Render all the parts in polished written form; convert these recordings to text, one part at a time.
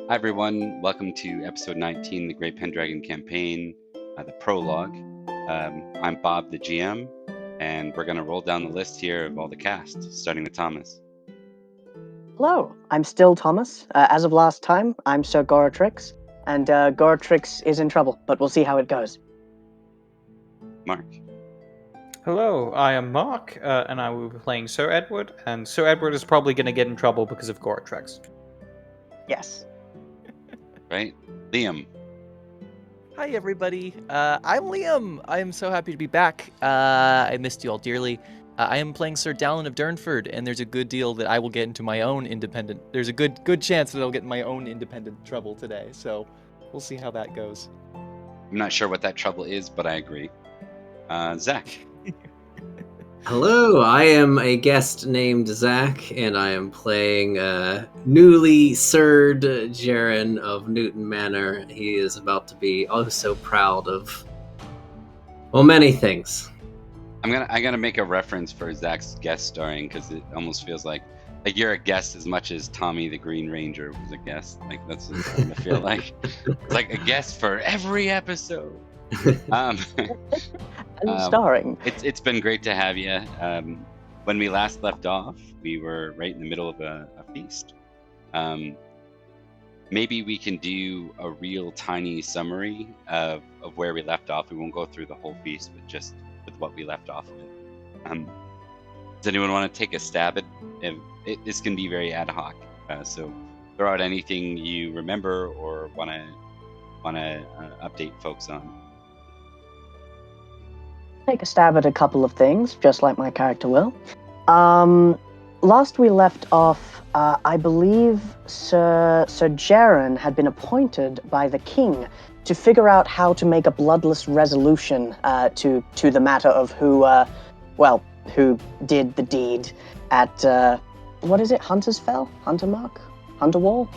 Hi everyone, welcome to episode 19, the Great Pendragon campaign, the prologue. I'm Bob, the GM, and we're going to roll down the list here of all the cast, starting with Thomas. Hello, I'm still Thomas. As of last time, I'm Sir Goratrix, and Goratrix is in trouble, but we'll see how it goes. Mark. Hello, I am Mark, and I will be playing Sir Edward, and Sir Edward is probably going to get in trouble because of Goratrix. Yes. Right? Liam. Hi, everybody. I'm Liam. I am so happy to be back. I missed you all dearly. I am playing Sir Dallin of Durnford, and there's a good deal that I will get into my own independent. There's a good chance that I'll get in my own independent trouble today. So we'll see how that goes. I'm not sure what that trouble is, but I agree. Zach. Hello, I am a guest named Zach, and I am playing newly Sirred Jaren of Newton Manor. He is about to be oh so proud of, well, many things. I'm gonna make a reference for Zach's guest starring because it almost feels like you're a guest as much as Tommy the Green Ranger was a guest. Like that's what I feel like. It's like a guest for every episode. And starring. It's been great to have you. When we last left off, we were right in the middle of a feast. Maybe we can do a real tiny summary of where we left off. We won't go through the whole feast, but just with what we left off with. Does anyone want to take a stab at this can be very ad hoc, so throw out anything you remember or want to update folks on. Take a stab at a couple of things, just like my character will. Last we left off, I believe Sir Jaren had been appointed by the king to figure out how to make a bloodless resolution to the matter of who did the deed at, what is it, Hunter's Fell? Hunter Mark? Hunter Wall?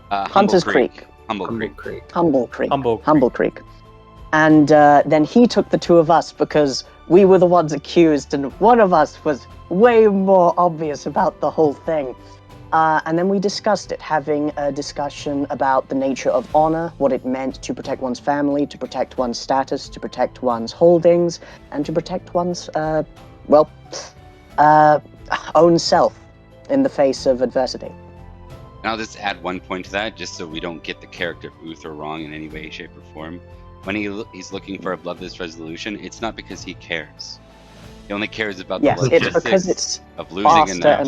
Hunter's Creek. Humblecreek. And then he took the two of us because we were the ones accused, and one of us was way more obvious about the whole thing. And then we discussed it, having a discussion about the nature of honor, what it meant to protect one's family, to protect one's status, to protect one's holdings, and to protect one's, own self in the face of adversity. And I'll just add one point to that, just so we don't get the character of Uther wrong in any way, shape, or form. When he's looking for a bloodless resolution, it's not because he cares. He only cares about the logistics it's because it's of losing faster enough.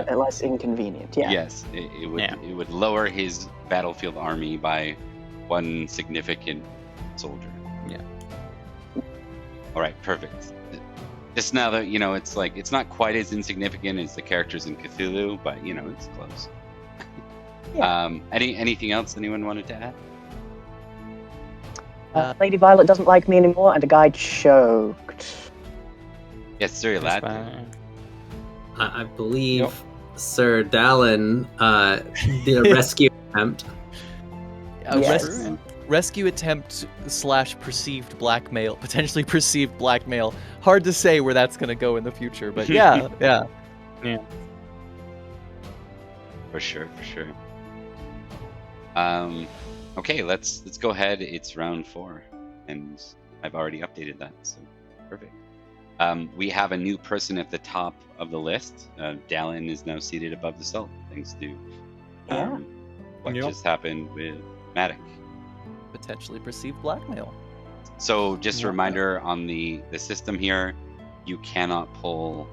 And less inconvenient. Yeah. Yes, it would lower his battlefield army by one significant soldier. Yeah. All right, perfect. Just now that it's like it's not quite as insignificant as the characters in Cthulhu, but it's close. Yeah. Anything else anyone wanted to add? Lady Violet doesn't like me anymore, and a guy choked. Yes, sir, lad. I believe Sir Dallin did a rescue attempt. Yes. Rescue attempt / perceived blackmail, potentially perceived blackmail. Hard to say where that's going to go in the future, but yeah. For sure. Okay, let's go ahead. It's round 4, and I've already updated that, so perfect. We have a new person at the top of the list. Dallin is now seated above the salt, thanks to what just happened with Matic. Potentially perceived blackmail. So just a reminder on the system here, you cannot pull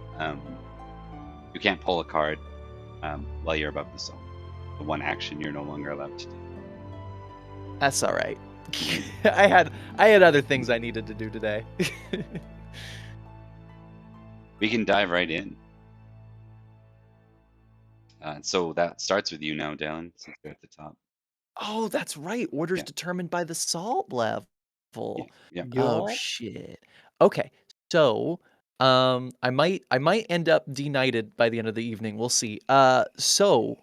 you can't pull a card while you're above the salt. The one action you're no longer allowed to do. That's all right. I had other things I needed to do today. We can dive right in. So that starts with you now, Dallin, since you're at the top. Oh, that's right. Orders determined by the salt level. Yeah. Oh shit. Okay. So, I might end up denighted by the end of the evening. We'll see. So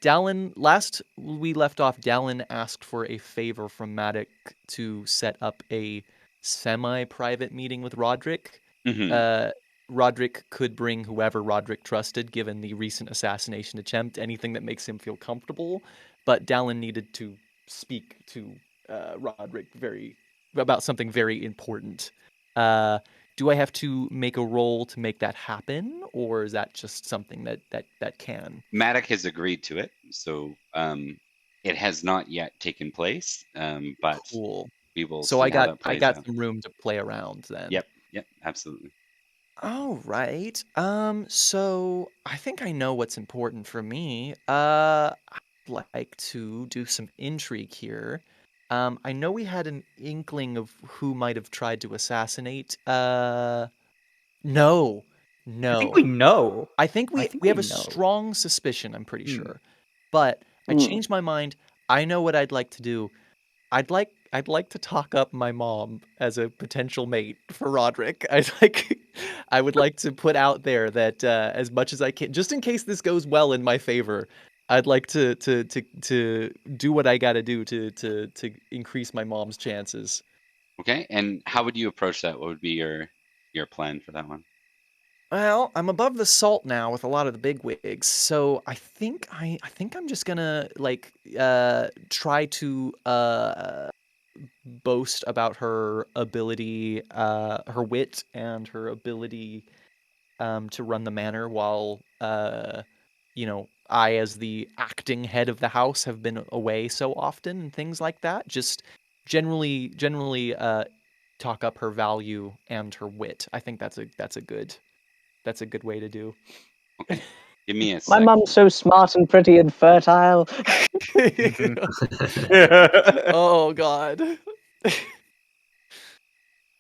Dallin, last we left off, Dallin asked for a favor from Matic to set up a semi-private meeting with Roderick. Mm-hmm. Roderick could bring whoever Roderick trusted, given the recent assassination attempt, anything that makes him feel comfortable. But Dallin needed to speak to Roderick about something very important. Do I have to make a roll to make that happen, or is that just something that can? Maddock has agreed to it, so it has not yet taken place, but Cool. we will So see I how got that plays out. some room to play around then. Yep, absolutely. All right. So I think I know what's important for me. I'd like to do some intrigue here. I know we had an inkling of who might have tried to assassinate. No. I think we No. know. I think we we have a know. strong suspicion, I'm pretty Hmm. sure. But I Hmm. changed my mind. I know what I'd like to do. I'd like to talk up my mom as a potential mate for Roderick. I would like to put out there that as much as I can, just in case this goes well in my favor, I'd like to do what I got to do to increase my mom's chances. Okay, and how would you approach that? What would be your plan for that one? Well, I'm above the salt now with a lot of the big wigs, so I think I'm just gonna try to boast about her ability, her wit, and her ability to run the manor while, I, as the acting head of the house, have been away so often and things like that. Just generally talk up her value and her wit. I think that's a good way to do. Okay, give me a My sec. mum's so smart and pretty and fertile. Oh God.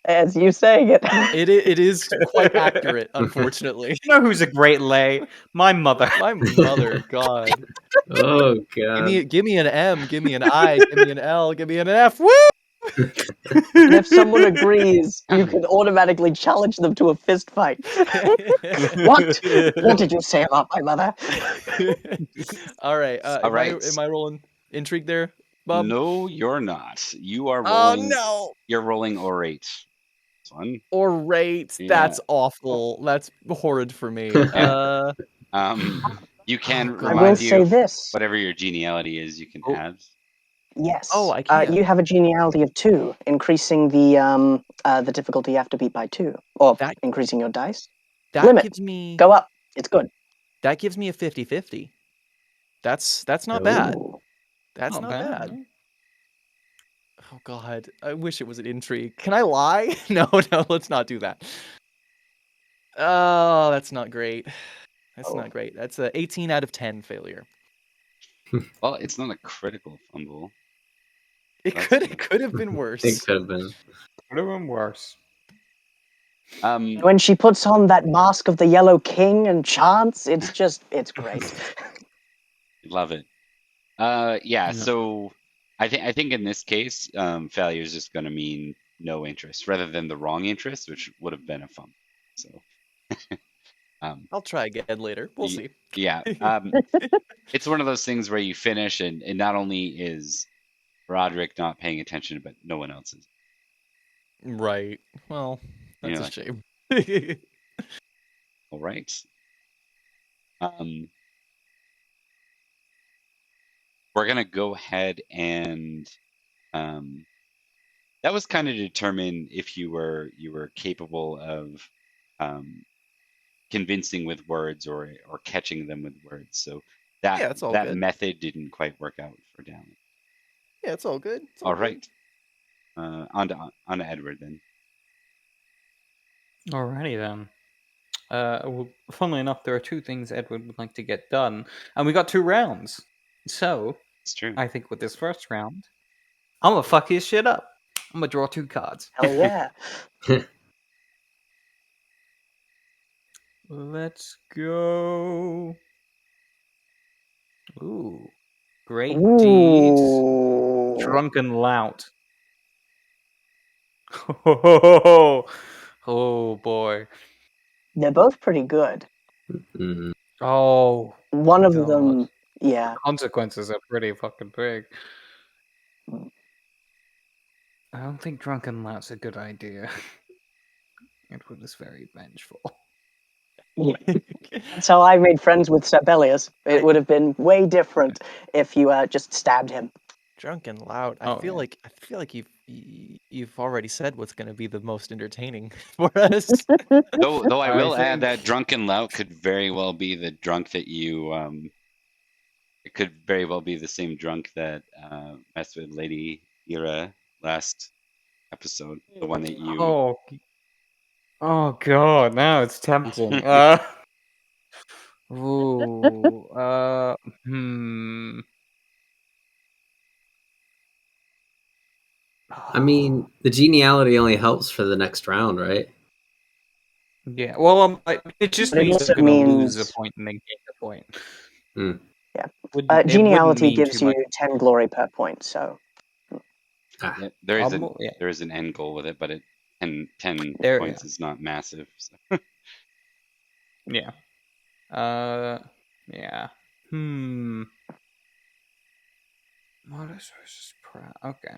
As you saying it. It is quite accurate, unfortunately. You know who's a great lay? My mother. My mother, God. Oh god. Give me an M, give me an I, give me an L, give me an F. Woo! And if someone agrees, you can automatically challenge them to a fist fight. What? What did you say about my mother? All right. All right. Am I rolling intrigue there, Bob? No, you're not. You are Oh rolling. no. You're rolling orate. Son. Orate. Yeah. That's awful. That's horrid for me. You can Oh, I will remind you say of this. whatever your geniality is. You can Oh. add. Yes. Oh, I can. You have a geniality of 2, increasing the difficulty you have to beat by 2, or That- increasing your dice. that Limit. gives me Go up. It's good. that gives me a 50-50. That's not bad. Ooh. That's Not not bad, bad. no. Oh God, I wish it was an intrigue. Can I lie? No, let's not do that. Oh, that's not great. That's not great. That's a 18 out of 10 failure. Well, it's not a critical fumble. It That's could good. have been It worse. could have been. Could have been worse. When she puts on that mask of the Yellow King and chants, it's great. Love it. Yeah. Yeah. So I think in this case, failure is just going to mean no interest rather than the wrong interest, which would have been a fumble. So. I'll try again later. We'll see. Yeah. It's one of those things where you finish and not only is Roderick not paying attention, but no one else is. Right. Well, that's You're a shame. All right. We're gonna go ahead and that was kind of determine if you were capable of convincing with words or catching them with words. So that Yeah, it's all that good. method didn't quite work out for Down. Yeah, it's all good. It's All good. right. On to Edward then. Alrighty then. Well, funnily enough, there are 2 things Edward would like to get done, and we got 2 rounds. So, It's true. I think with this first round, I'm gonna fuck his shit up. I'm gonna draw 2 cards. Hell yeah. Let's go. Ooh. Great deeds. Ooh. Drunken lout. Oh boy. They're both pretty good. Mm. Oh. One of God. them, yeah. Consequences are pretty fucking big. I don't think drunken lout's a good idea. Edward is very vengeful. That's how I made friends with Sibelius. It would have been way different if you just stabbed him. Drunk and loud. I Oh, feel yeah. like you've already said what's going to be the most entertaining for us. Though I I will add think- that drunken lout could very well be the drunk that you it could very well be the same drunk that messed with Lady Ira last episode. The one that you Oh god, now it's tempting. Ooh, hmm. I mean, the geniality only helps for the next round, right? Yeah, well, it just But it means also I'm gonna lose a means point and then gain a point. Hmm. It wouldn't geniality mean gives too much. you 10 glory per point, so Ah, yeah, Yeah. there is an end goal with it, but 10 There, points is not massive. So. yeah. Yeah. Modest versus proud. Okay.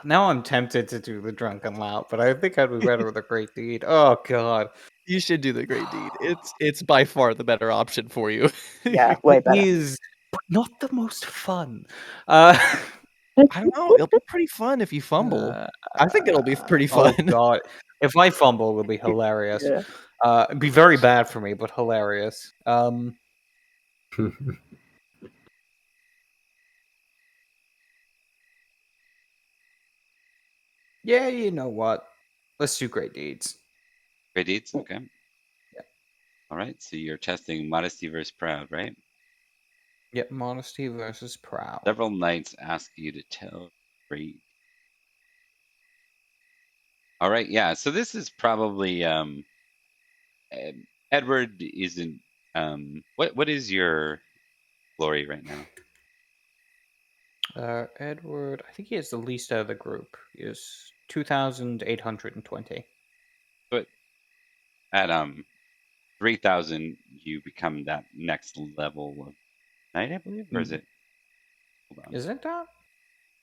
Now I'm tempted to do the drunken lout, but I think I'd be better with a great deed. Oh god. You should do the great deed. It's by far the better option for you. yeah, way It better. is, but not the most fun. I don't know. It'll be pretty fun if you fumble. I think it'll be pretty Oh fun. god. If I fumble, it'll be hilarious. Yeah. It'd be very bad for me, but hilarious. Yeah, you know what? Let's do great deeds. Great deeds, okay. Yeah. All right, so you're testing modesty versus proud, right? Yep, modesty versus proud. Several knights ask you to tell great. All right, yeah. So this is probably Edward isn't what is your glory right now? Edward, I think he is the least out of the group. He is 2,820. But at 3,000 you become that next level of knight, I believe, or is it? Hold on. Is it that?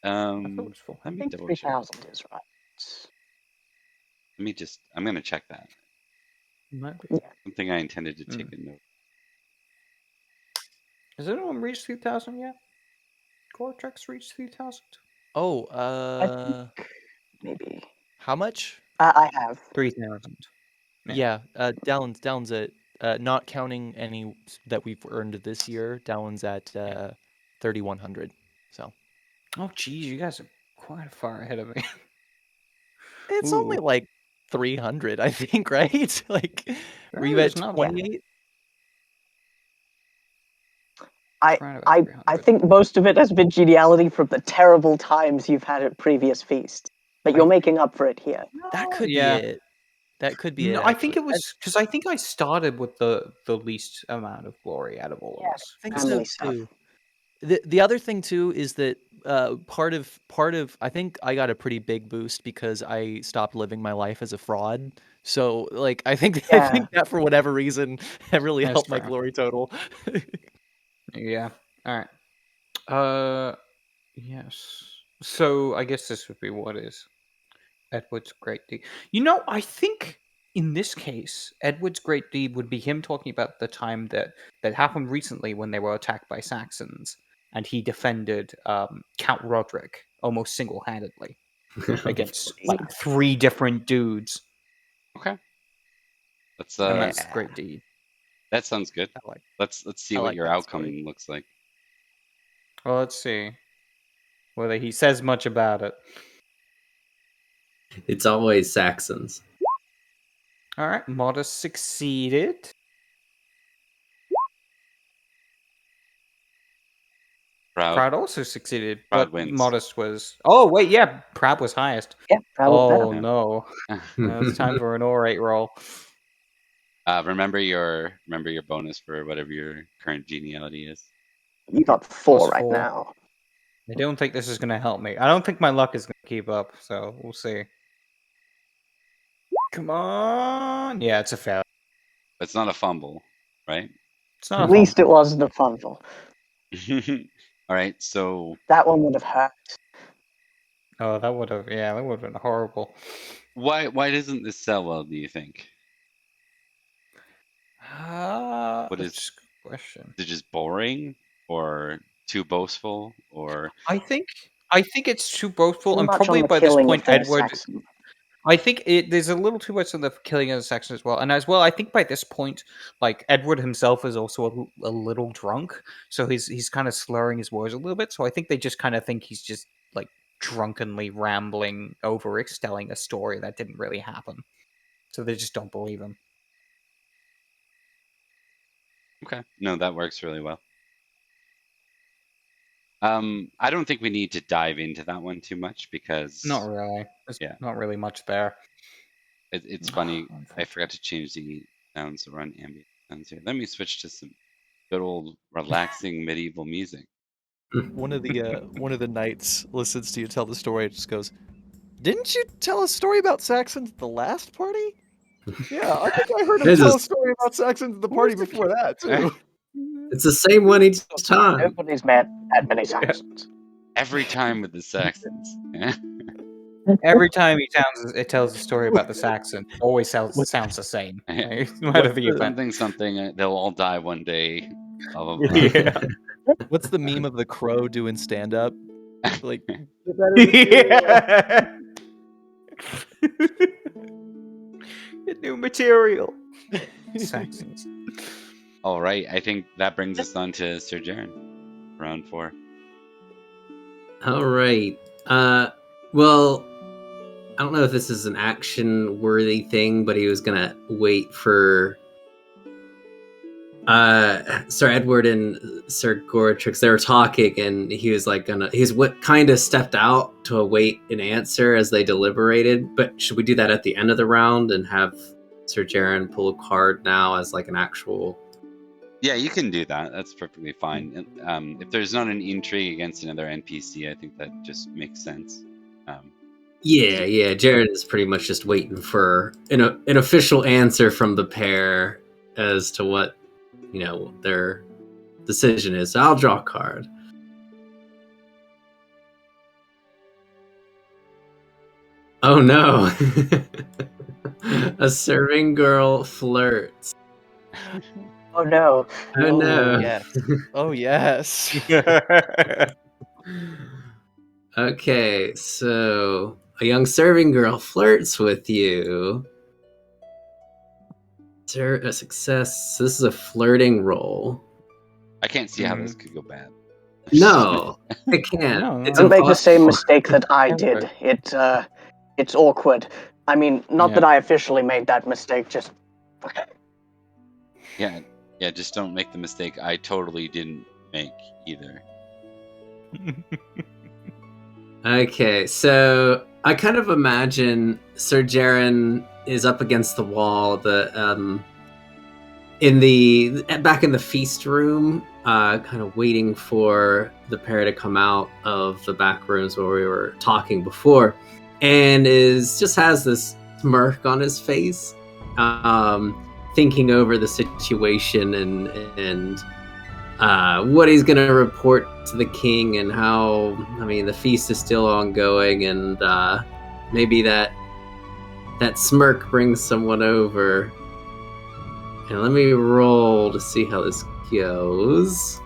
I thought it was full. Let I me think double check. 3,000 is right. Let me just. I'm gonna check that. Might be. Yeah. Something I intended to take a note. Has anyone reached 3,000 yet? Cortex reached 3,000? Oh, I think maybe. how much? I have. 3,000. Yeah, Dallon's at not counting any that we've earned this year. Dallon's at 3,100. So Oh, geez, you guys are quite far ahead of me. it's Ooh. only like 300, I think, right? Like, were you It's at not 28? I think most of it has been geniality from the terrible times you've had at previous feasts, but you're making up for it here. That could be yeah. it. That could be it. No, I think Actually. it was because I think I started with the least amount of glory out of all of us. I think Family so stuff. too. The other thing too is that part of I think I got a pretty big boost because I stopped living my life as a fraud. So like I think Yeah. that for whatever reason it really That's helped my true. glory total. Yeah. All right. Yes. So I guess this would be what is Edward's great deed. You know, I think in this case, Edward's great deed would be him talking about the time that happened recently when they were attacked by Saxons, and he defended Count Roderick almost single-handedly against like 3 different dudes. Okay. Let's And that's a great deed. That sounds good. Let's see I what like your that outcome story. looks like. Well, let's see whether he says much about it. It's always Saxons. All right, Modest succeeded. Proud also succeeded, Proud but wins. Modest was. Oh wait, yeah, Proud was highest. Yeah, Proud was Oh better. no, it's time for an orate roll. Remember your bonus for whatever your current geniality is. You got 4 Plus right 4. now. I don't think this is going to help me. I don't think my luck is going to keep up, so we'll see. Come on. Yeah, it's a fail. It's not a fumble, right? It's not At a least fumble. it wasn't a fumble. All right, so That one would have hurt. Oh, that would have been horrible. why doesn't this sell well, do you think? What is That's a good question. is it just boring or too boastful or I think it's too boastful, Too and much on probably the by this killing point, of the Edward. Saxon. I think there's a little too much on the killing of the Saxons as well, and as well, I think by this point, like Edward himself is also a little drunk, so he's kind of slurring his words a little bit. So I think they just kind of think he's just like drunkenly rambling over telling a story that didn't really happen, so they just don't believe him. okay? No, that works really well. I don't think we need to dive into that one too much because Not really. There's not really much there. it's funny. I forgot to change the sounds around ambient sounds here. Let me switch to some good old relaxing medieval music. One of the knights listens to you tell the story and just goes, "Didn't you tell a story about Saxons at the last party?" Yeah, I think I heard him This tell a is- story about Saxons at the party before that too. It's the same one each time. Nobody's met that many Saxons. Every time with the Saxons. Every time it tells a story about the Saxon, it always sounds the same. No matter the event. Something. They'll all die one day. Blah, blah, blah. Yeah. What's the meme of the crow doing stand up? Like, Yeah. New material. Saxons. All right, I think that brings us on to Sir Jaren, round 4. All right. Well, I don't know if this is an action-worthy thing, but he was gonna wait for Sir Edward and Sir Goratrix. They were talking, and he was like he's what kind of stepped out to await an answer as they deliberated. But should we do that at the end of the round and have Sir Jaren pull a card now as like an actual? Yeah, you can do that. That's perfectly fine. If there's not an intrigue against another NPC, I think that just makes sense. Yeah. Jaren is pretty much just waiting for an official answer from the pair as to what their decision is. So I'll draw a card. Oh no! A serving girl flirts. Oh no. Oh no! yes. Oh yes. Okay, so a young serving girl flirts with you. A success. This is a flirting roll. I can't see how this could go bad. No, it can't. No, It's Don't make the same impossible. mistake that I did. It's awkward. I mean, not that I officially made that mistake, just Yeah, just don't make the mistake I totally didn't make either. Okay, so I kind of imagine Sir Jaren is up against the wall, back in the feast room, kind of waiting for the pair to come out of the back rooms where we were talking before, and just has this smirk on his face, thinking over the situation and what he's gonna report to the king, and how the feast is still ongoing, and maybe that smirk brings someone over. And let me roll to see how this goes.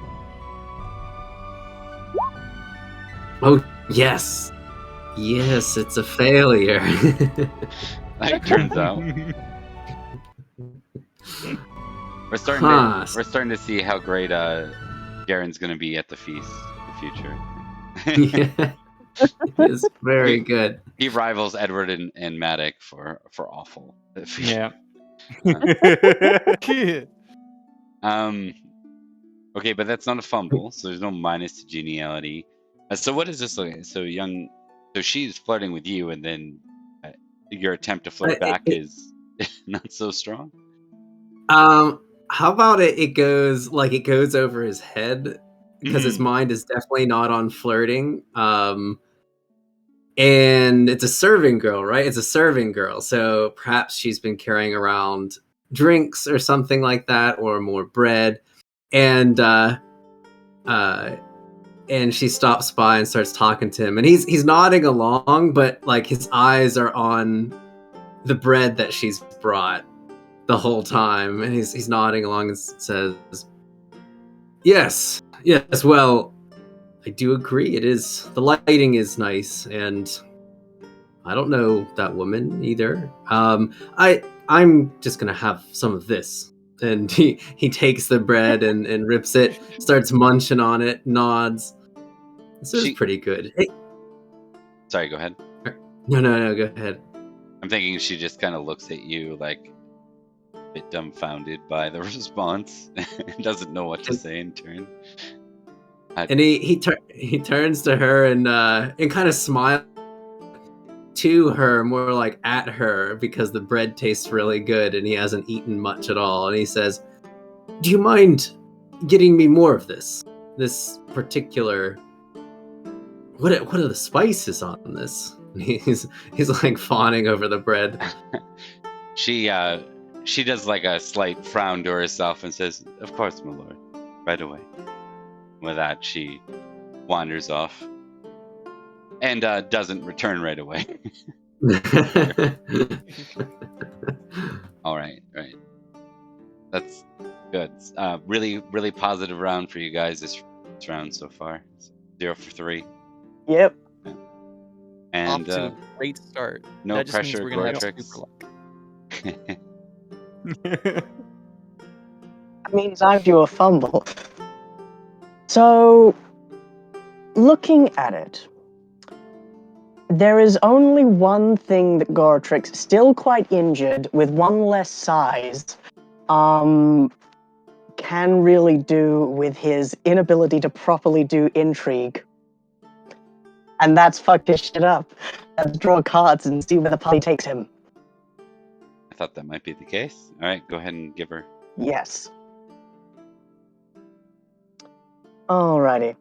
Oh yes, it's a failure. Like it turns out. We're starting to see how great Garen's gonna be at the feast in the future. Yeah, it's very good. He rivals Edward and Maddock for awful. Yeah. Okay, but that's not a fumble, so there's no minus to geniality. So what is this looking? So she's flirting with you, and then your attempt to flirt back is not so strong. How about it goes over his head, because his mind is definitely not on flirting. And it's a serving girl, right? It's a serving girl, so perhaps she's been carrying around drinks or something like that, or more bread, and she stops by and starts talking to him, and he's nodding along, but like his eyes are on the bread that she's brought, the whole time, and he's nodding along and says, "Yes, well, I do agree. It is, the lighting is nice, and I don't know that woman either. I'm just gonna have some of this." And he takes the bread and rips it, starts munching on it, nods. This is pretty good. Hey. Sorry, go ahead. No, go ahead. I'm thinking she just kind of looks at you like a bit dumbfounded by the response and doesn't know what to say in turn. And he turns to her and kind of smiles to her, more like at her, because the bread tastes really good and he hasn't eaten much at all. And he says, "Do you mind getting me more of this? This particular... What are the spices on this?" And he's like fawning over the bread. She does like a slight frown to herself and says, "Of course, my lord, right away." With that, she wanders off and doesn't return right away. All right. That's good. Really, really positive round for you guys this round so far. 0 for 3. Yep. Yeah. And off to a great start. no that just pressure, means we're gonna have Gore-Trix. super luck. That means I do a fumble. So, looking at it, there is only one thing that Gore-Trix, still quite injured, with one less size, can really do with his inability to properly do intrigue. And that's fuck his shit up. Let's draw cards and see where the party takes him. I thought that might be the case. All right, go ahead and give her. Yes. Alrighty.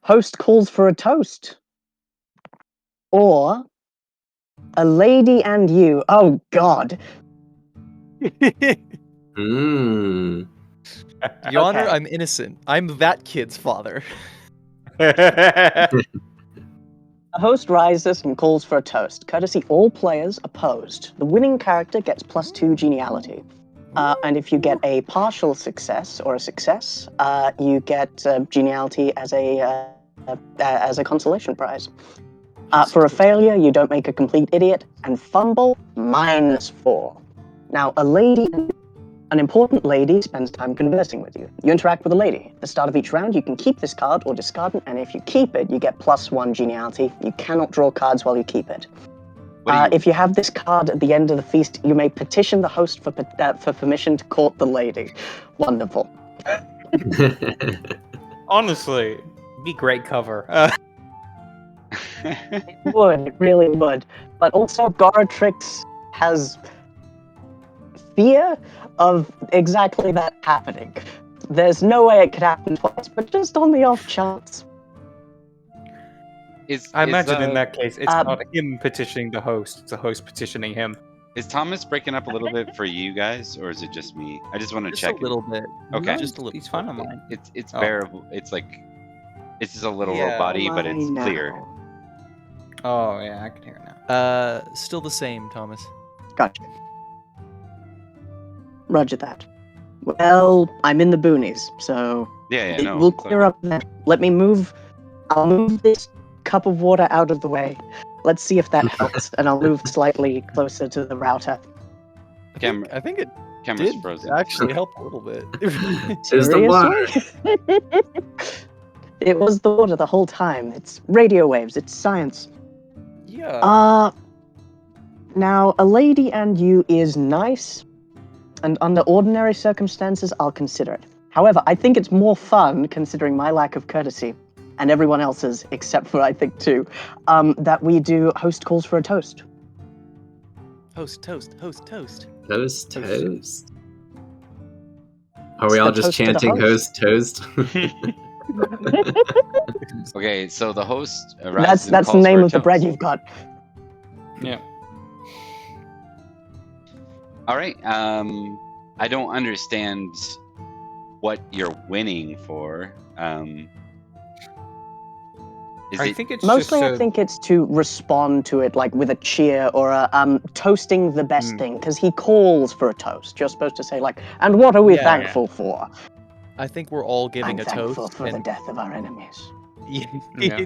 Host calls for a toast. Or a lady and you. Oh God. Mm. Your Honor, Okay. I'm innocent. I'm that kid's father. A host rises and calls for a toast. Courtesy all players opposed. The winning character gets +2 geniality. And if you get a partial success or a success, you get geniality as a consolation prize. For a failure, you don't make a complete idiot, and fumble, -4. Now, an important lady spends time conversing with you. You interact with a lady. At the start of each round, you can keep this card or discard it, and if you keep it, you get +1 geniality. You cannot draw cards while you keep it. If you have this card at the end of the feast, you may petition the host for permission to court the lady. Wonderful. Honestly, be great cover. It would, it really would. But also, Gore-Trix has fear of exactly that happening. There's no way it could happen twice, but just on the off chance. I imagine in that case, it's not him petitioning the host, it's the host petitioning him. Is Thomas breaking up a little bit for you guys, or is it just me? I just want to Just check. a little bit. Okay. No, Just a little. He's fine on mine. It's Oh. bearable. It's like it's just a little Yeah. robot-y, but it's Mine clear. now. Oh, yeah, I can hear it now. Still the same, Thomas. Gotcha. Roger that. Well, I'm in the boonies, so Yeah, it no. will it's clear up then. I'll move this cup of water out of the way. Let's see if that helps, and I'll move slightly closer to the router. I think it Camera's did frozen. actually help a little bit. There's the water. It was the water the whole time. It's radio waves. It's science. Yeah. Now, a lady and you is nice, and under ordinary circumstances, I'll consider it. However, I think it's more fun, considering my lack of courtesy, and everyone else's, except for, I think, 2, that we do host calls for a toast. Host, toast, host, toast. Toast. Are we all the just toast to the chanting host. host, toast? Okay, so the host arrives. That's the name of the bread you've got. Yeah. All right. I don't understand what you're winning for. Is I it? think it's Mostly, just I think it's to respond to it like with a cheer or a toasting the best Mm. thing, because he calls for a toast. You're supposed to say like, "And what are we Yeah. thankful for?" I think we're all giving I'm a thankful toast. for the death of our enemies. Yeah.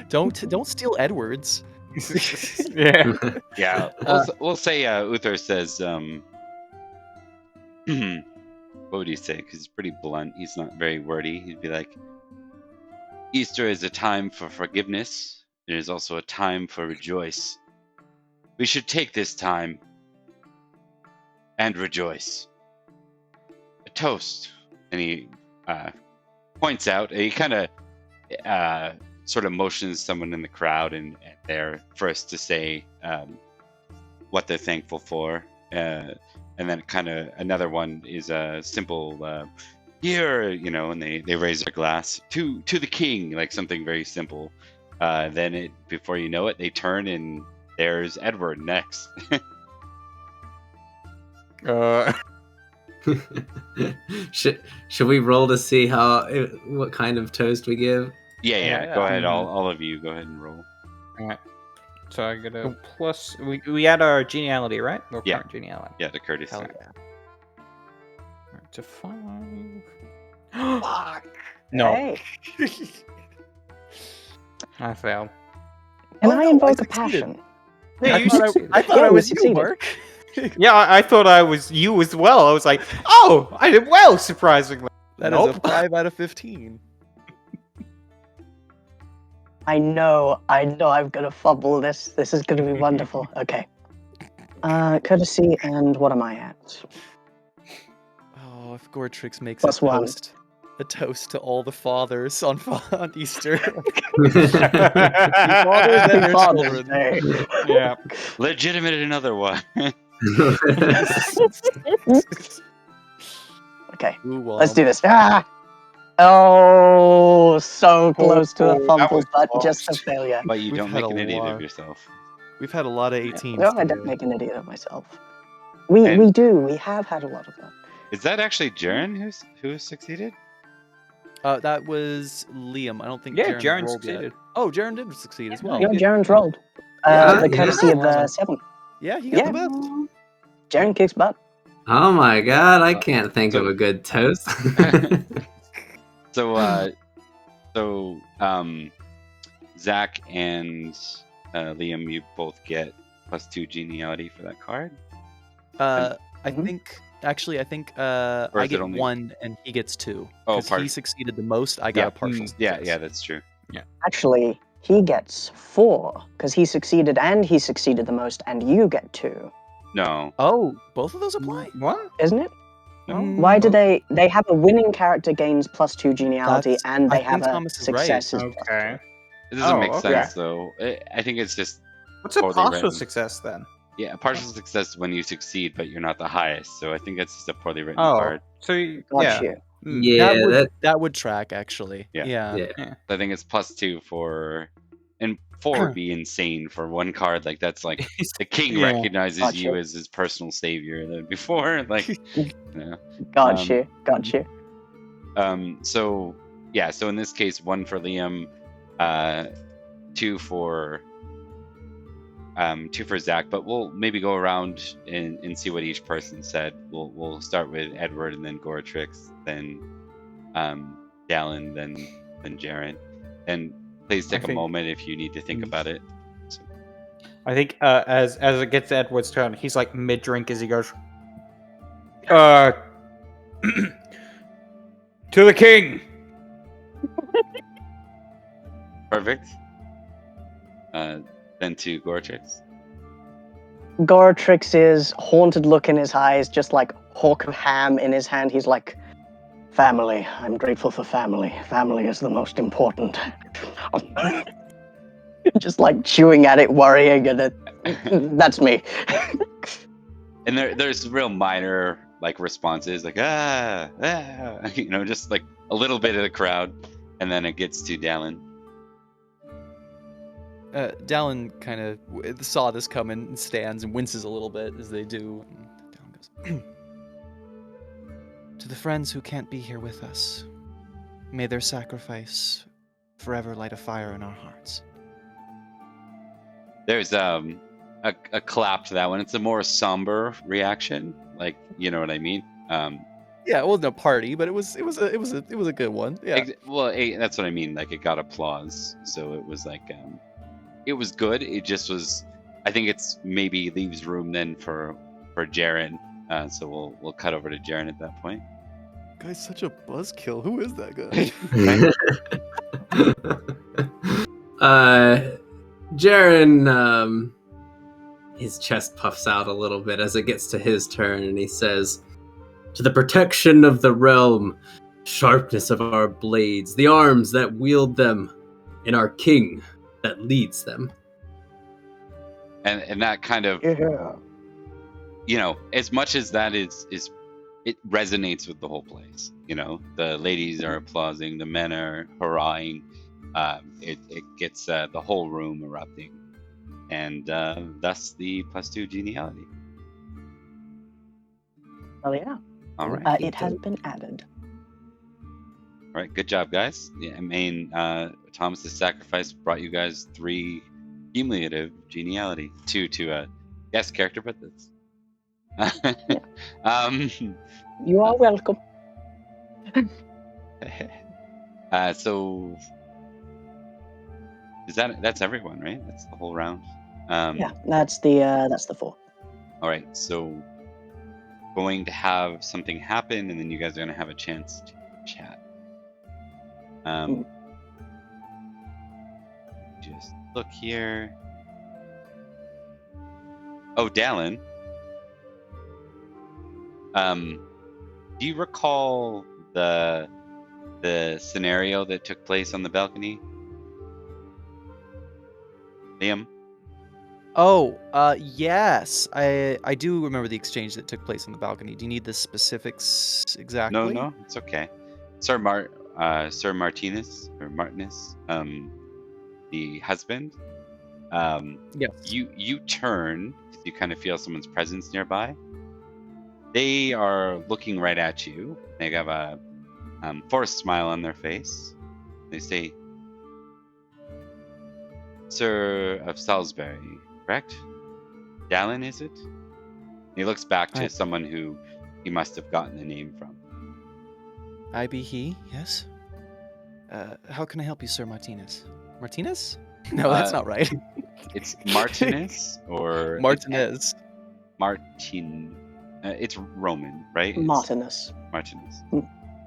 Don't steal Edward's. yeah. Yeah, we'll say Uther says. What would he say? Because he's pretty blunt. He's not very wordy. He'd be like, Easter is a time for forgiveness. It is also a time for rejoice. We should take this time and rejoice. A toast. And he points out, and he kind of sort of motions someone in the crowd, and they're first to say what they're thankful for. And then kind of another one is a simple here, and they raise their glass to the king, like something very simple. Then before you know it, they turn and there's Edward next. Should we roll to see what kind of toast we give? Yeah. Go ahead, Mhm. all of you, go ahead and roll. Alright. So I get a plus. We add our geniality, right? Or Yeah. current geniality. Yeah, the courtesy. Hell yeah. Alright, to 5. No. No, I failed. Can Oh, I no, I invoke a succeeded. passion? Yeah, you succeeded. I thought Yeah, I we was you, succeeded. Mark. Yeah, I thought I was you as well. I was like, oh, I did well, surprisingly. That is Nope. a 5 out of 15. I know I'm gonna fumble this. This is gonna be wonderful. Okay. Courtesy, and what am I at? Oh, if Gortrix makes Plus a one. toast to all the fathers on Easter. Fathers and and your Father's children. Day. Yeah. Legitimate another one. Okay, Ooh, let's do this. Ah! Oh, so close to Oh, a that fumble, was but close. just a failure. But you We've don't had make a an idiot lot. of yourself. We've had a lot of 18s No, I don't today. make an idiot of myself. We And- do. We have had a lot of that. Is that actually Jaren who succeeded? That was Liam. I don't think Yeah, Jaren Jaren rolled yet. succeeded. Oh, Jaren did succeed as well. Yeah, Jaren's rolled. Yeah, The yeah. courtesy of Awesome. 7. Yeah, he got Yeah. the best. Jaren kicks butt. Oh my god, I can't think of So- a good toast. So, Zach and Liam, you both get +2 geniality for that card. I Mhm. think I think Or I is it get only- 1 and he gets 2. Oh, Because he succeeded the most, I got Yeah. a partial Yeah, success. yeah, that's true. Actually, he gets 4 because he succeeded the most, and you get 2, No, Oh, both of those apply? What? isn't it? no. Why do they have a winning character gains +2 geniality, That's- and I they have think a Thomas is right. success is +2. Okay. It doesn't Oh, make okay. sense though. I think it's just What's a Poorly partial written. success then? yeah, partial success when you succeed, but you're not the highest. So I think that's just a poorly written Oh, card. so you, Got yeah. you. Mm. Yeah, That would track actually. Yeah. yeah. I think it's +2 for, and 4 would be insane for one card. Like that's like the king Yeah. recognizes you Gotcha. as his personal savior. Than before, like, yeah. Got you. So yeah, so in this case, 1 for Liam, 2 for 2 for Zach. But we'll maybe go around and see what each person said. We'll start with Edward, and then Goratrix, then Dallin, then Jaren. And please take a think- moment if you need to think about it. I think as it gets to Edward's turn, he's like mid drink as he goes, to the king. Perfect. Then to Goratrix. Goratrix's haunted look in his eyes, just like hawk of ham in his hand. He's like, family. I'm grateful for family. Family is the most important. Just like chewing at it, worrying, and that's me. And there's real minor like responses, like just like a little bit of the crowd, and then it gets to Dallin. Dallin kind of saw this coming and stands and winces a little bit as they do. And Dallin goes, to the friends who can't be here with us, may their sacrifice forever light a fire in our hearts. There's a clap to that one. It's a more somber reaction, like you know what I mean. Yeah, it wasn't a party, but it was a good one. Yeah. That's what I mean. Like it got applause, so it was like it was good. It just was. I think it's maybe leaves room then for Jaren. So we'll cut over to Jaren at that point. Guy's such a buzzkill. Who is that guy? Jaren, his chest puffs out a little bit as it gets to his turn, and he says, "To the protection of the realm, sharpness of our blades, the arms that wield them, and our king that leads them." And that kind of, you know, as much as that is it resonates with the whole place. You know, the ladies are applauding, the men are hurrahing. It gets the whole room erupting, and thus the +2 geniality. Oh yeah. All right. It has been added. All right. Good job, guys. Yeah, I mean, Thomas's sacrifice brought you guys 3 cumulative geniality, 2 to a guest character, but that's. You are welcome. So that's everyone, right? That's the whole round. Yeah, that's the 4. All right, so going to have something happen, and then you guys are going to have a chance to chat. Just look here. Oh, Dallin. Do you recall the scenario that took place on the balcony? Liam? Oh, yes. I do remember the exchange that took place on the balcony. Do you need the specifics exactly? No, it's okay. Sir Martinez, the husband. Yes. You turn, you kind of feel someone's presence nearby. They are looking right at you. They have a forced smile on their face. They say, "Sir of Salisbury, correct? Dallin, is it?" He looks back to someone who he must have gotten the name from. I be he, yes. How can I help you, Sir Martinez? Martinez? No, that's not right. It's Martinez or Martinez. Martin. It's Roman, right? Martinez. Martinez.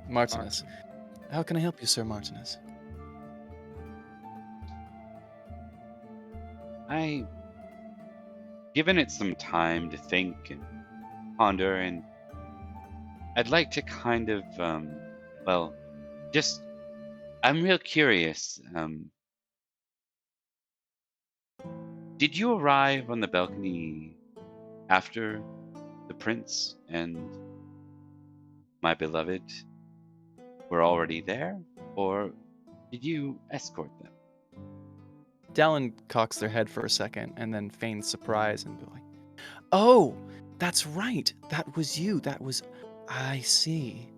Martinez. How can I help you, Sir Martinez? I given it some time to think and ponder, and I'd like to kind of, I'm real curious. Did you arrive on the balcony after the prince and my beloved were already there, or did you escort them? Dallin cocks their head for a second and then feigns surprise and be like, "Oh, that's right. That was you. I see.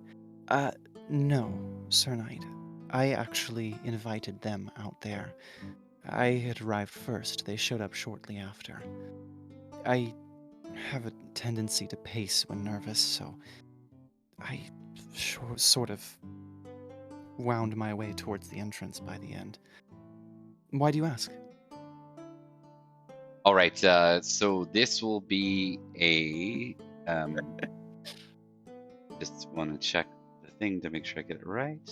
No, Sir Knight. I actually invited them out there. I had arrived first. They showed up shortly after. I have a tendency to pace when nervous, so I sort of wound my way towards the entrance by the end. Why do you ask?" All right, so this will be a. Just want to check the thing to make sure I get it right.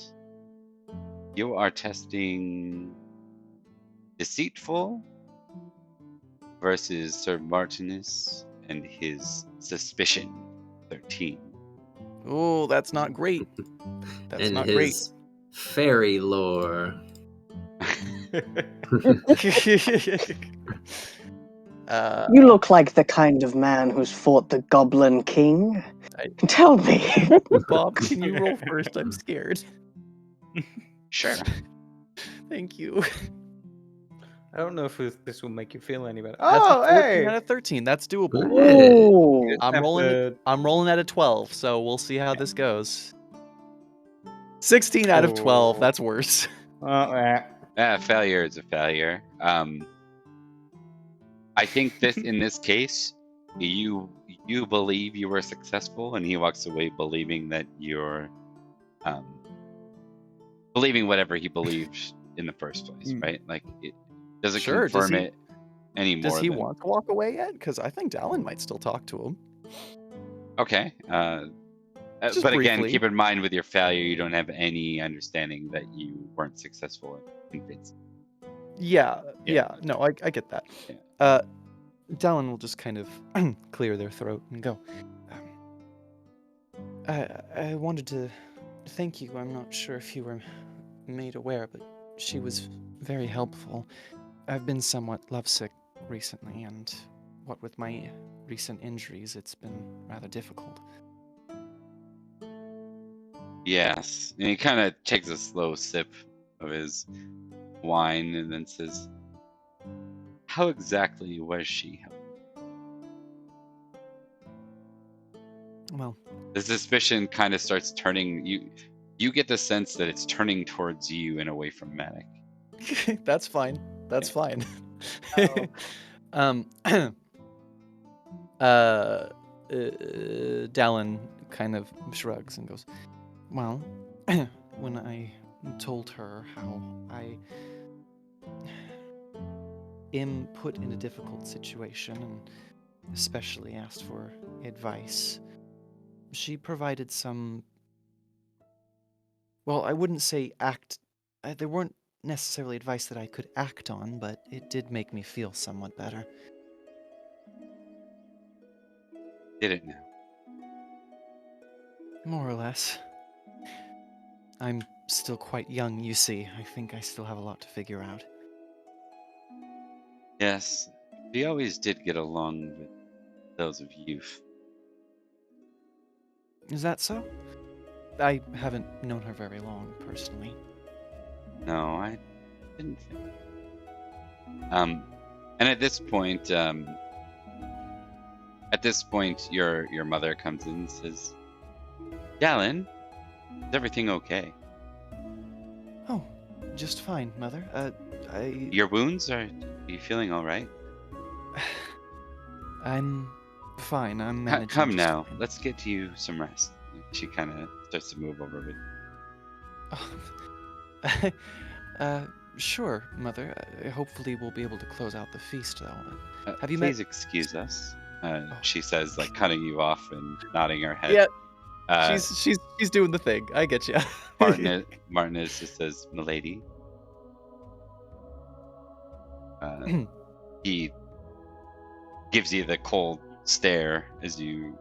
You are testing deceitful versus Sir Martinez and his suspicion, 13. Oh, that's not great. That's and not his great. fairy lore. You look like the kind of man who's fought the Goblin King. Tell me. Bob, can you roll first? I'm scared. Sure. Thank you. I don't know if this will make you feel any better. That's Oh, a 14 hey! out of 13. That's doable. Ooh. I'm rolling at a 12, so we'll see how this goes. 16 out of 12. Oh. That's worse. Failure is a failure. I think in this case, you believe you were successful, and he walks away believing that you're believing whatever he believed in the first place, right? Like it doesn't Sure, confirm it any more. Does he want to walk away yet? Because I think Dallin might still talk to him. Okay. Just But again, briefly. keep in mind with your failure, you don't have any understanding that you weren't successful in convincing. Yeah. Yeah. No, I get that. Yeah. Dallin will just kind of clear their throat and go. I wanted to thank you. I'm not sure if you were made aware, but she was very helpful. I've been somewhat lovesick recently, and what with my recent injuries, it's been rather difficult. Yes. And he kind of takes a slow sip of his wine and then says, "How exactly was she helpful?" Well, The suspicion kind of starts turning. You get the sense that it's turning towards you and away from Manic. that's fine. That's fine. Dallin kind of shrugs and goes, well, when I told her how I am put in a difficult situation and especially asked for advice, she provided some, well, I wouldn't say there weren't necessarily advice that I could act on, but it did make me feel somewhat better. Did it now? More or less. I'm still quite young, you see. I think I still have a lot to figure out. Yes. We always did get along with those of youth. Is that so? I haven't known her very long, personally. No, I didn't think. And at this point, your mother comes in and says, "Dallin, is everything okay? Oh, just fine, Mother. Your wounds are you feeling all right? I'm fine. I'm managing. Come just now, fine. let's get you some rest." She kind of starts to move over with. Sure, Mother. Hopefully we'll be able to close out the feast, though. Have you Please met? excuse us. She says, like cutting you off and nodding her head. Yeah, Uh, she's doing the thing. I get you. Martinez just says, "Milady." He gives you the cold stare as you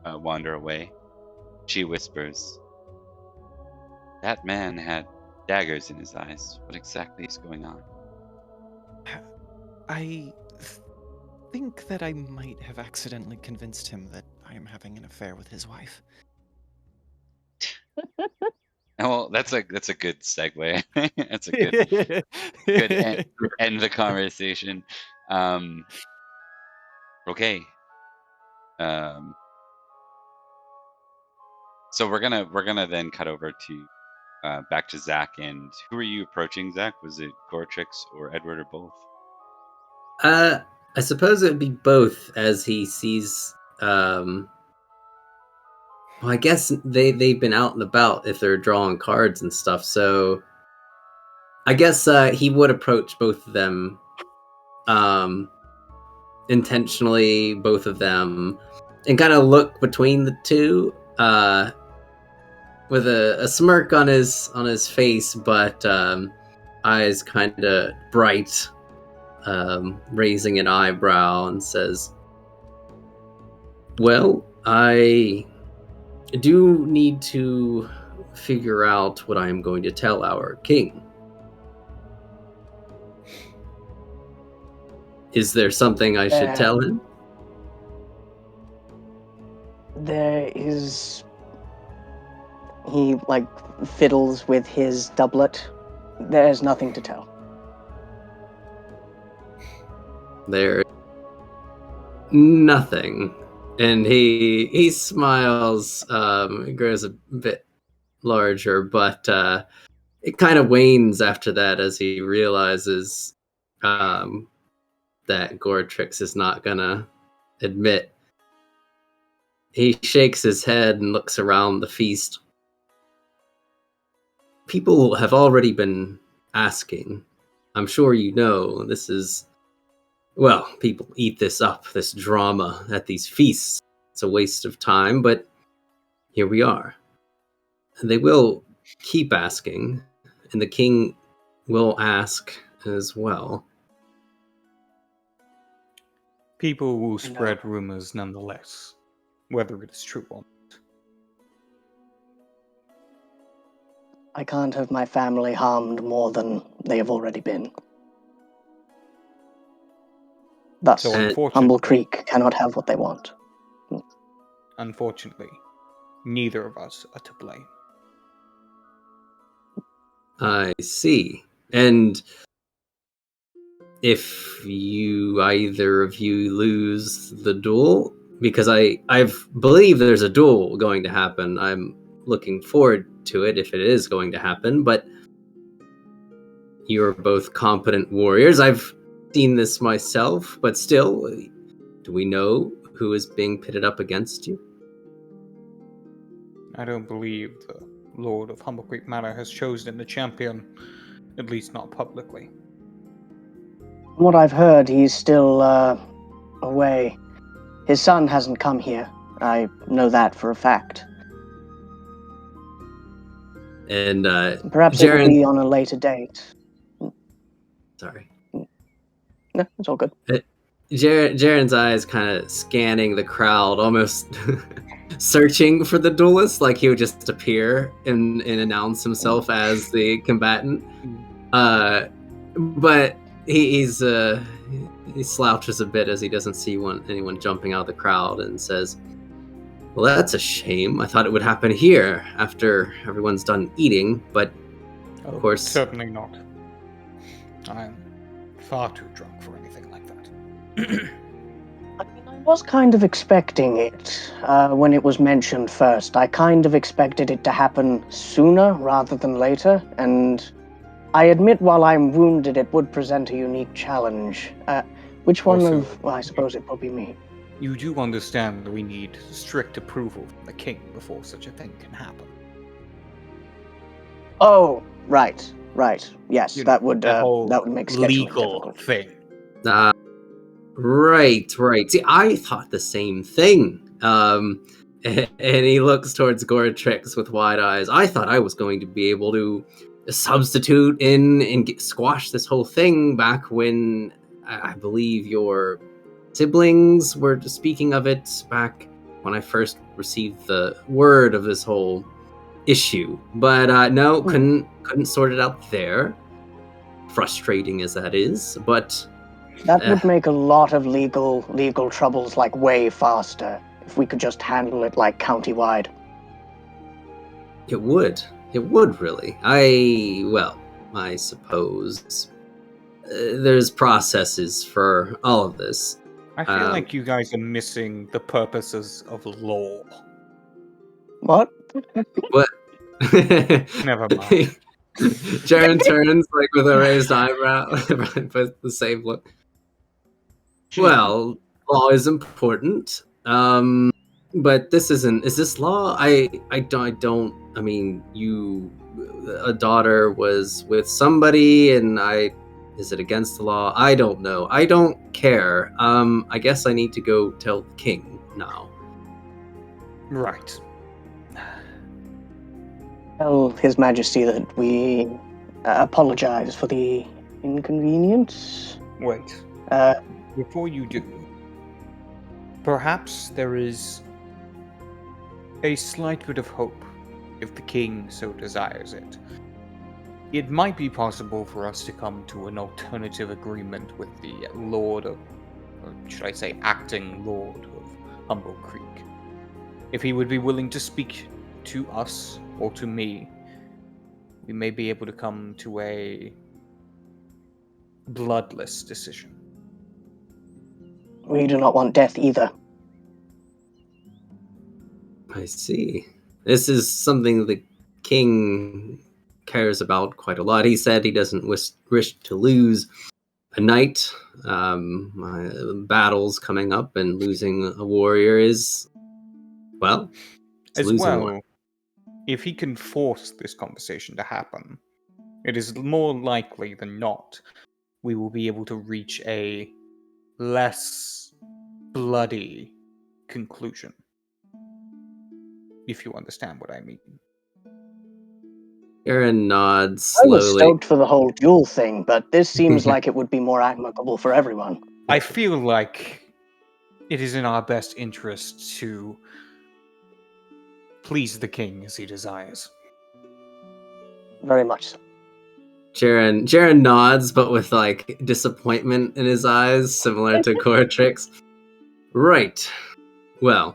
wander away. She whispers, "That man had daggers in his eyes. What exactly is going on?" I think that I might have accidentally convinced him that I am having an affair with his wife. Well, that's a good segue. That's a good end the conversation. Okay. So we're gonna then cut over to back to Zach. And who are you approaching, Zach? Was it Gortrix or Edward or both? I suppose it would be both, as he sees. Well, I guess they've been out and about if they're drawing cards and stuff. So I guess he would approach both of them, intentionally, both of them, and kind of look between the two, with a smirk on his face, but eyes kind of bright, raising an eyebrow, and says, "Well, I do need to figure out what I am going to tell our king. Is there something I should tell him?" There is. He, fiddles with his doublet. There's nothing to tell. There, nothing. And he smiles, grows a bit larger, but it kind of wanes after that as he realizes that Goretrix is not gonna admit. He shakes his head and looks around the feast. People have already been asking. I'm sure you know this is... Well, people eat this up, this drama at these feasts. It's a waste of time, but here we are. And they will keep asking, and the king will ask as well. People will spread rumors nonetheless, whether it is true or not. I can't have my family harmed more than they have already been. Thus, So Humblecreek cannot have what they want. Unfortunately, neither of us are to blame. I see. And if either of you lose the duel, because I believe there's a duel going to happen. I'm looking forward to it if it is going to happen, but you're both competent warriors. I've seen this myself, but still, do we know who is being pitted up against you? I don't believe the Lord of Humblecreek Manor has chosen a champion, at least not publicly. From what I've heard, he's still away. His son hasn't come here. I know that for a fact. And perhaps Jaren... it'll be on a later date. Sorry. No, it's all good. Jaren's eyes kind of scanning the crowd, almost searching for the duelist, like he would just appear and announce himself as the combatant. But he slouches a bit as he doesn't see anyone jumping out of the crowd and says, "Well, that's a shame. I thought it would happen here after everyone's done eating, but of course..." Certainly not. I am far too drunk for anything like that. I was kind of expecting it when it was mentioned first. I kind of expected it to happen sooner rather than later, and I admit while I'm wounded it would present a unique challenge. Which one Also, well, I suppose it will be me. You do understand that we need strict approval from the king before such a thing can happen. Oh, right. Yes, that would make scheduling legal difficult. thing. Right. See, I thought the same thing. And he looks towards Goretrix with wide eyes. I thought I was going to be able to substitute in and squash this whole thing back when I believe your siblings were speaking of it back when I first received the word of this whole issue. But no, couldn't sort it out there. Frustrating as that is, but that would make a lot of legal troubles like way faster if we could just handle it like countywide. It would really. I suppose there's processes for all of this. I feel like you guys are missing the purposes of law. What? What? Never mind. Jaren turns like with a raised eyebrow, but the same look. Well, law is important. But this isn't. Is this law? I don't. I mean, a daughter was with somebody, and is it against the law? I don't know. I don't care. I guess I need to go tell the king now. Right. Tell His Majesty that we apologize for the inconvenience. Wait. Before you do, perhaps there is a slight bit of hope if the king so desires it. It might be possible for us to come to an alternative agreement with the Lord of, or should I say, acting Lord of Humblecreek. If he would be willing to speak to us or to me, we may be able to come to a bloodless decision. We do not want death either. I see. This is something the king cares about quite a lot. He said he doesn't wish to lose a knight. Battles coming up, and losing a warrior is, well, it's As losing well, one. if he can force this conversation to happen, it is more likely than not we will be able to reach a less bloody conclusion. If you understand what I mean. Aaron nods I was slowly. stoked for the whole duel thing, but this seems like it would be more amicable for everyone. I feel like it is in our best interest to please the king as he desires. Very much so. Jaren nods, but with like disappointment in his eyes, similar to Coratrix. Right. Well,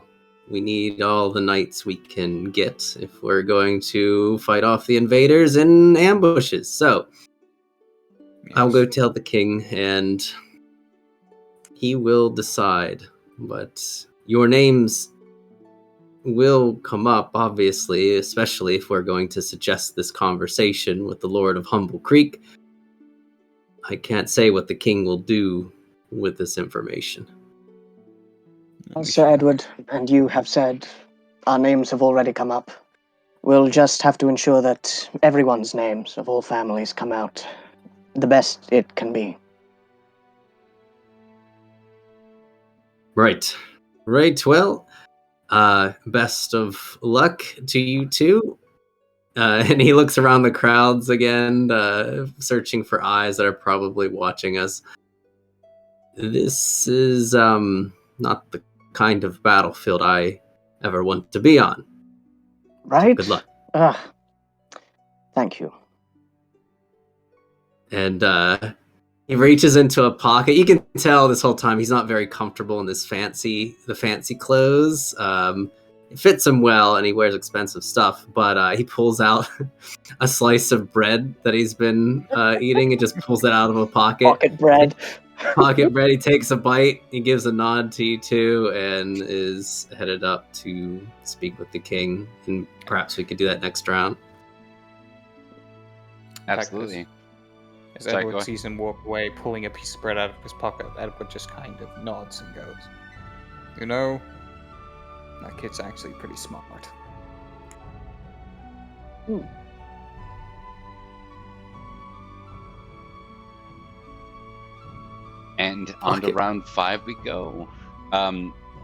we need all the knights we can get if we're going to fight off the invaders in ambushes. So I'll go tell the king, and he will decide. But your names will come up, obviously, especially if we're going to suggest this conversation with the Lord of Humblecreek. I can't say what the king will do with this information. Sir Edward and you have said, our names have already come up. We'll just have to ensure that everyone's names of all families come out the best it can be. Right. Well, best of luck to you two. And he looks around the crowds again, searching for eyes that are probably watching us. This is not the kind of battlefield I ever want to be on. Right? Good luck. Thank you. And he reaches into a pocket. You can tell this whole time he's not very comfortable in the fancy clothes. It fits him well, and he wears expensive stuff. But he pulls out a slice of bread that he's been eating, and just pulls it out of a pocket. Pocket bread. Pocket bread. He takes a bite. He gives a nod to you two, and is headed up to speak with the king. And perhaps we could do that next round. Absolutely. As Sorry, Edward go sees him walk away, pulling a piece of bread out of his pocket, Edward just kind of nods and goes, "You know, that kid's actually pretty smart." And on to Okay. round 5 we go.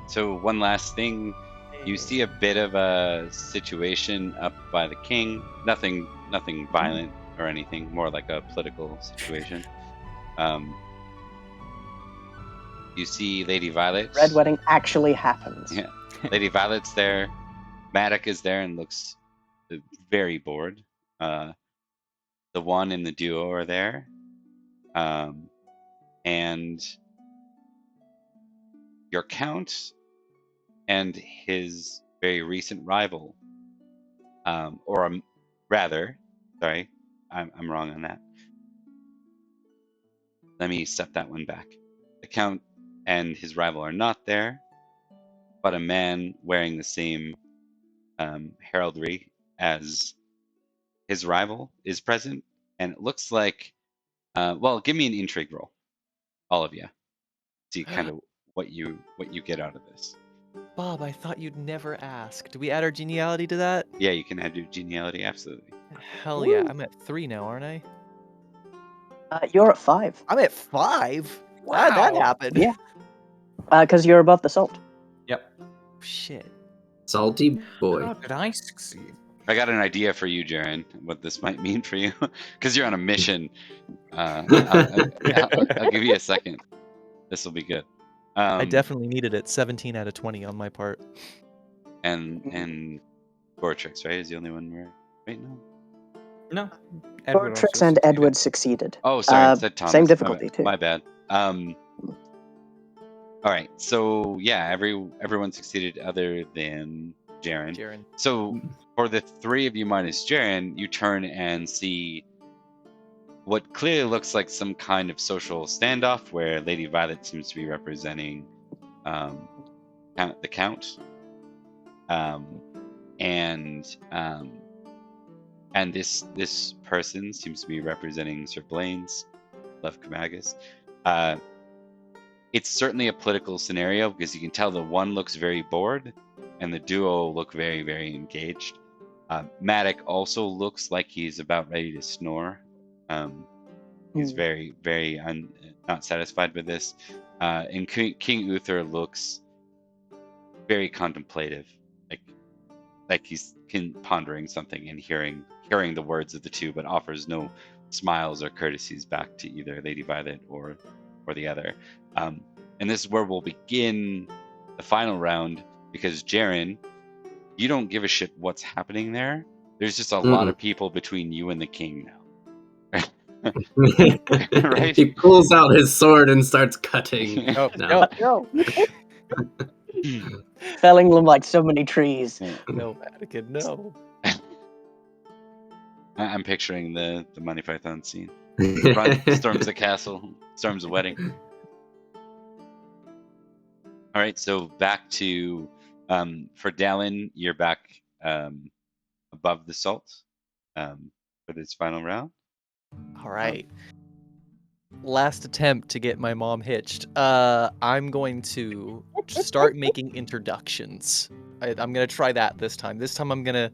So one last thing. You see a bit of a situation up by the king. Nothing violent or anything. More like a political situation. You see Lady Violet. Red wedding actually happens. Yeah. Lady Violet's there. Maddock is there and looks very bored. The one and the duo are there. And your count and his very recent rival, rather, sorry, I'm wrong on that. Let me step that one back. The count and his rival are not there, but a man wearing the same heraldry as his rival is present, and it looks like, well, give me an intrigue roll, all of you. See kind of what you get out of this. Bob, I thought you'd never ask. Do we add our geniality to that? Yeah, you can add your geniality, absolutely. Hell yeah, I'm at 3 now, aren't I? You're at 5. I'm at 5? How'd that happen? Yeah. Because you're above the salt. Yep. Shit. Salty boy. How did I succeed? I got an idea for you, Jaren, what this might mean for you, because you're on a mission. I'll give you a second. This will be good. I definitely needed it. 17 out of 20 on my part. And Gortrix, right, is the only one where. Wait, no. No. Beatrix and Edward succeeded. Oh, sorry, it said Thomas. Same difficulty, too. My bad. All right, so yeah, everyone succeeded other than Jaren. So for the 3 of you minus Jaren, you turn and see what clearly looks like some kind of social standoff where Lady Violet seems to be representing the Count. And And this person seems to be representing Sir Blaine's left Camagus. It's certainly a political scenario because you can tell the one looks very bored and the duo look very, very engaged. Matic also looks like he's about ready to snore. He's very, very not satisfied with this. And King Uther looks very contemplative, like he's pondering something and hearing the words of the two, but offers no smiles or courtesies back to either Lady Violet or the other. And this is where we'll begin the final round, because Jaren, you don't give a shit what's happening there. There's just a lot of people between you and the king now. Right? He pulls out his sword and starts cutting. No. Felling them like so many trees. No, Madigan, no. I'm picturing the Monty Python scene. Storms the castle, storms the wedding. All right, so back to for Dallin, you're back above the salt for this final round. All right. Last attempt to get my mom hitched. I'm going to start making introductions. I'm gonna try that this time. This time I'm gonna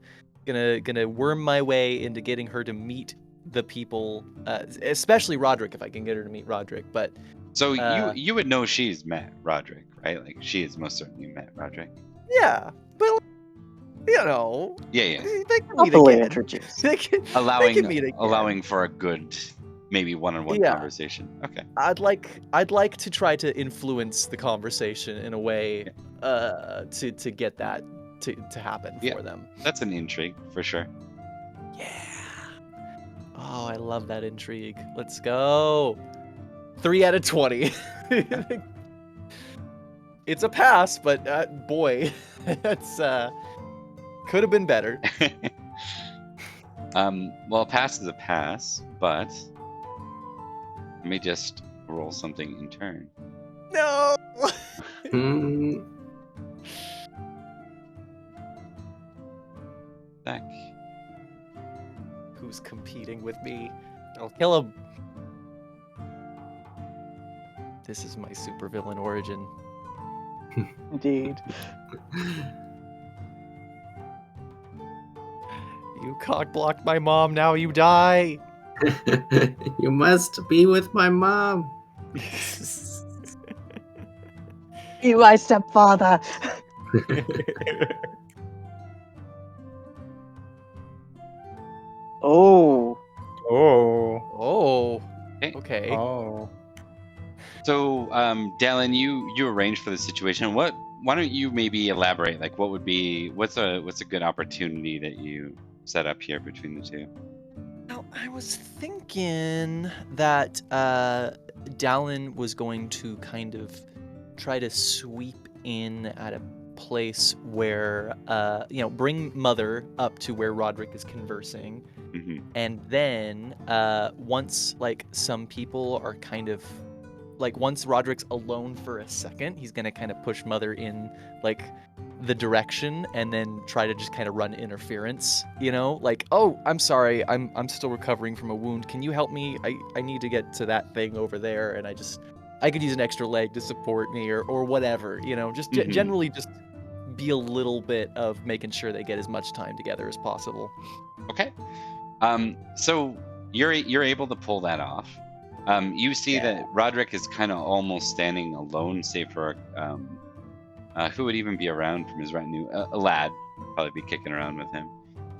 worm my way into getting her to meet the people, especially Roderick, if I can get her to meet Roderick. But so you would know she's met Roderick, right? Like she has most certainly met Roderick. Yeah, but you know, yeah, they can meet again. Introduced. They can meet again. Allowing for a good, maybe one-on-one conversation. Okay. I'd like to try to influence the conversation in a way to get that to happen for them. That's an intrigue for sure. Yeah. Oh, I love that intrigue. Let's go. 3 out of 20. It's a pass, but boy, that's could have been better. Well, a pass is a pass, but let me just roll something in turn. No. Zach. Who's competing with me? I'll kill him. This is my supervillain origin. Indeed. You cock-blocked my mom, now you die! You must be with my mom. You, my stepfather. Oh. Oh. Okay. Oh. So, Dallin, you arranged for the situation. Why don't you maybe elaborate? Like, what's a good opportunity that you set up here between the two? Well, I was thinking that Dallin was going to kind of try to sweep in at a place where, bring Mother up to where Roderick is conversing. Mm-hmm. And then once, some people are kind of, once Roderick's alone for a second, he's going to kind of push Mother in, the direction and then try to just kind of run interference, oh, I'm sorry, I'm still recovering from a wound. Can you help me? I need to get to that thing over there, and I could use an extra leg to support me or whatever, just generally just be a little bit of making sure they get as much time together as possible. Okay. So you're able to pull that off. You see that Roderick is kind of almost standing alone, save for who would even be around from his retinue? A lad, probably be kicking around with him.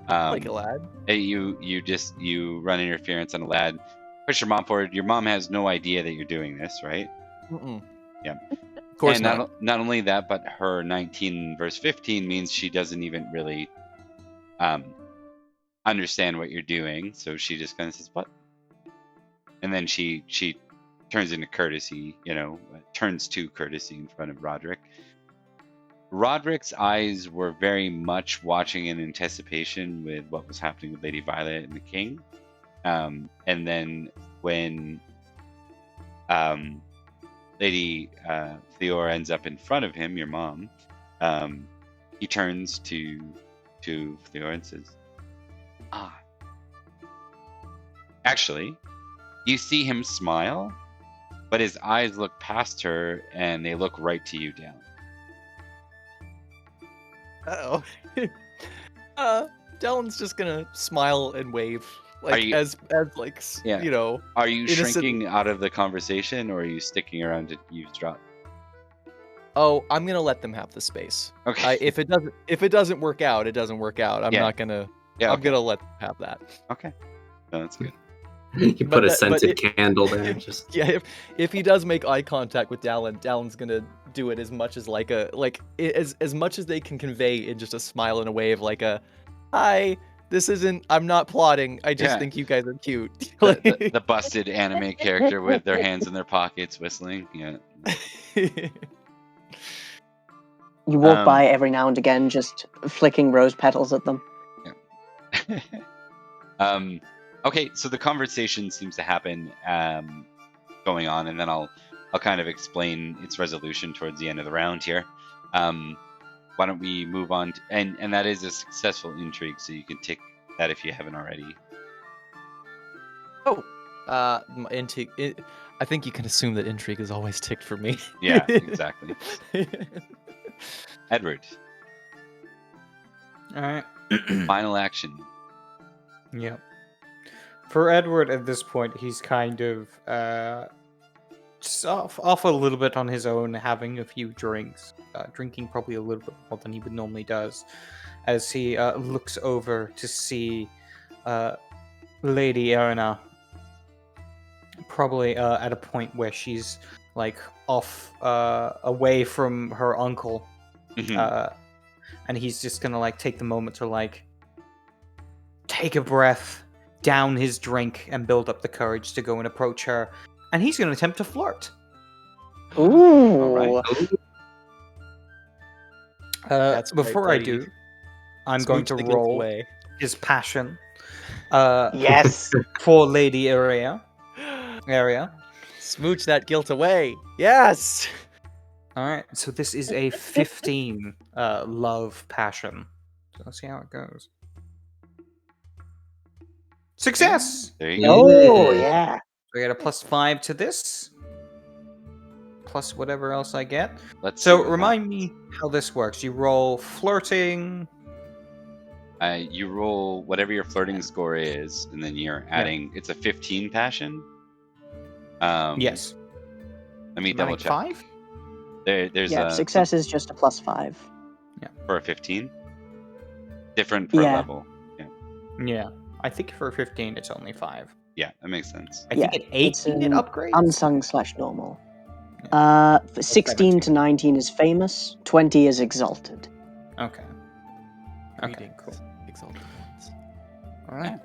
Like a lad. You run interference on a lad, push your mom forward. Your mom has no idea that you're doing this, right? Mm-mm. Yeah. Of course and not. Not only that, but her 19 verse 15 means she doesn't even really understand what you're doing. So she just kind of says, "What?" And then she turns into courtesy, turns to courtesy in front of Roderick. Roderick's eyes were very much watching in anticipation with what was happening with Lady Violet and the king. And then when Lady Theora ends up in front of him, your mom, he turns to Theora and says, Actually, you see him smile, but his eyes look past her and they look right to you, Dallin. Uh-oh. Dallin's just gonna smile and wave, like you- as Yeah. you know. Are you Innocent- shrinking out of the conversation, or are you sticking around to eavesdrop? Oh, I'm gonna let them have the space. Okay. If it doesn't work out, it doesn't work out. I'm Yeah. not gonna. Yeah. I'm Okay. gonna let them have that. Okay. No, that's good. You But put a that- but scented it- candle there. Just Yeah, if he does make eye contact with Dallin's gonna do it as much as as much as they can convey in just a smile and a wave, like a, hi. This isn't. I'm not plotting. I just Yeah. think you guys are cute. The busted anime character with their hands in their pockets whistling. Yeah. You walk by every now and again, just flicking rose petals at them. Okay, so the conversation seems to happen going on, and then I'll kind of explain its resolution towards the end of the round here. Why don't we move on to, and that is a successful intrigue, so you can tick that if you haven't already. Intrigue. I think you can assume that intrigue is always ticked for me. Yeah, exactly. Edward, All right. final action. Yeah. For Edward at this point, he's kind of just off a little bit on his own, having a few drinks, drinking probably a little bit more than he would normally does, as he looks over to see Lady Erina, probably at a point where she's like off away from her uncle, Mhm. and he's just gonna like take the moment to like take a breath, down his drink, and build up the courage to go and approach her. And he's going to attempt to flirt. Ooh. All right. That's right, Before I buddy. do, I'm going Smooch to the guilt roll away. his passion Yes. for Lady Area. Smooch that guilt away. Yes. All right, so this is a 15 love passion. So let's see how it goes. Success! There you go. Oh, yeah. So I get a +5 to this, plus whatever else I get. Let's see So what remind me how this works. You roll flirting. you roll whatever your flirting score is, and then you're adding. It's a 15 passion. Yes. Let me double check. 5? There's Yeah, a success is just a +5. for a 15. Different per Yeah. level. Yeah. I think for 15 it's only 5. Yeah, that makes sense. I Yeah, think at it's 18 it an upgrades. Unsung/normal. 16 to 17. 19 is famous, 20 is exalted. Okay. Okay, Greetings, cool. exalted ones. Alright.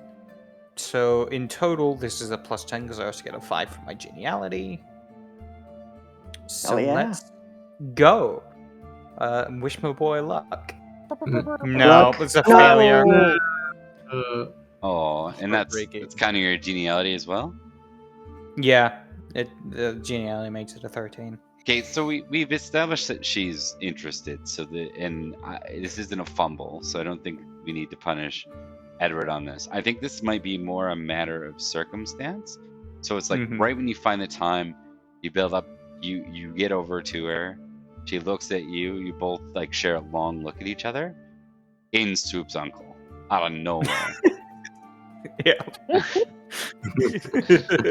So in total, this is a +10 because I also get a 5 for my geniality. So yeah. let's go. Wish my boy luck. Mm-hmm. No, Luck. it's a No. failure. Oh, and that's Heartbreaking. kind of your geniality as well. Yeah, the geniality makes it a 13. Okay, so we've established that she's interested. So this isn't a fumble, so I don't think we need to punish Edward on this. I think this might be more a matter of circumstance. So it's like Mhm. right when you find the time, you build up, you get over to her. She looks at you. You both like share a long look at each other. In swoops Uncle out of nowhere. Yeah.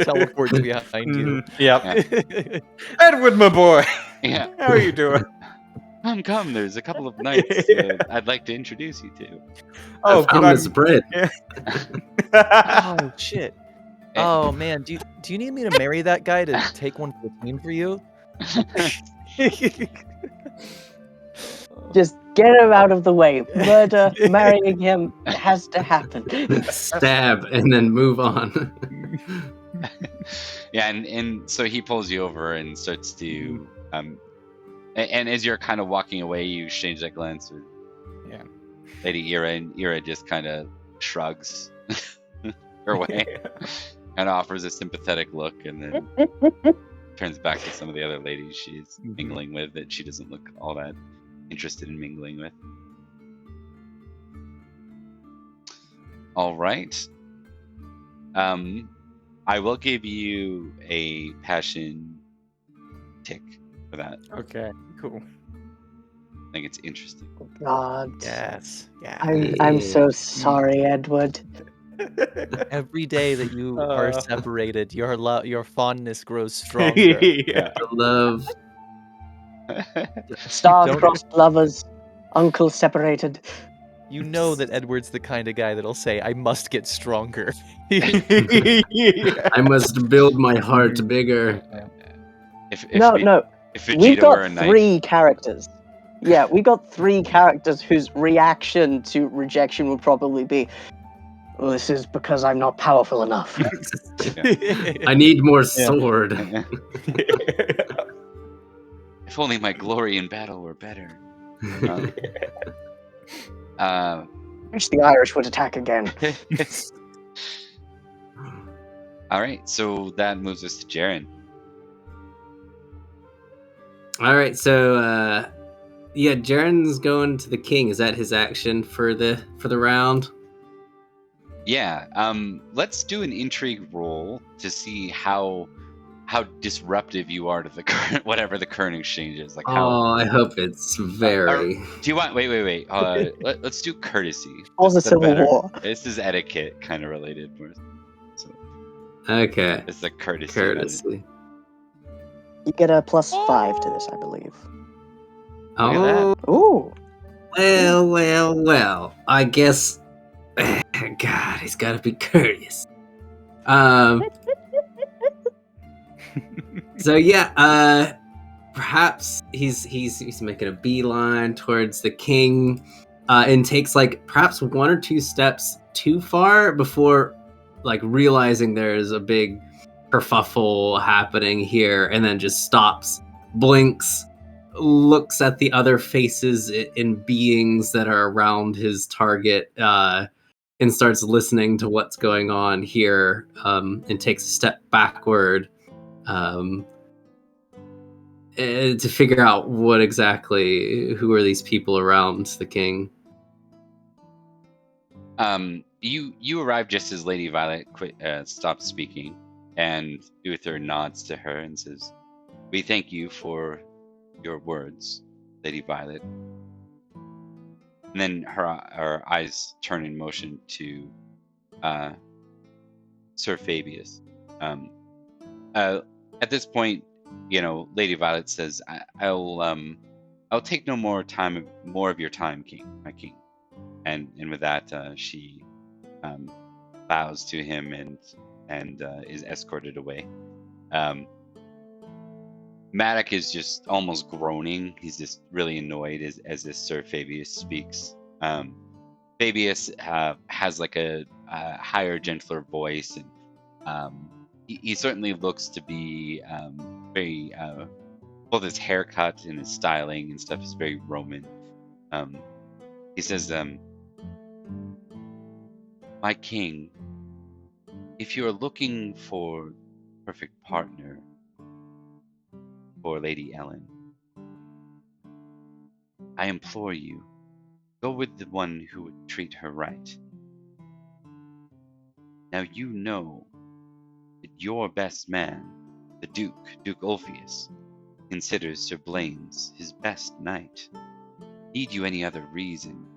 Teleports behind you. Yeah. Edward, my boy. Yeah. How are you doing? Come. There's a couple of knights I'd like to introduce you to. Oh, I found this bread. Oh shit. Hey. Oh man, do you need me to marry that guy to take one for the team for you? Just get him out of the way. Murder, marrying him has to happen. Stab and then move on. Yeah, and so he pulls you over and starts to and as you're kind of walking away, you exchange that glance with Lady Ira, and Ira just kind of shrugs her way and offers a sympathetic look, and then turns back to some of the other ladies she's mingling with that she doesn't look all that interested in mingling with. All right. I will give you a passion tick for that. Okay, cool. I think it's interesting. God. Yes. Yeah. I'm Yeah. so sorry, Edward. Every day that you are Uh. separated, your fondness grows stronger. Yeah. The love. Star-crossed lovers, uncle separated. You know that Edward's the kind of guy that'll say, "I must get stronger." I must build my heart bigger. If No. if We Vegeta were a got knight, 3 characters. Yeah, we got 3 characters whose reaction to rejection would probably be, well, this is because I'm not powerful enough. I need more sword. if only my glory in battle were better. Wish the Irish would attack again. All right, so that moves us to Jaren. All right, so yeah, Jaren's going to the king. Is that his action for the round? Yeah, let's do an intrigue roll to see how disruptive you are to the current whatever the current exchange is. Like how. Oh, I hope it's very. Do you want? Wait. Let's do courtesy. Cause a That's civil better. war. This is etiquette kind of related. So Okay. it's the courtesy. Courtesy. You get a +5 to this, I believe. Look at that. Oh, Ooh. well. I guess. God, he's got to be courteous. So yeah, perhaps he's making a beeline towards the king, and takes like perhaps 1 or 2 steps too far before like realizing there's a big kerfuffle happening here, and then just stops, blinks, looks at the other faces and beings that are around his target, and starts listening to what's going on here, and takes a step backward, to figure out who are these people around the king. You arrive just as Lady Violet stops speaking, and Uther nods to her and says, "We thank you for your words, Lady Violet." And then her eyes turn in motion to Sir Fabius. At this point, Lady Violet says, "I'll take no more of your time, my king." And with that, she bows to him and is escorted away. Maddock is just almost groaning. He's just really annoyed as this Sir Fabius speaks. Fabius has like a higher, gentler voice, and he certainly looks to be very both his haircut and his styling and stuff is very Roman. He says, "My king, if you're looking for a perfect partner for Lady Ellen, I implore you, go with the one who would treat her right. Now you know that your best man, the Duke Ulfius, considers Sir Blaine's his best knight. Need you any other reason,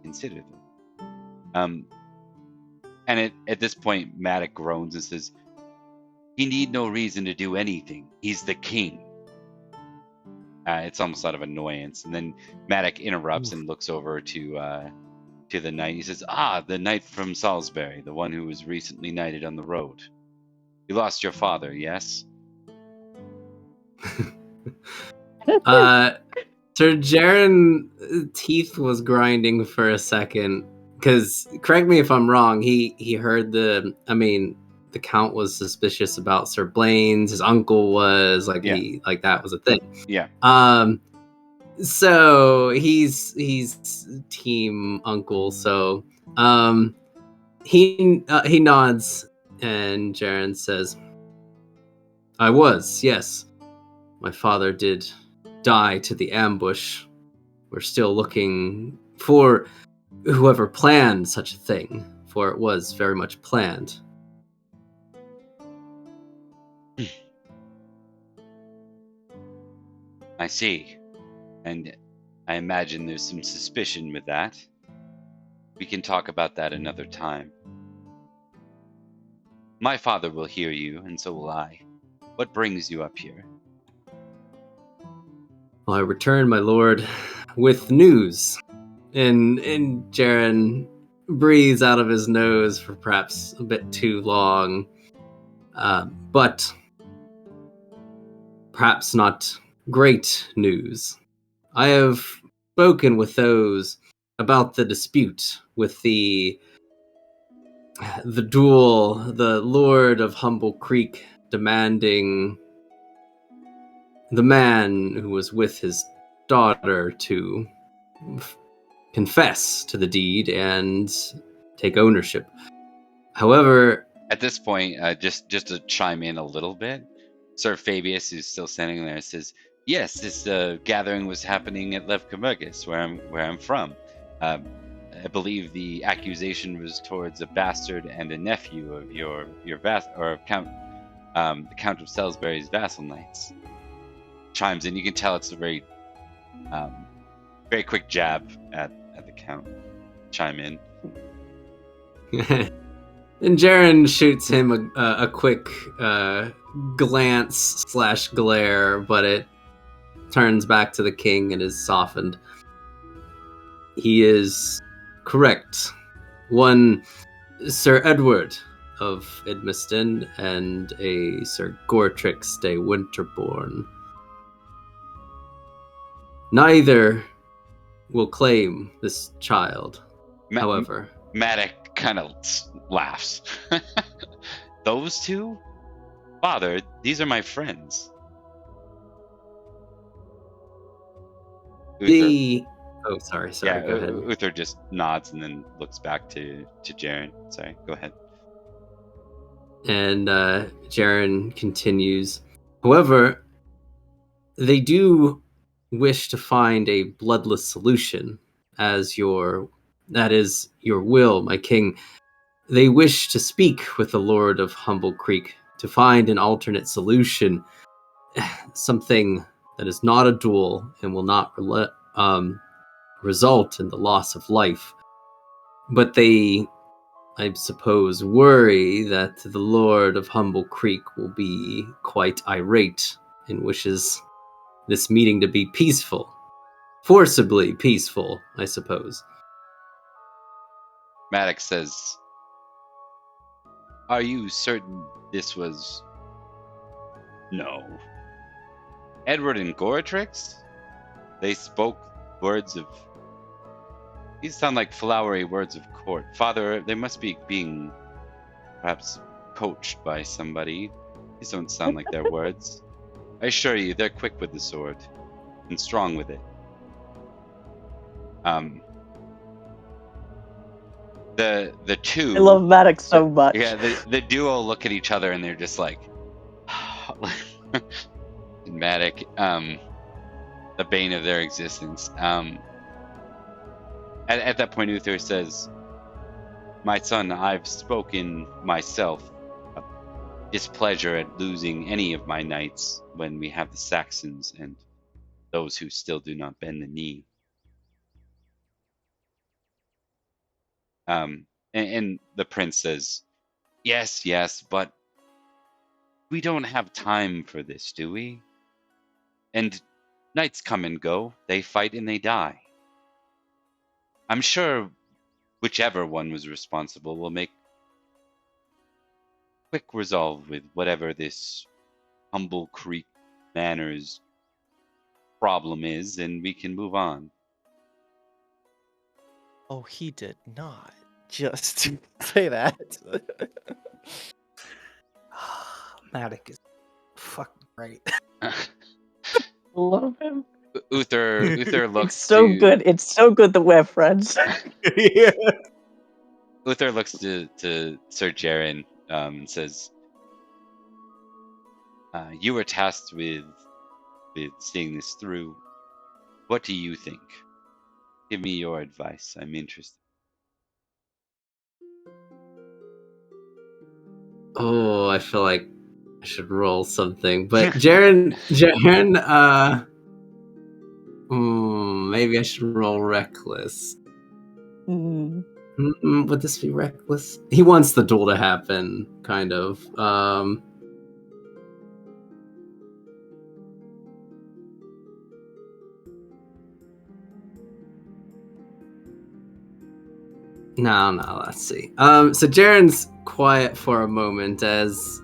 consider them." And at this point, Maddock groans and says, "He need no reason to do anything. He's the king." It's almost out of annoyance. And then Maddock interrupts and looks over to the knight. He says, "Ah, the knight from Salisbury, the one who was recently knighted on the road. You lost your father, yes?" Sir Jaren teeth was grinding for a second, because correct me if I'm wrong, he heard the Count was suspicious about Sir Blaine's, his uncle was like, that was a thing. Yeah. So he's team uncle, so he nods, and Jaren says, "I was, yes. My father did die to the ambush. We're still looking for whoever planned such a thing, for it was very much planned." I see. And I imagine there's some suspicion with that. We can talk about that another time. My father will hear you, and so will I. What brings you up here? Well, I return, my lord, with news. And Jaren breathes out of his nose for perhaps a bit too long, but perhaps not great news. I have spoken with those about the dispute with the duel, the Lord of Humblecreek demanding the man who was with his daughter to confess to the deed and take ownership. However, At this point, just to chime in a little bit, Sir Fabius, who's still standing there, says, "Yes, this gathering was happening at Levcomurgus, where I'm from. I believe the accusation was towards a bastard and a nephew of your Count, the Count of Salisbury's vassal knights." Chimes in. You can tell it's a very quick jab at the Count. Chime in. And Jaren shoots him a quick glance / glare, but it turns back to the king and is softened. He is correct. One Sir Edward of Idmiston and a Sir Gortrix de Winterbourne. Neither will claim this child, however. Maddox kind of laughs. Those two? Father, these are my friends. Oh, sorry, go ahead. Uther just nods and then looks back to Jaren. Sorry, go ahead. And Jaren continues. However, they do wish to find a bloodless solution, that is your will, my king. They wish to speak with the Lord of Humblecreek to find an alternate solution, something that is not a duel and will not result in the loss of life. But they, I suppose, worry that the Lord of Humblecreek will be quite irate and wishes this meeting to be peaceful. Forcibly peaceful, I suppose. Maddox says, "Are you certain this was..." "No. Edward and Goratrix? They spoke words of..." These sound like flowery words of court. Father, they must be being perhaps coached by somebody. These don't sound like their words. I assure you, they're quick with the sword and strong with it. The two... I love Maddox so much. Yeah, the duo look at each other and they're just like... Maddox, the bane of their existence. At that point, Uther says, "My son, I've spoken myself of displeasure at losing any of my knights when we have the Saxons and those who still do not bend the knee." And the prince says, yes, but we don't have time for this, do we? And knights come and go, they fight and they die. I'm sure whichever one was responsible will make quick resolve with whatever this Humblecreek Manor's problem is, and we can move on. Oh, he did not just say that. Maddox is fucking great. Love him. Uther looks It's so to, good. It's so good that we're friends. Yeah. Uther looks to Sir Jaren and says, "You were tasked with seeing this through. What do you think? Give me your advice. I'm interested." Oh, I feel like I should roll something. But Jaren, maybe I should roll reckless. Would this be reckless? He wants the duel to happen, kind of. No, let's see. So Jaren's quiet for a moment as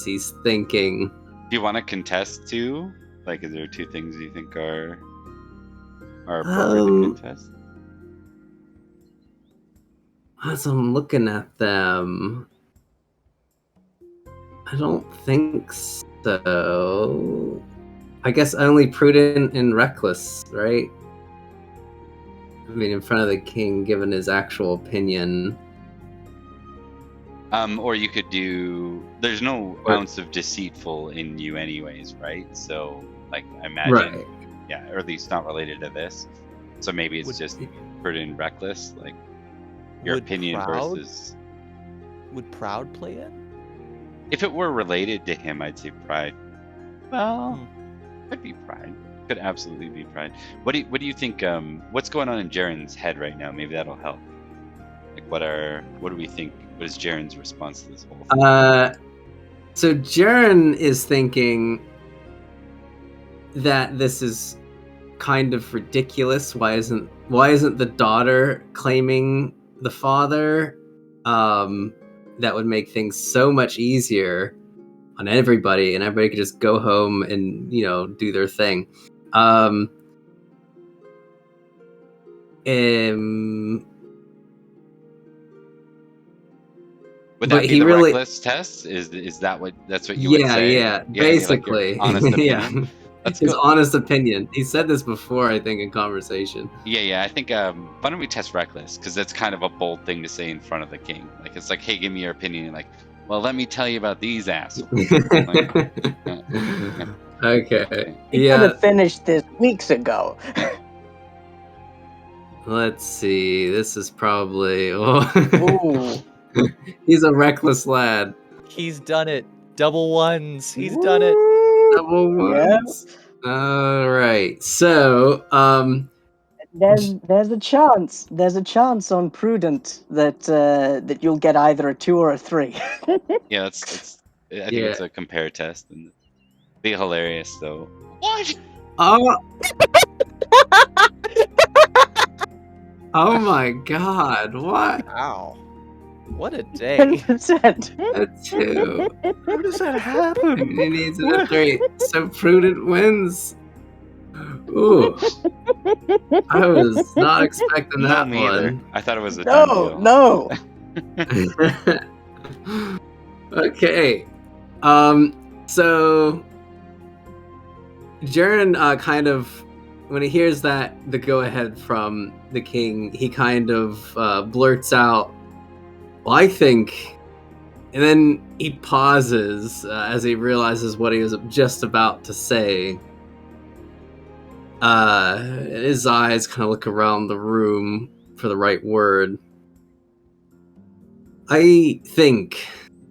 he's thinking. Do you want to contest too? Like, is there two things you think are appropriate to contest? As I'm looking at them, I don't think so. I guess only prudent and reckless, right? I mean, in front of the king, given his actual opinion. Or you could do. There's no ounce of deceitful in you, anyways, right? So, like, I imagine, Right. Yeah, or at least not related to this. So maybe it's just prudent and reckless, like your opinion versus. Would proud play in? If it were related to him, I'd say pride. Well, could be pride. Could absolutely be pride. What do you think? What's going on in Jaren's head right now? Maybe that'll help. Like, what do we think? What is Jaren's response to this whole thing? So Jaren is thinking that this is kind of ridiculous. Why isn't the daughter claiming the father? That would make things so much easier on everybody, and everybody could just go home and, do their thing. Would that be the reckless test? That's what you would say? Yeah, basically. Like, honest opinion. Yeah. That's his good. honest opinion. He said this before, I think, in conversation. Yeah. I think why don't we test reckless? Because that's kind of a bold thing to say in front of the king. Like, it's like, hey, give me your opinion. Like, well, let me tell you about these assholes. Okay. We could have finished this weeks ago. Let's see. This is probably. Ooh. He's a reckless lad. He's done it. Double ones. He's done it. Double ones. Yeah. All right. So, there's a chance. There's a chance on prudent that you'll get either a 2 or a 3. Yeah, I think it's a compare test, and be hilarious though. What? Oh my God! What? Wow. What a day. 10%. A 2. How does that happen? He needs a 3. So prudent wins. Ooh. I was not expecting that me one. either. I thought it was a done deal. No. Okay. So Jaren kind of, when he hears the go-ahead from the king, he kind of blurts out, well, I think, and then he pauses as he realizes what he was just about to say. His eyes kind of look around the room for the right word. I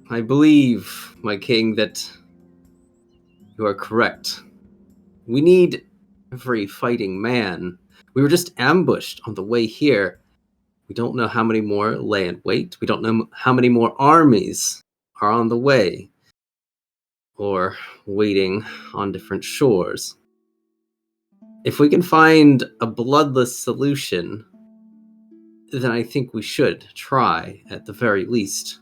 believe, my king, that you are correct. We need every fighting man. We were just ambushed on the way here. We don't know how many more lay in wait. We don't know how many more armies are on the way or waiting on different shores. If we can find a bloodless solution, then I think we should try, at the very least.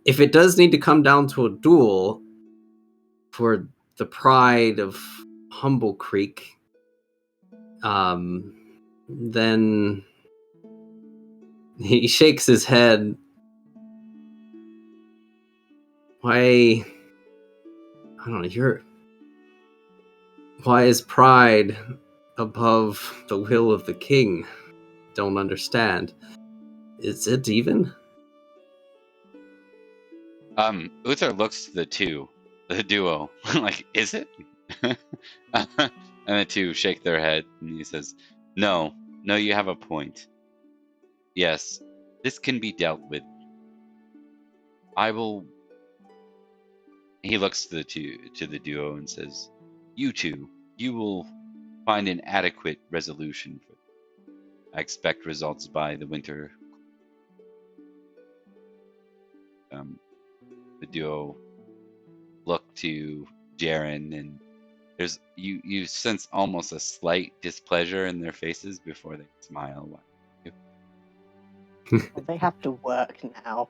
If it does need to come down to a duel for the pride of Humblecreek, then he shakes his head. Why? I don't know. Why is pride above the will of the king? Don't understand. Is it even? Uther looks to the duo, like, is it? And the two shake their head, and he says, No, you have a point. Yes, this can be dealt with. he looks to the duo and says, "You two, you will find an adequate resolution for. I expect results by the winter." The duo look to Jaren, and there's you sense almost a slight displeasure in their faces before they smile. They have to work now.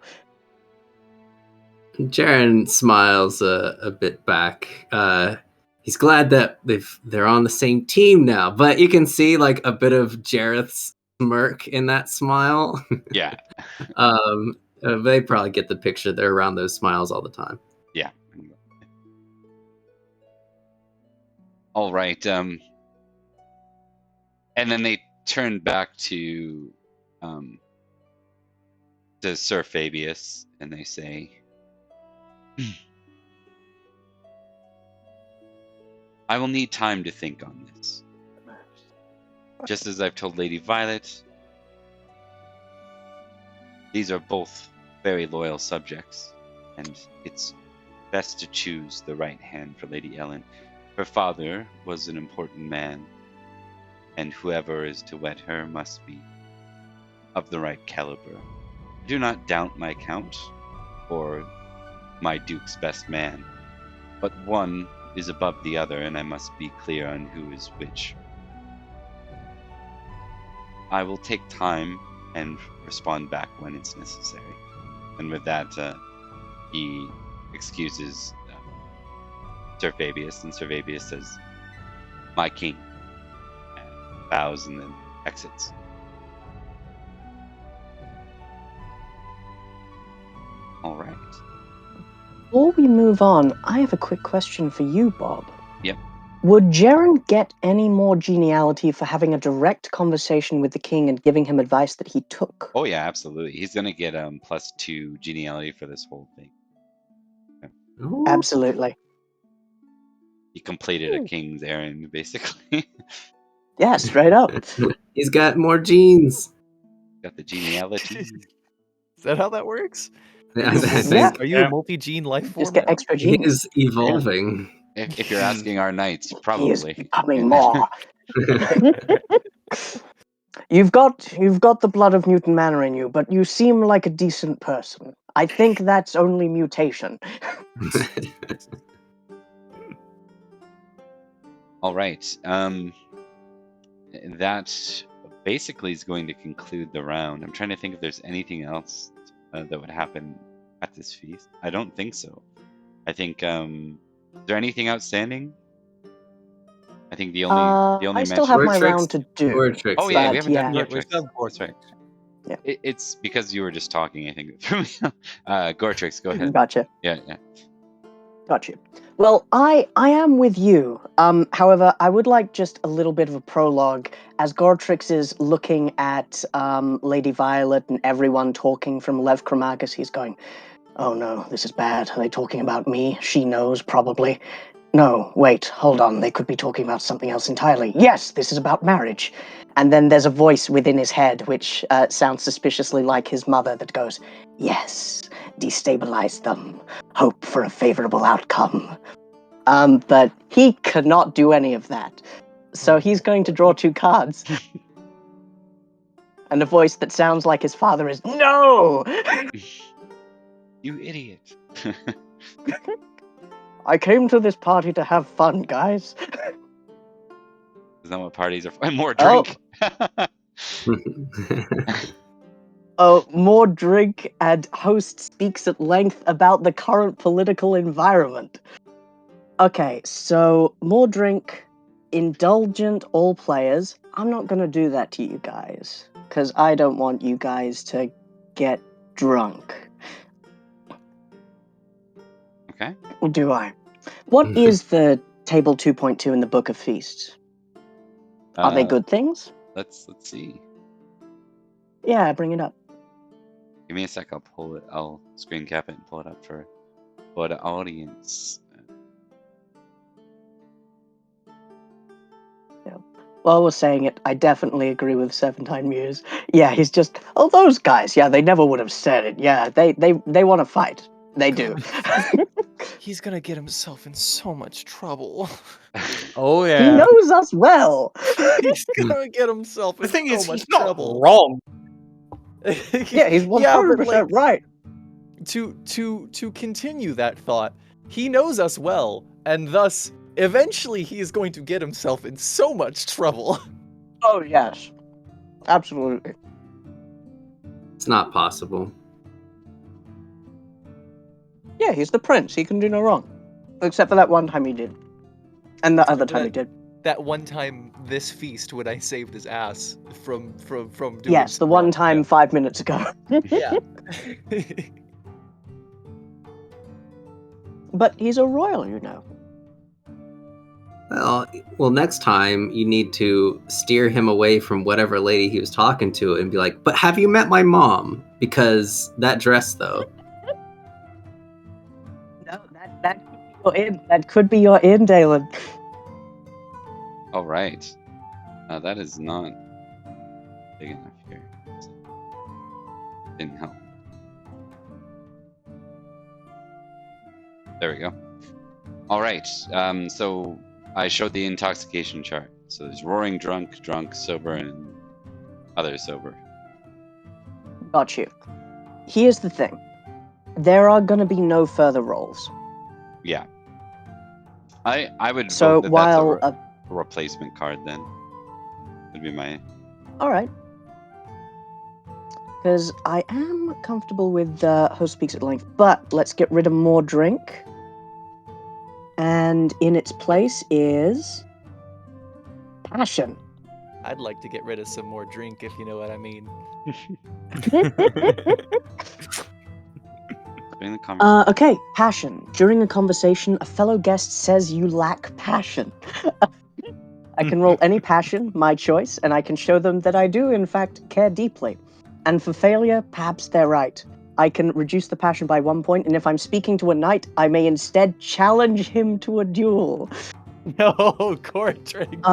Jaren smiles a bit back. He's glad that they're on the same team now, but you can see like a bit of Jareth's smirk in that smile. Yeah. They probably get the picture. They're around those smiles all the time. Yeah. All right. And then they turn back to Sir Fabius, and they say, "I will need time to think on this. Just as I've told Lady Violet, these are both very loyal subjects, and it's best to choose the right hand for Lady Ellen. Her father was an important man, and whoever is to wed her must be of the right caliber. Do not doubt my count, or my duke's best man, but one is above the other, and I must be clear on who is which. I will take time and respond back when it's necessary." And with that, he excuses Sir Fabius, and Sir Fabius says, "My king," and bows and then exits. All right. Before we move on, I have a quick question for you, Bob. Yep. Would Jaren get any more geniality for having a direct conversation with the king and giving him advice that he took? Oh yeah, absolutely. He's gonna get +2 geniality for this whole thing. Ooh. Absolutely. He completed a king's errand, basically. Yeah, straight up. He's got more genes. Got the geniality. Is that how that works? I Yeah. think Are you a multi-gene life form? Just get now? extra he genius. is evolving. If you're asking our knights, He is probably. becoming more. You've got the blood of Newton Manor in you, but you seem like a decent person. I think that's only mutation. All right. That basically is going to conclude the round. I'm trying to think if there's anything else that would happen at this feast. I don't think so. I think. Is there anything outstanding? I think the only I still mention. have my Gortrix- round to do. Gortrix, Oh yeah, but we haven't done yeah. we still Gortrix. have Gortrix. That's right. Yeah. It's because you were just talking. I think. Gortrix, go ahead. Gotcha. Yeah. Got you. Well, I am with you. However, I would like just a little bit of a prologue as Gortrix is looking at Lady Violet and everyone talking from Lev Chromagus. He's going, "Oh no, this is bad. Are they talking about me? She knows, probably. No, wait, hold on. They could be talking about something else entirely. Yes, this is about marriage." And then there's a voice within his head which sounds suspiciously like his mother that goes, "Yes, destabilize them. Hope for a favorable outcome." But he cannot do any of that. So he's going to draw 2 cards. And a voice that sounds like his father is, "No! You idiot. I came to this party to have fun, guys." Is that what parties are for? More Oh. drink. More drink, and host speaks at length about the current political environment. Okay, so more drink, indulgent all players. I'm not gonna do that to you guys, because I don't want you guys to get drunk. Okay. Or do I? What is the table 2.2 in the Book of Feasts? Are they good things? Let's see. Yeah, bring it up. Give me a sec. I'll pull it. I'll screen cap it and pull it up for the audience. While we're saying it, I definitely agree with Serpentine Muse. Yeah, he's just, "Oh, those guys, yeah, they never would have said it. Yeah, they want to fight. They do. He's gonna get himself in so much trouble. Oh He yeah. knows us well. He's gonna get himself in The thing so is, much he's not trouble. wrong. Yeah, he's 100% right. To continue that thought, he knows us well, and thus, eventually he is going to get himself in so much trouble. Oh, yes. Absolutely. It's not possible. Yeah, he's the prince. He can do no wrong. Except for that one time he did. And the other time he did. That one time this feast when I saved his ass from doing Yes, the one time 5 minutes ago. Yeah. But he's a royal, you know. Well, next time you need to steer him away from whatever lady he was talking to and be like, but have you met my mom? Because that dress, though. No, that could be your in. That could be your in, Dalen. All right. That is not big enough here. So didn't help. There we go. All right. So I showed the intoxication chart. So there's roaring drunk, drunk, sober, and other sober. Got you. Here's the thing. There are going to be no further rolls. Yeah. I would So vote that while... that's a replacement card then. Would be my... Alright. Because I am comfortable with Host Speaks at Length, but let's get rid of more drink. And in its place is... Passion. I'd like to get rid of some more drink, if you know what I mean. During the conversation. Okay, passion. During a conversation, a fellow guest says you lack passion. I can roll any passion, my choice, and I can show them that I do, in fact, care deeply. And for failure, perhaps they're right. I can reduce the passion by 1 point, and if I'm speaking to a knight, I may instead challenge him to a duel. No, court drinks.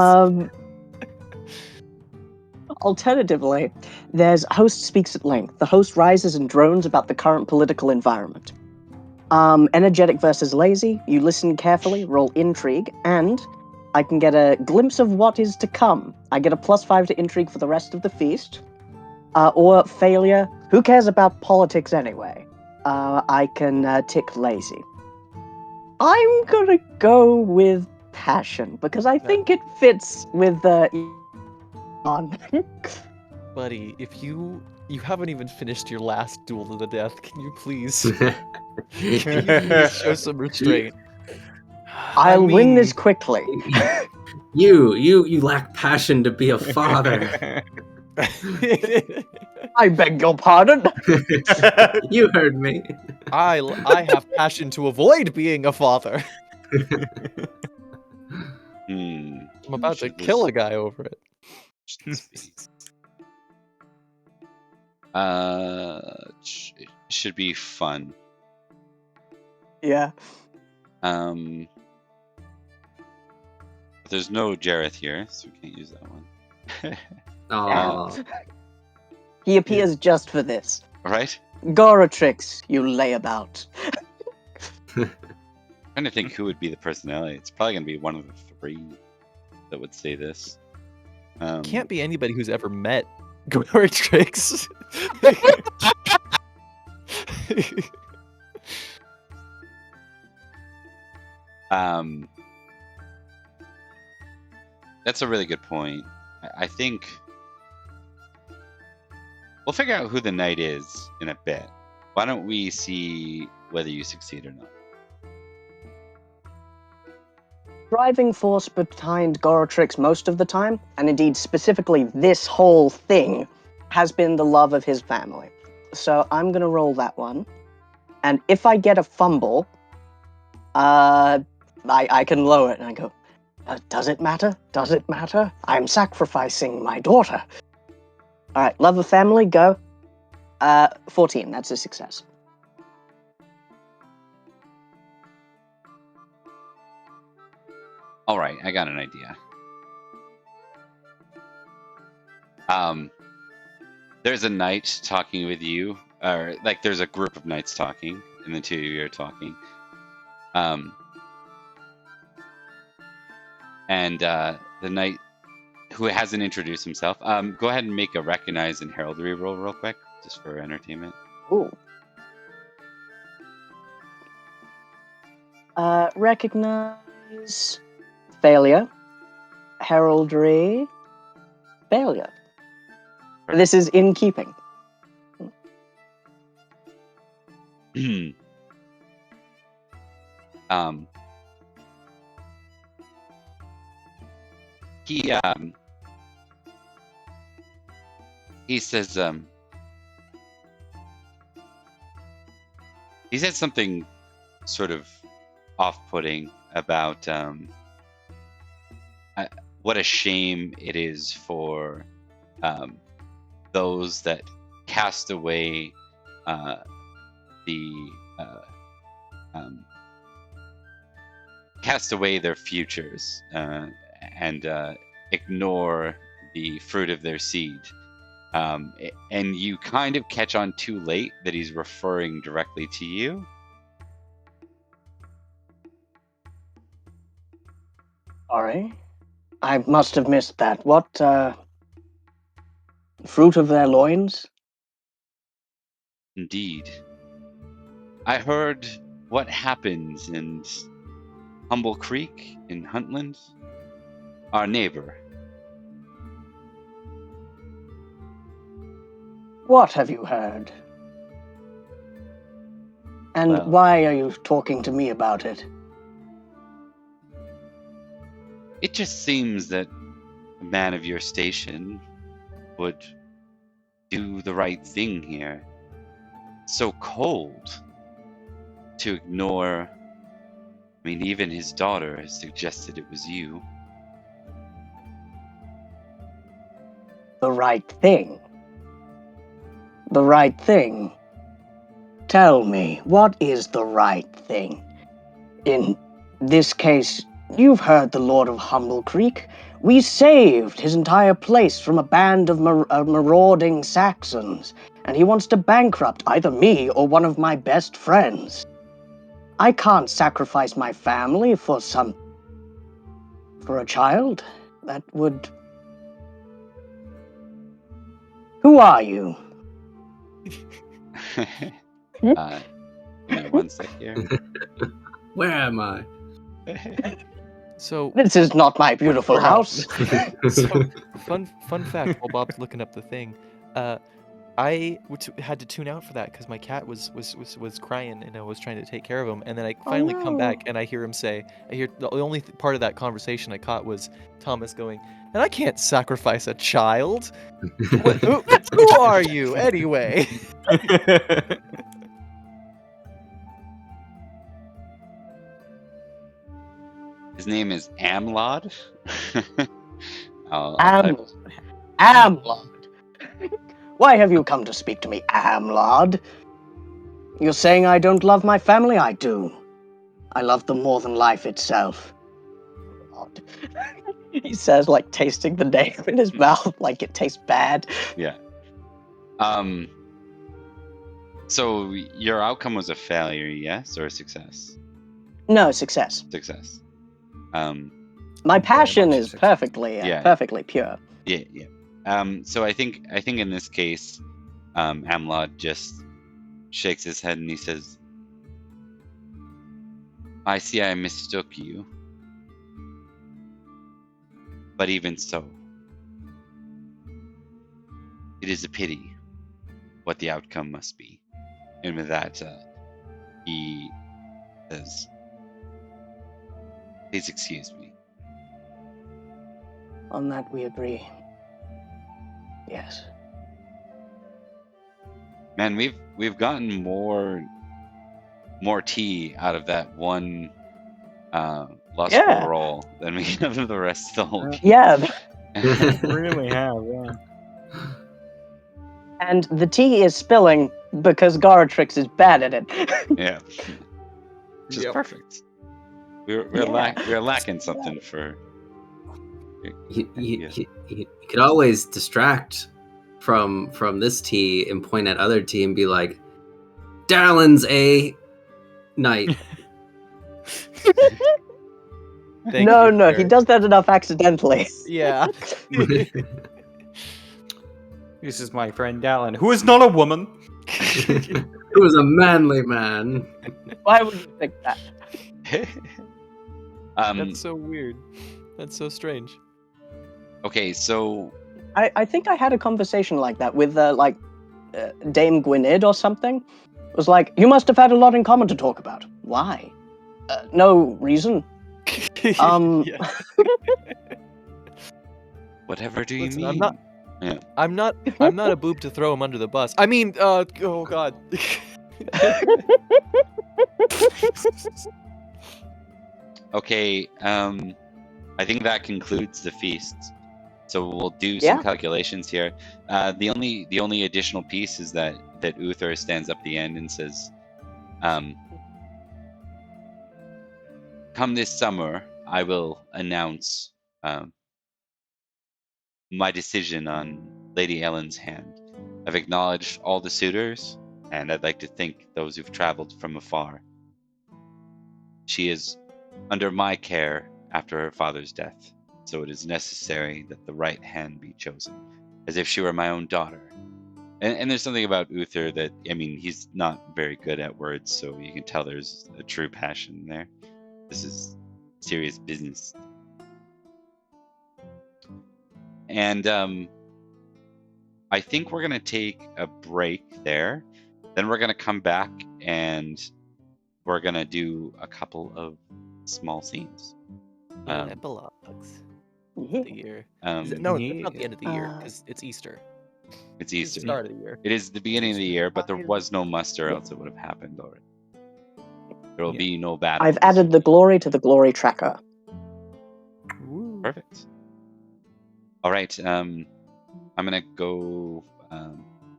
Alternatively, there's Host Speaks at Length. The host rises and drones about the current political environment. Energetic versus lazy, you listen carefully, roll intrigue, and I can get a glimpse of what is to come. I get a +5 to intrigue for the rest of the feast. Or failure, who cares about politics anyway? I can tick lazy. I'm gonna go with passion, because I think it fits with on. Buddy, if you haven't even finished your last duel to the death, can you please show some restraint? I'll win this quickly. You lack passion to be a father. I beg your pardon. You heard me. I have passion to avoid being a father. I'm about to kill a guy over it. It should be fun. Yeah. There's no Jareth here, so we can't use that one. Aww. He appears just for this. Right? Goratrix, you layabout. Trying to think who would be the personality. It's probably gonna be one of the three that would say this. Can't be anybody who's ever met Goratrix. That's a really good point. I think we'll figure out who the knight is in a bit. Why don't we see whether you succeed or not? Driving force behind Goratrix most of the time, and indeed specifically this whole thing, has been the love of his family. So I'm going to roll that one. And if I get a fumble, I can lower it and I go, does it matter? Does it matter? I'm sacrificing my daughter. All right, love of family, go. 14, that's a success. All right, I got an idea. There's a knight talking with you, or like there's a group of knights talking, the two of you are talking. And the knight who hasn't introduced himself, go ahead and make a recognize and heraldry roll real quick, just for entertainment. Ooh. Recognize failure. Heraldry failure. This is in keeping. He says he said something sort of off-putting about what a shame it is for those that cast away cast away their futures and ignore the fruit of their seed. And you kind of catch on too late that he's referring directly to you. Sorry. I must have missed that. What, fruit of their loins? Indeed. I heard what happens in Humblecreek in Huntland. Our neighbor. What have you heard? And Well- why are you talking to me about it? It just seems that a man of your station would do the right thing here. So cold to ignore. I mean, even his daughter has suggested it was you. The right thing. The right thing. Tell me, what is the right thing? In this case, you've heard the Lord of Humblecreek. We saved his entire place from a band of marauding Saxons, and he wants to bankrupt either me or one of my best friends. I can't sacrifice my family for a child. That would... Who are you? Give me 1 sec here. Where am I? So, This is not my beautiful house. so fun fact while Bob's looking up the thing, I had to tune out for that because my cat was crying and I was trying to take care of him, and then I finally come back and I hear him say, the only part of that conversation I caught was Thomas going, and I can't sacrifice a child. Who are you anyway? His name is Amlod. I'll type- Amlod. Why have you come to speak to me, Amlod? You're saying I don't love my family? I do. I love them more than life itself. God. He says, like, tasting the name in his mouth like it tastes bad. Yeah. So your outcome was a failure, yes, or a success? No, success. Success. My passion much is success. perfectly pure. Yeah. So I think in this case, Amlod just shakes his head and he says, I see I mistook you. But even so, it is a pity what the outcome must be. And with that, he says, please excuse me. On that we agree. Yes. Man, we've gotten more tea out of that one lustful roll than we have of the rest of the whole game. Yeah. Really have, yeah. And the tea is spilling because Garatrix is bad at it. Yeah. Which is Yep. perfect. We're lacking something for... You could always distract from this tea and point at other tea and be like, Darlin's Knight. Thank no, you, no, sir. he does that enough accidentally. Yeah. This is my friend Dallin, who is not a woman. Who was a manly man. Why would you think that? That's so weird. That's so strange. Okay, so I think I had a conversation like that with Dame Gwynedd or something. It was like, you must have had a lot in common to talk about. Why? No reason. Yeah. whatever do you Listen, mean? I'm not a boob to throw him under the bus. I mean, oh god. Okay, I think that concludes the feast. So we'll do some calculations here. The only additional piece is that Uther stands up at the end and says, "Come this summer, I will announce my decision on Lady Ellen's hand. I've acknowledged all the suitors, and I'd like to thank those who've traveled from afar. She is under my care after her father's death, so it is necessary that the right hand be chosen, as if she were my own daughter." And there's something about Uther that, I mean, he's not very good at words, so you can tell there's a true passion there. This is serious business. And I think we're going to take a break there. Then we're going to come back and we're going to do a couple of small scenes. Epilogues. The year. No, it's not the end of the year because it's Easter. It's Easter. It's the start of the year. It is the beginning of the year, but there was no muster, else it would have happened already. There will be no battle. I've added the glory to the glory tracker. Ooh. Perfect. All right. I'm gonna go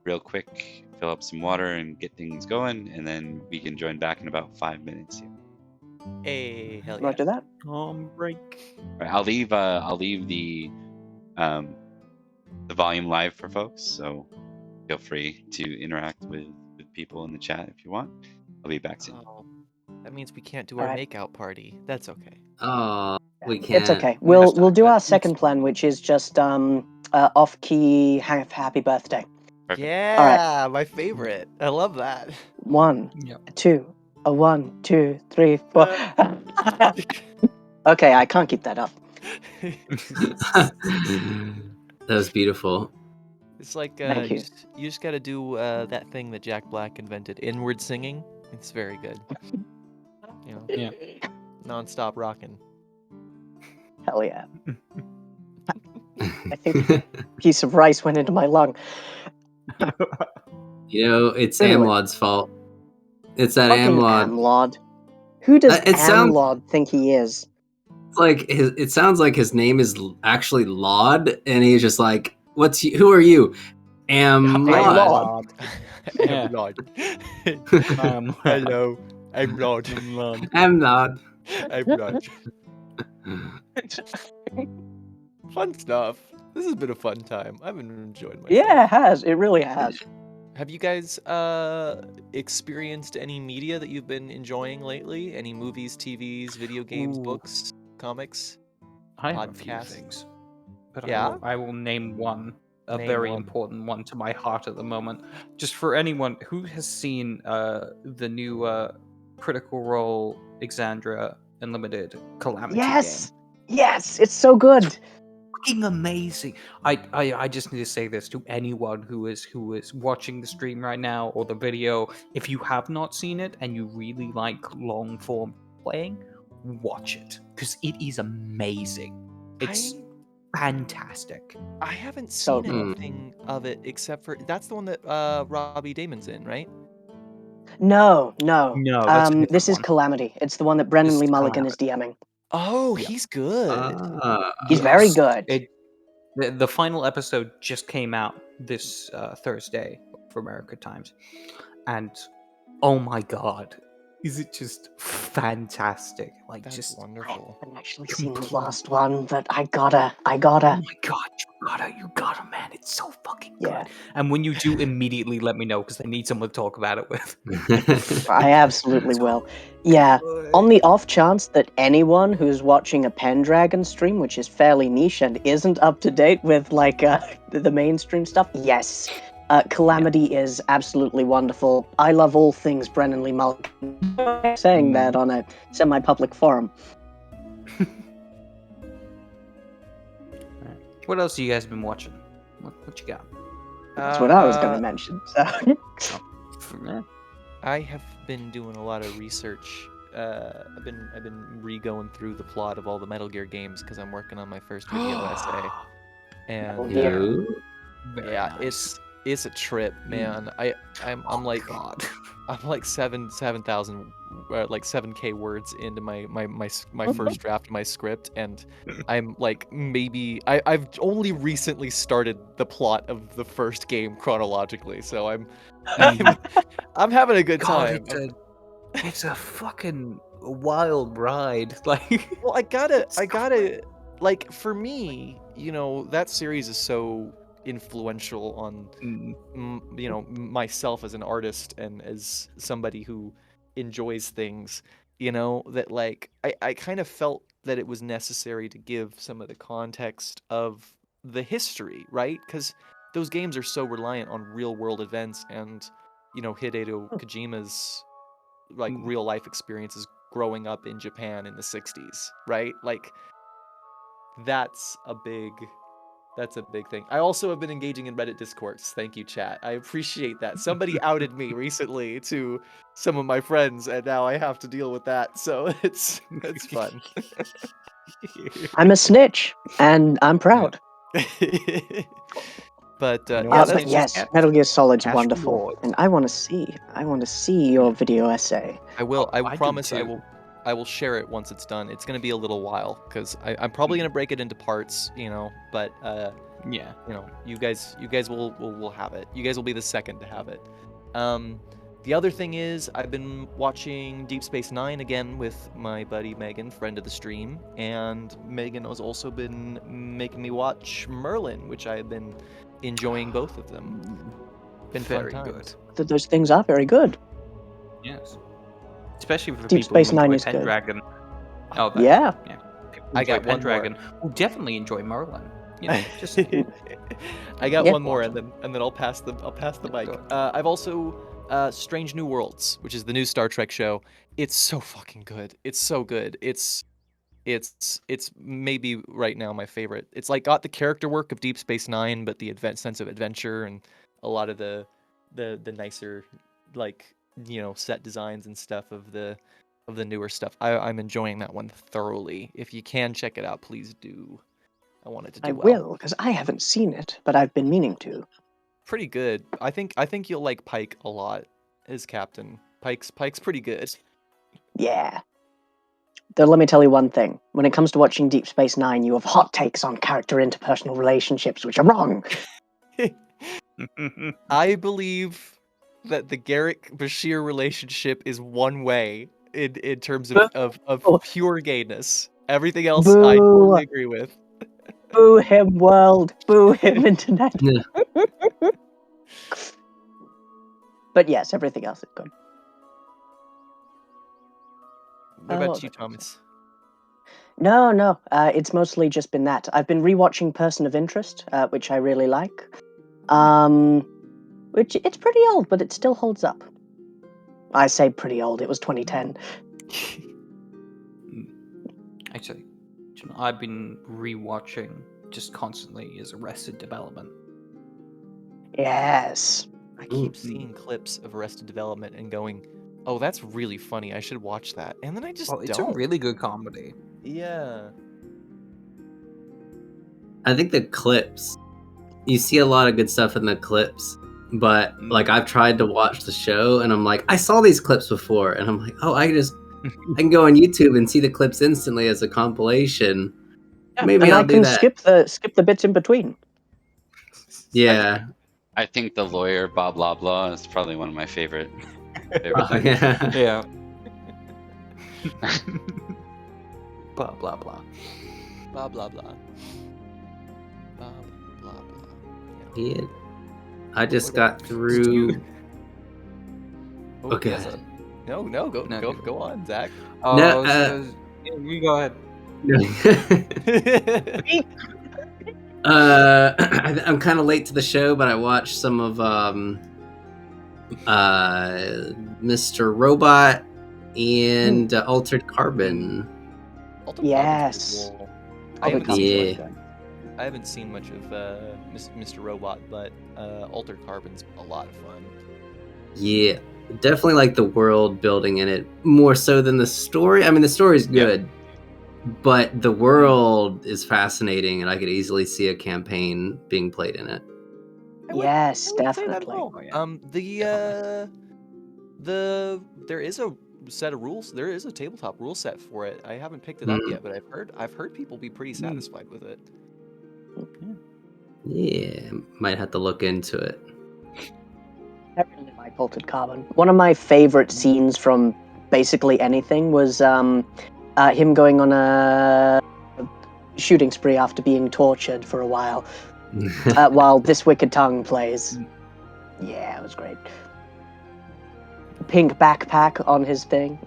real quick, fill up some water, and get things going, and then we can join back in about 5 minutes here. Hey, hell yeah. Roger that. Break. All right, I'll leave the volume live for folks, so feel free to interact with people in the chat if you want. I'll be back soon. Oh, that means we can't do our makeout party. That's okay. Oh, we can't. It's okay. We'll do our second plan, which is just off key happy birthday. Perfect. Yeah, All my favorite. I love that. 1, 2, 1, 2, 3, 4. Okay, I can't keep that up. That was beautiful. It's like Thank you. you just got to do that thing that Jack Black invented, inward singing. It's very good. You know, Yeah. Non-stop rocking. Hell yeah. I think a piece of rice went into my lung. You know, it's Anyway. Amlod's fault. It's that Fucking Amlod. Amlod. Who does It sounds- Amlod think he is? Like it sounds like his name is actually Laud, and he's just like, who are you? Amlod. Amlod. Hello, I'm Lord. Amlod. I'm Lord. Fun stuff. This has been a fun time. I've been enjoying myself. Yeah, it has. It really has. Have you guys experienced any media that you've been enjoying lately? Any movies, TVs, video games, books, comics? I have a few Podcasts? things, but Yeah? I will name one, a Name very one. important one to my heart at the moment. Just for anyone who has seen the new Critical Role Exandria Unlimited Calamity Yes! game. Yes! It's so good! Fucking amazing. I just need to say this to anyone who is watching the stream right now or the video. If you have not seen it and you really like long form playing, watch it because it is amazing. It's fantastic. I haven't So seen good. anything of it except for that's the one that Robbie Damon's in, right? No. No, that's a different This is one. Calamity. It's the one that Brendan This Lee is Mulligan is DMing. Oh, Yeah. he's good. He's very good. The final episode just came out this Thursday for America Times, and oh my god, is it just fantastic. Like, That's just wonderful. I haven't actually seen the last one, but I gotta. oh my god, you gotta, man! It's so fucking good. Yeah. And when you do, immediately let me know because I need someone to talk about it with. I absolutely will. Yeah. On the off chance that anyone who's watching a Pendragon stream, which is fairly niche and isn't up to date with like the mainstream stuff, yes, Calamity is absolutely wonderful. I love all things Brennan Lee Mulligan. Saying that on a semi-public forum. What else have you guys been watching? What you got? That's what I was going to mention. So. I have been doing a lot of research. I've been re-going through the plot of all the Metal Gear games because I'm working on my first video essay. And yeah, nice. it's a trip, man. I'm like God. I'm like 7,000 like 7K words into my first draft of my script, and I'm like I've only recently started the plot of the first game chronologically, so I'm having a good time. It's a fucking wild ride. Like, Well, I gotta, like, for me, you know, that series is so influential on, you know, myself as an artist and as somebody who enjoys things, you know, that, like, I kind of felt that it was necessary to give some of the context of the history, right? Because those games are so reliant on real world events and, you know, Hideo Kojima's like real life experiences growing up in Japan in the 60s, right? Like that's a big thing. I also have been engaging in Reddit discourse. Thank you, chat. I appreciate that. Somebody outed me recently to some of my friends, and now I have to deal with that. So it's fun. I'm a snitch, and I'm proud. But You know yeah, what? that's but yes, Metal Gear Solid's wonderful, and I want to see your video essay. I will. Oh, I I do promise too. I will share it once it's done. It's gonna be a little while because I'm probably gonna break it into parts, you know. But Yeah. you know, you guys will have it. You guys will be the second to have it. The other thing is I've been watching Deep Space Nine again with my buddy Megan, friend of the stream, and Megan has also been making me watch Merlin, which I've been enjoying both of them. Been Very fun good. times. Those things are very good. Yes. Especially for Deep people Space who Nine enjoy is good. Pendragon. Oh, that's, Yeah. People I enjoy got one more. Pendragon will definitely enjoy Merlin. You know, just saying. I got Yeah. one more, and then I'll pass the mic. Good. I've also Strange New Worlds, which is the new Star Trek show. It's so fucking good. It's so good. It's maybe right now my favorite. It's like got the character work of Deep Space Nine, but the sense of adventure and a lot of the nicer, like, you know, set designs and stuff of the newer stuff. I'm enjoying that one thoroughly. If you can check it out, please do. I want it to do I well. will, because I haven't seen it, but I've been meaning to. Pretty good. I think you'll like Pike a lot as Captain. Pike's pretty good. Yeah. Though let me tell you one thing. When it comes to watching Deep Space Nine, you have hot takes on character interpersonal relationships, which are wrong. I believe that the Garrick Bashir relationship is one way in terms of pure gayness. Everything else I totally agree with. Boo him, world. Boo him, internet. But yes, everything else is good. What about you, Thomas? No. It's mostly just been that. I've been rewatching Person of Interest, which I really like. Which it's pretty old, but it still holds up. I say pretty old. It was 2010. Actually, I've been rewatching just constantly is Arrested Development. Yes. I keep seeing clips of Arrested Development and going, "Oh, that's really funny. I should watch that." And then I just It's don't. a really good comedy. Yeah. I think the clips, you see a lot of good stuff in the clips, but like I've tried to watch the show and I'm like, I saw these clips before, and I'm like, oh, I can go on YouTube and see the clips instantly as a compilation. Yeah, Maybe and I'll I do can that. skip the bits in between. Yeah. I think the lawyer Bob Loblaw is probably one of my favorite Oh, things. yeah. Yeah. Blah blah blah. Blah blah blah. Blah blah blah. Yeah. I just What got through. Oh, Okay. yes, no, go No, go go. go on, Zach. Oh, No, yeah, you go ahead. I'm kind of late to the show, but I watched some of Mr. Robot and Altered Carbon. Altered Yes. Carbon's pretty cool. Altered Carbon's Yeah. really good. I haven't seen much of Mr. Robot, but Altered Carbon's a lot of fun. Yeah, definitely like the world building in it more so than the story. I mean, the story's good, but the world is fascinating, and I could easily see a campaign being played in it. Yes, I would say that as definitely. well. Oh, yeah. There is a set of rules. There is a tabletop rule set for it. I haven't picked it up yet, but I've heard people be pretty satisfied with it. Yeah, might have to look into it. I really like Altered Carbon. One of my favorite scenes from basically anything was him going on a shooting spree after being tortured for a while, while This Wicked Tongue plays. Yeah, it was great. Pink backpack on his thing,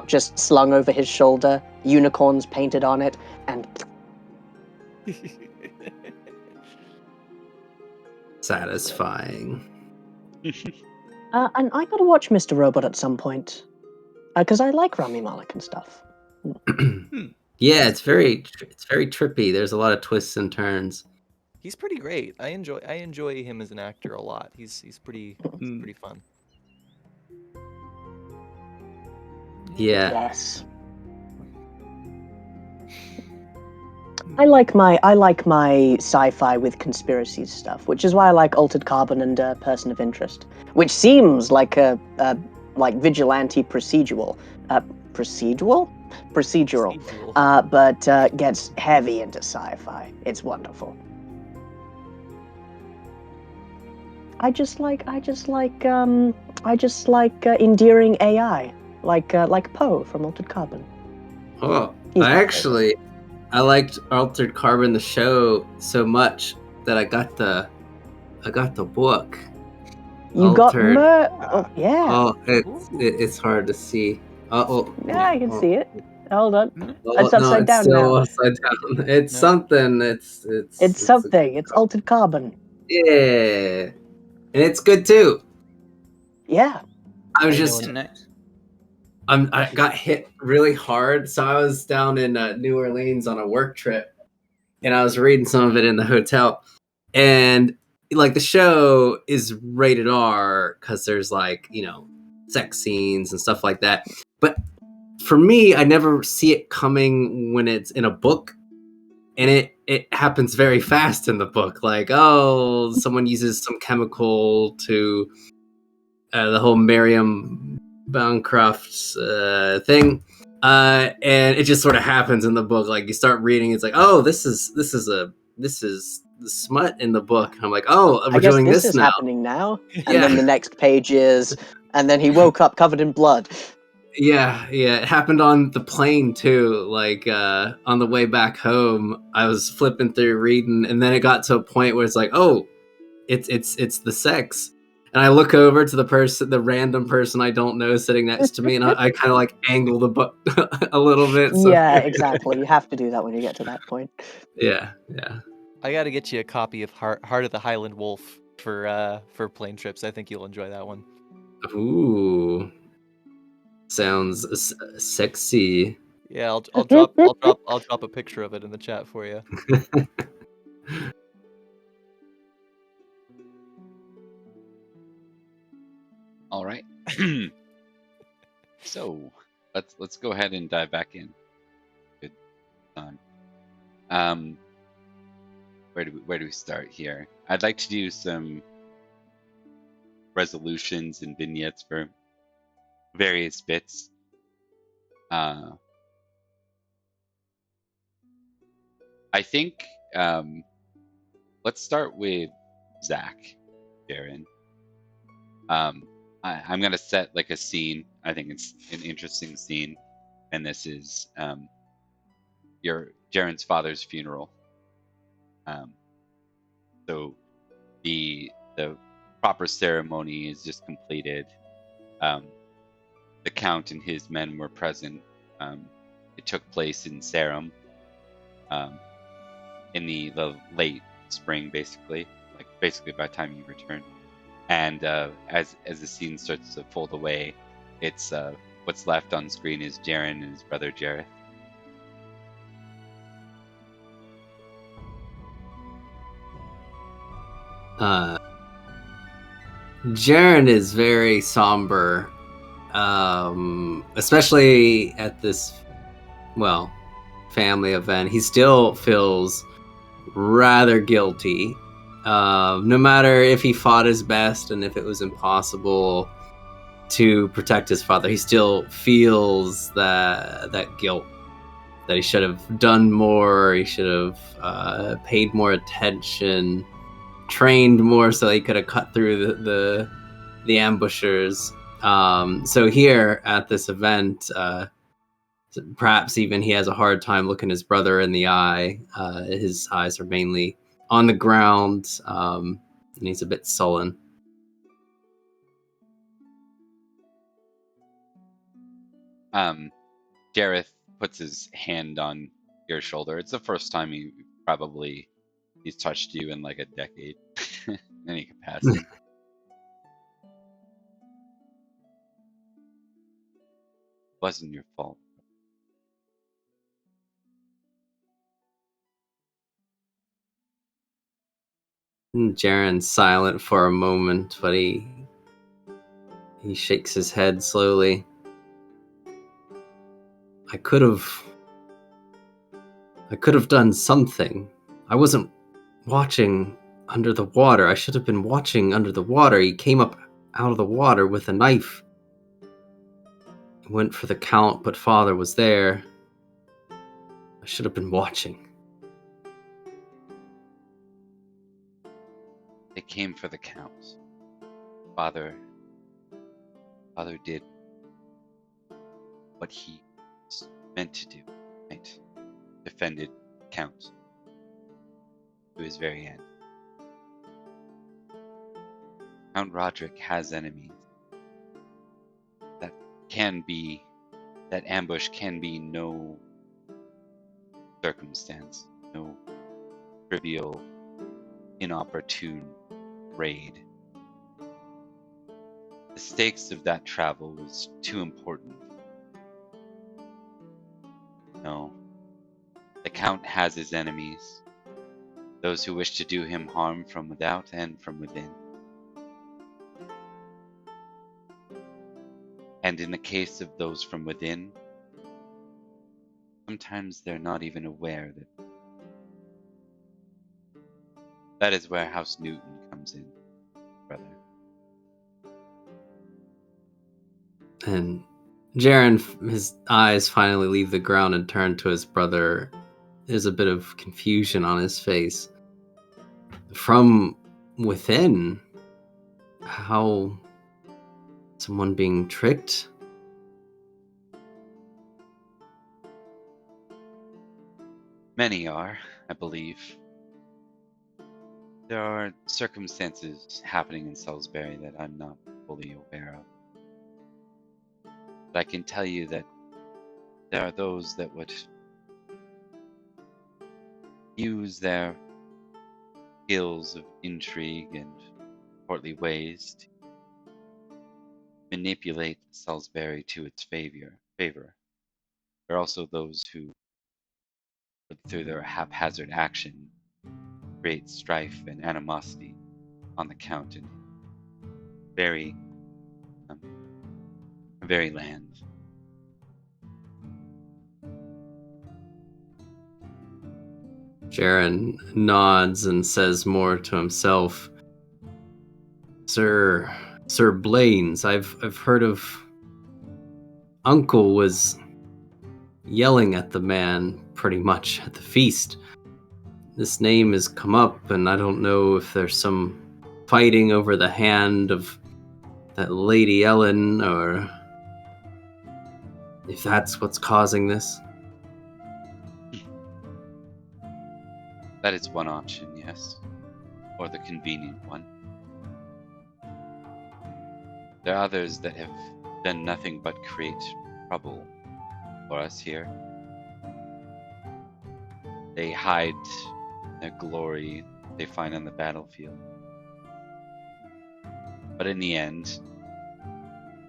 just slung over his shoulder, unicorns painted on it, and Satisfying. and I gotta watch Mr. Robot at some point, because I like Rami Malek and stuff. Yeah, it's very trippy. There's a lot of twists and turns. He's pretty great. I enjoy him as an actor a lot. He's pretty fun. Yeah. Yes. I like my sci-fi with conspiracies stuff, which is why I like Altered Carbon and Person of Interest, which seems like a like vigilante procedural, but gets heavy into sci-fi. It's wonderful. I just like endearing AI, like Poe from Altered Carbon. Oh, He's my I liked Altered Carbon the show so much that I got the book. You got Altered. yeah. Oh, it's hard to see. Yeah, I can see it. Hold on. Oh, It's upside down still now. upside down. It's No. something. It's something. It's Altered Carbon. Yeah, and it's good too. Yeah. I was I know just Nice. I got hit really hard, so I was down in New Orleans on a work trip, and I was reading some of it in the hotel, and like the show is rated R because there's like sex scenes and stuff like that, but for me, I never see it coming when it's in a book, and it happens very fast in the book. Like, oh, someone uses some chemical to the whole Merriam Bancroft's thing, and it just sort of happens in the book. Like you start reading, it's like, oh, this is the smut in the book. And I'm like, oh, I we're guess doing this this is now. happening now. And Yeah. then the next page is, and then he woke up covered in blood. Yeah, it happened on the plane too. Like on the way back home, I was flipping through reading, and then it got to a point where it's like, oh, it's the sex. And I look over to the random person I don't know sitting next to me, and I kind of like angle the book a little bit. So. Yeah, exactly. You have to do that when you get to that point. Yeah. I got to get you a copy of Heart of the Highland Wolf for plane trips. I think you'll enjoy that one. Ooh, sounds sexy. Yeah, I'll drop a picture of it in the chat for you. All right. So let's go ahead and dive back in. Good time. Where do we start here? I'd like to do some resolutions and vignettes for various bits. I think let's start with Zach, Darren. I'm gonna set like a scene. I think it's an interesting scene. and this is your Jaren's father's funeral. So the proper ceremony is just completed. The Count and his men were present. It took place in Sarum in the late spring, basically by the time you return. And as the scene starts to fold away, it's what's left on screen is Jaren and his brother Jareth. Jaren is very somber, especially at this, family event. He still feels rather guilty. No matter if he fought his best and if it was impossible to protect his father, he still feels that guilt, that he should have done more, he should have paid more attention, trained more so he could have cut through the ambushers. So here at this event, perhaps even he has a hard time looking his brother in the eye. His eyes are mainly on the ground, and he's a bit sullen. Jareth puts his hand on your shoulder. It's the first time he's touched you in like a decade in any capacity. Wasn't your fault. Jaren's silent for a moment, but he shakes his head slowly. I could have done something. I wasn't watching under the water. I should have been watching under the water. He came up out of the water with a knife. He went for the Count, but Father was there. I should have been watching. They came for the Count. Father did what he was meant to do, right? Defended Count to his very end. Count Roderick has enemies. That ambush can be no circumstance, no trivial, inopportune raid. The stakes of that travel was too important. No. The Count has his enemies, those who wish to do him harm from without and from within. And in the case of those from within, sometimes they're not even aware that is where House Newton comes in, brother. And Jaren, his eyes finally leave the ground and turn to his brother. There's a bit of confusion on his face. From within? How? Someone being tricked? Many are, I believe. There are circumstances happening in Salisbury that I'm not fully aware of. But I can tell you that there are those that would use their skills of intrigue and courtly ways to manipulate Salisbury to its favor. There are also those who, through their haphazard action, create strife and animosity on the Count in very land. Jaren nods and says more to himself. Sir Blaine's, I've heard of. Uncle was yelling at the man pretty much at the feast. This name has come up, and I don't know if there's some fighting over the hand of that Lady Ellen, or If that's what's causing this. That is one option, yes. Or the convenient one. There are others that have done nothing but create trouble for us here. They hide their glory they find on the battlefield. But in the end,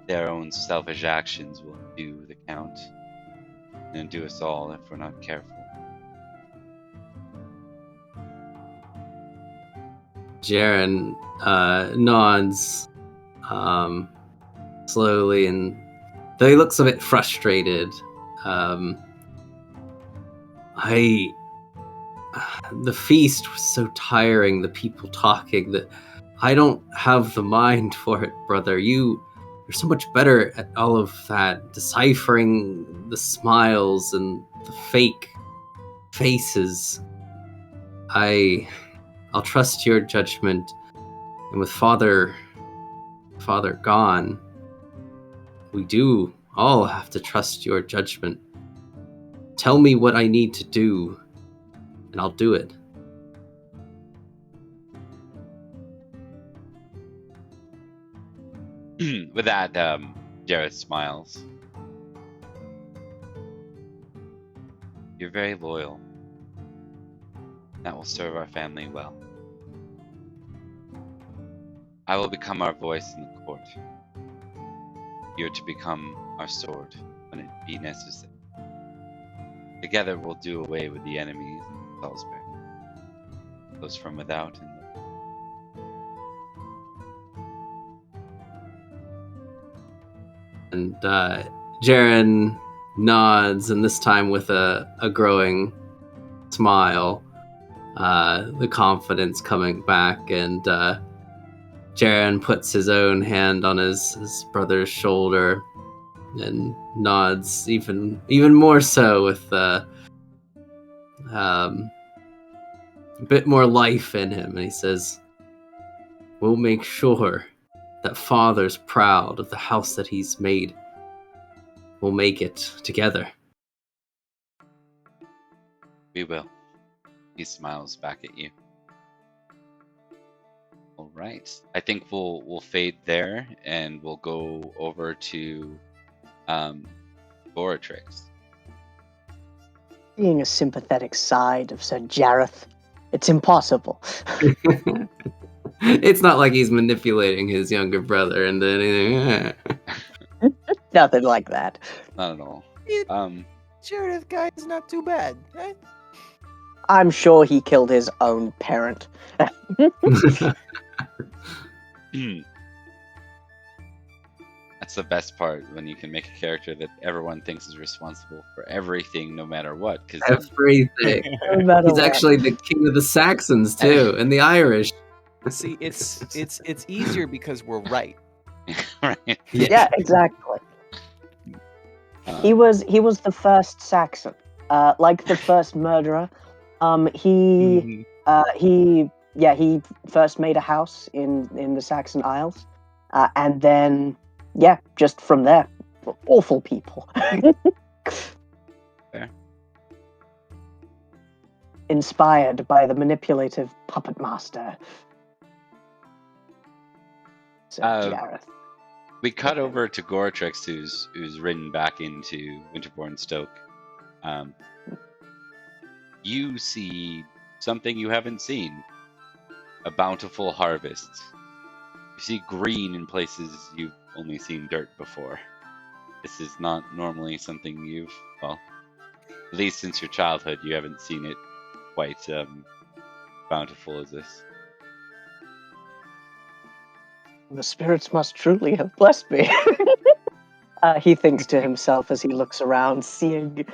their own selfish actions will do the count and do us all if we're not careful. Jaren nods slowly, and though he looks a bit frustrated, the feast was so tiring, the people talking, that I don't have the mind for it, brother. You're so much better at all of that, deciphering the smiles and the fake faces. I'll trust your judgment, and with Father gone, we do all have to trust your judgment. Tell me what I need to do, and I'll do it. With that, Jareth smiles. You're very loyal. That will serve our family well. I will become our voice in the court. You're to become our sword when it be necessary. Together we'll do away with the enemies of Salisbury, those from without and And Jaren nods, and this time with a growing smile, the confidence coming back, and Jaren puts his own hand on his brother's shoulder and nods even more so with a bit more life in him, and he says, "We'll make sure that Father's proud of the house that he's made. We'll make it together." we will. He smiles back at you. All right. I think we'll fade there, and we'll go over to Boratrix. Being a sympathetic side of Sir Jareth, it's impossible. It's not like he's manipulating his younger brother into anything. Nothing like that. Not at all. Jareth guy is not too bad, right? I'm sure he killed his own parent. That's the best part, when you can make a character that everyone thinks is responsible for everything, no matter what. Because Everything. No matter He's what. actually the king of the Saxons too, and the Irish. See, it's easier because we're right. right. Yeah, exactly. He was the first Saxon, like the first murderer. He first made a house in the Saxon Isles, and then just from there, awful people. Fair. Inspired by the manipulative puppet master. So Jareth. We cut over to Goratrix, who's ridden back into Winterbourne Stoke. You see something you haven't seen: a bountiful harvest. You see green in places you've only seen dirt before. This is not normally something you've, well, at least since your childhood, you haven't seen it quite bountiful as this. The spirits must truly have blessed me. He thinks to himself as he looks around, seeing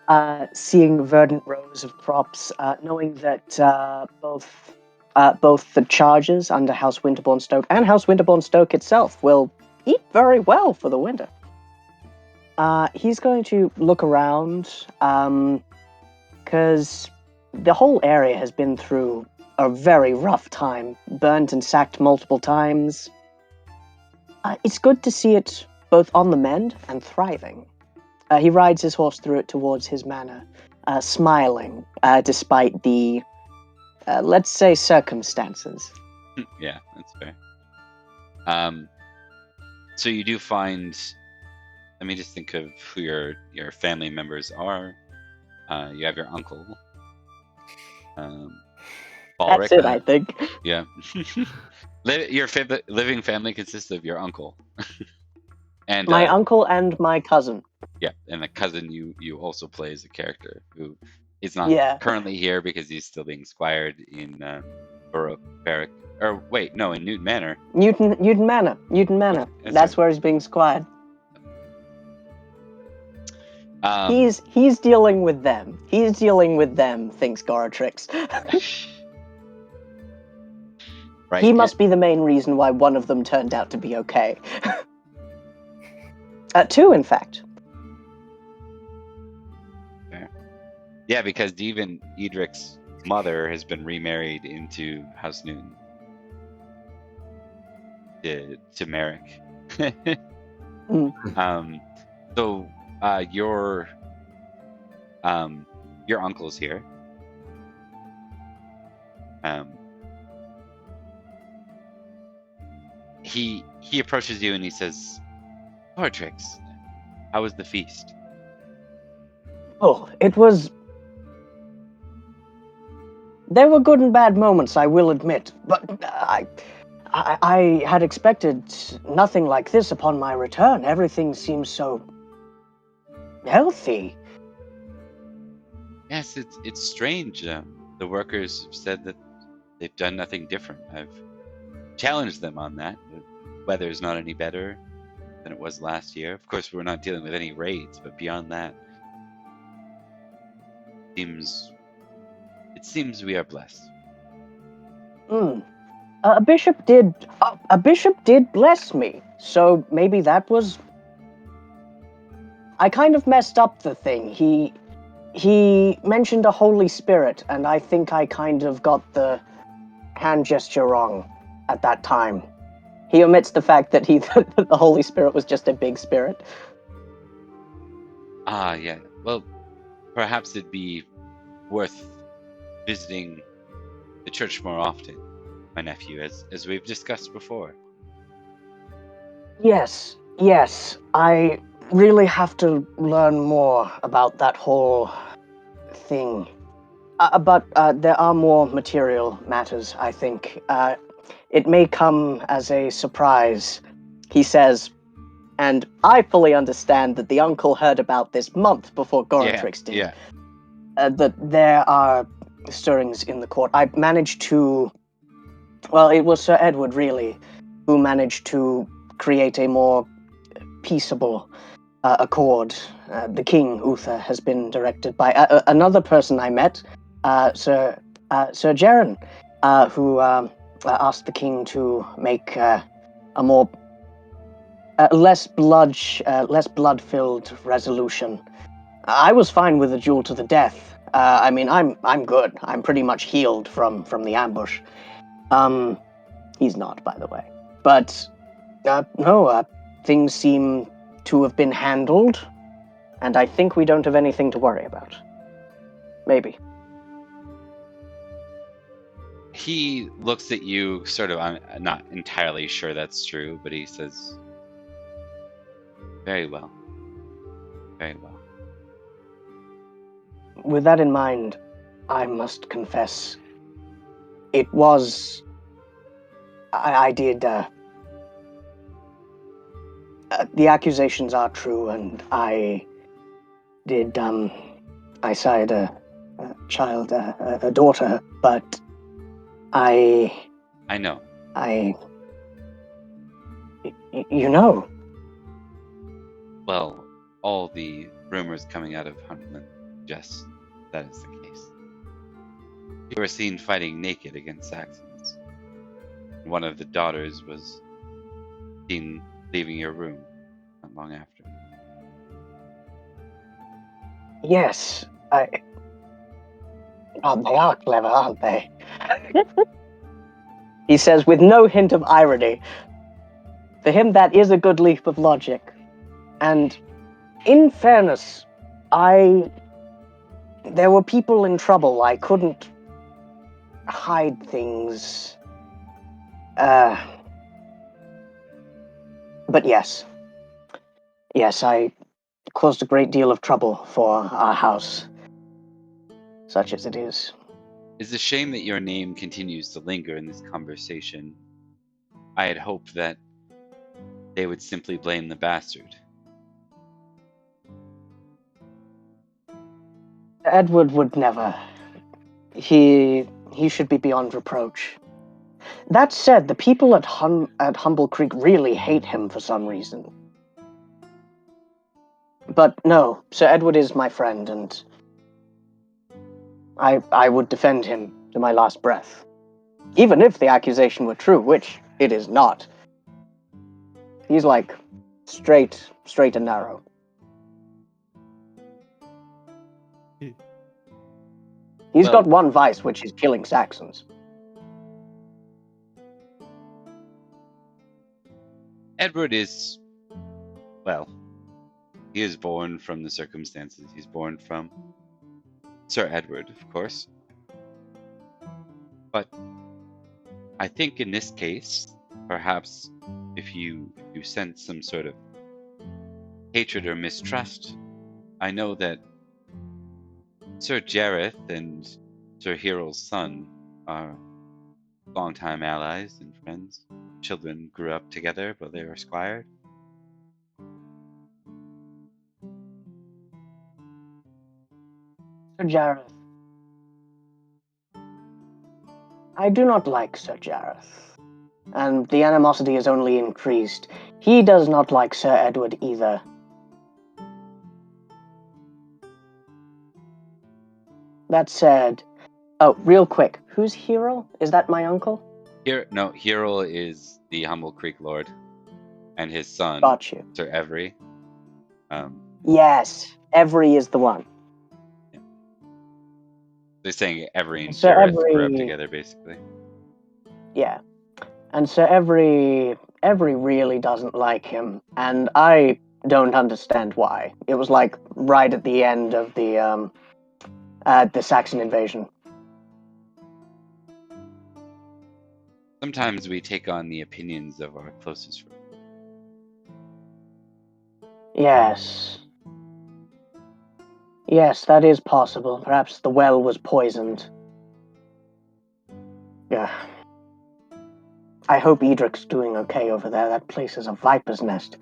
verdant rows of crops, knowing that both the charges under House Winterbourne Stoke and House Winterbourne Stoke itself will eat very well for the winter. He's going to look around, because the whole area has been through a very rough time, burnt and sacked multiple times. It's good to see it both on the mend and thriving. He rides his horse through it towards his manor, smiling despite the, let's say, circumstances. Yeah, that's fair. So you do find. Let me just think of who your family members are. You have your uncle. That's Balric. it, I think. Yeah. Your living family consists of your uncle. And My uncle and my cousin. yeah, and a cousin you also play as a character who is not Yeah. currently here because he's still being squired in Barrack. Or wait, no, in Newton Manor. Newton Manor. That's That's right. where he's being squired. Um, He's dealing with them. Thinks Goratrix. right. He must be the main reason why one of them turned out to be okay. Two, in fact. Yeah, because even Edric's mother has been remarried into House Newton. To Merrick. So your uncle's here. He approaches you and he says, "Goratrix, how was the feast?" Oh, it was... There were good and bad moments, I will admit, but I had expected nothing like this upon my return. Everything seems so healthy. Yes, it's strange. The workers have said that they've done nothing different. I've challenged them on that. The weather's not any better than it was last year. Of course, we're not dealing with any raids, but beyond that, it seems we are blessed. A bishop did bless me, so maybe that was... I kind of messed up the thing. He mentioned a Holy Spirit, and I think I kind of got the hand gesture wrong at that time. He omits the fact that the Holy Spirit was just a big spirit. Ah, yeah. Well, perhaps it'd be worth visiting the church more often, my nephew, as we've discussed before. Yes. I really have to learn more about that whole thing. But there are more material matters, I think. It may come as a surprise, he says, and I fully understand that the uncle heard about this month before Goratrix did. Yeah. That there are stirrings in the court. I managed to... Well, it was Sir Edward, really, who managed to create a more peaceable accord. The King Uther has been directed by another person I met, Sir Jaren, who asked the king to make a more less blood-filled resolution. I was fine with a duel to the death. I mean, I'm good. I'm pretty much healed from the ambush. He's not, by the way. But no, things seem to have been handled, and I think we don't have anything to worry about. Maybe. He looks at you, sort of. I'm not entirely sure that's true, but he says, "Very well. Very well." With that in mind, I must confess, it was... I did... the accusations are true, and I did, I sired a child, a daughter, but I know. You know. Well, all the rumors coming out of Huntland suggest that is the case. You were seen fighting naked against Saxons. One of the daughters was seen leaving your room not long after. Yes, Oh, they are clever, aren't they? He says with no hint of irony. For him, that is a good leap of logic. And In fairness, there were people in trouble. I couldn't hide things. But yes, I caused a great deal of trouble for our house, such as it is. It's a shame that your name continues to linger in this conversation. I had hoped that they would simply blame the bastard. Edward would never. He should be beyond reproach. That said, the people at Humblecreek really hate him for some reason. But no, Sir Edward is my friend, and I would defend him to my last breath. Even if the accusation were true, which it is not. He's like straight and narrow. He's got one vice, which is killing Saxons. Edward is, well, he is born from the circumstances he's born from. Sir Edward, of course. But I think in this case, perhaps if you sense some sort of hatred or mistrust, I know that Sir Jareth and Sir Hero's son are longtime allies and friends. Children grew up together while they were squired. Sir Jareth. I do not like Sir Jareth, and the animosity has only increased. He does not like Sir Edward either. That said, oh, real quick, who's Hero? Is that my uncle? Hero is the Humblecreek Lord, and his son, Got you. Sir Every. Yes, Every is the one. Yeah. They're saying Every and Sir Jareth grew up Every- together, basically. Yeah. And Sir Every really doesn't like him, and I don't understand why. It was like right at the end of the Saxon invasion. Sometimes we take on the opinions of our closest friends. Yes. Yes, that is possible. Perhaps the well was poisoned. Yeah. I hope Edric's doing okay over there. That place is a viper's nest.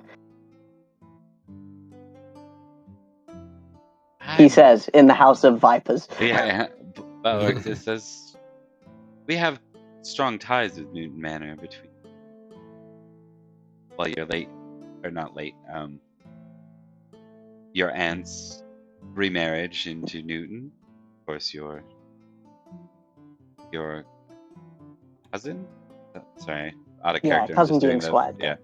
He says, in the House of Vipers. Yeah. Well, it says we have strong ties with Newton Manor between. Well, you're late, or not late. Your aunt's remarriage into Newton. Of course, your cousin. Sorry, out of character. Yeah, cousin I'm just being doing squired. Yeah,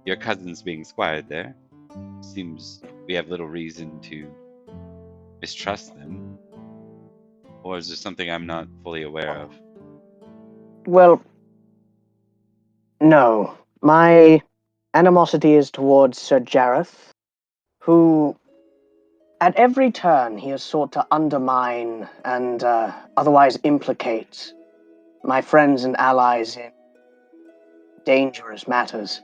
your cousin's being squired there. Seems we have little reason to mistrust them. Or is there something I'm not fully aware of? Well, no. My animosity is towards Sir Jareth, who, at every turn, he has sought to undermine and otherwise implicate my friends and allies in dangerous matters.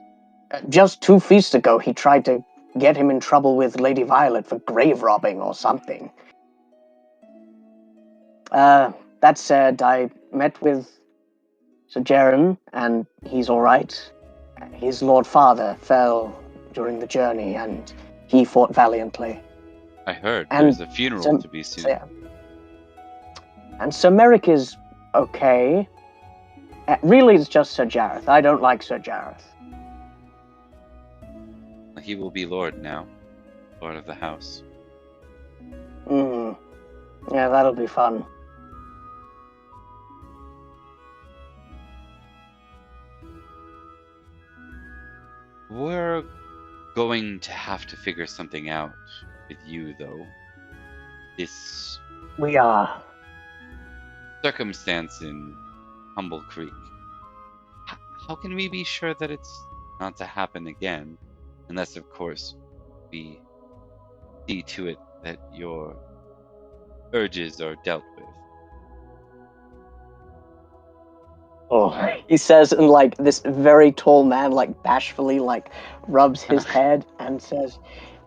Just 2 feasts ago, he tried to get him in trouble with Lady Violet for grave robbing or something. That said, I met with Sir Jaren, and he's alright. His Lord Father fell during the journey, and he fought valiantly. I heard And there's a funeral to be soon. So, yeah. And Sir Merrick is okay. Really, it's just Sir Jareth. I don't like Sir Jareth. He will be Lord now, Lord of the House. Yeah, that'll be fun. We're going to have to figure something out with you, though. This We are. circumstance in Humblecreek. How can we be sure that it's not to happen again? Unless, of course, we see to it that your urges are dealt with. Oh, he says, and like this very tall man, like bashfully, like rubs his head and says,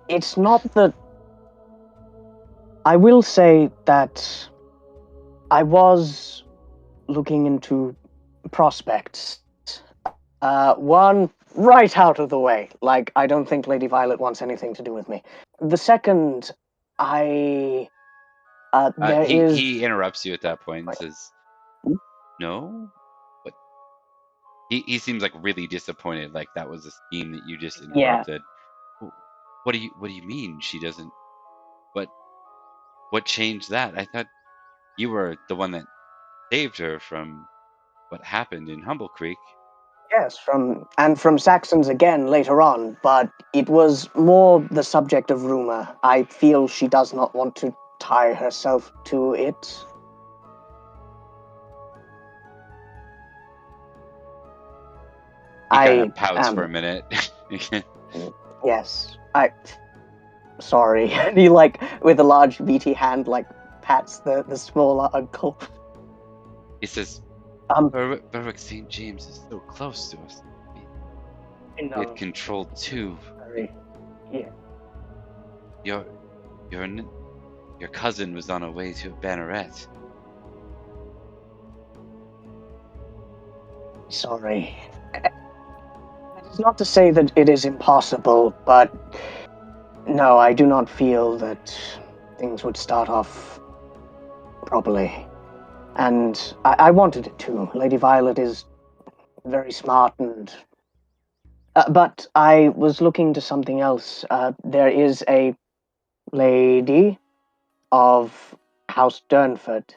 "It's not that. I will say that I was looking into prospects. One right out of the way. Like I don't think Lady Violet wants anything to do with me. The second, there is. He interrupts you at that point and says, "No, but he seems like really disappointed. Like that was a scheme that you just Yeah. interrupted. What do you mean she doesn't? What changed that? I thought you were the one that saved her from what happened in Humblecreek." Yes, from Saxons again later on, but it was more the subject of rumor. I feel she does not want to tie herself to it. He kind of pouts for a minute. Yes, sorry. And he, like, with a large beady hand, like, pats the smaller uncle. He says, Berwick St. James is so close to us. He had controlled two. Yeah. Your cousin was on her way to a banneret. Sorry. That is not to say that it is impossible, but no, I do not feel that things would start off properly. And I wanted it to. Lady Violet is very smart and... but I was looking to something else. There is a lady of House Durnford.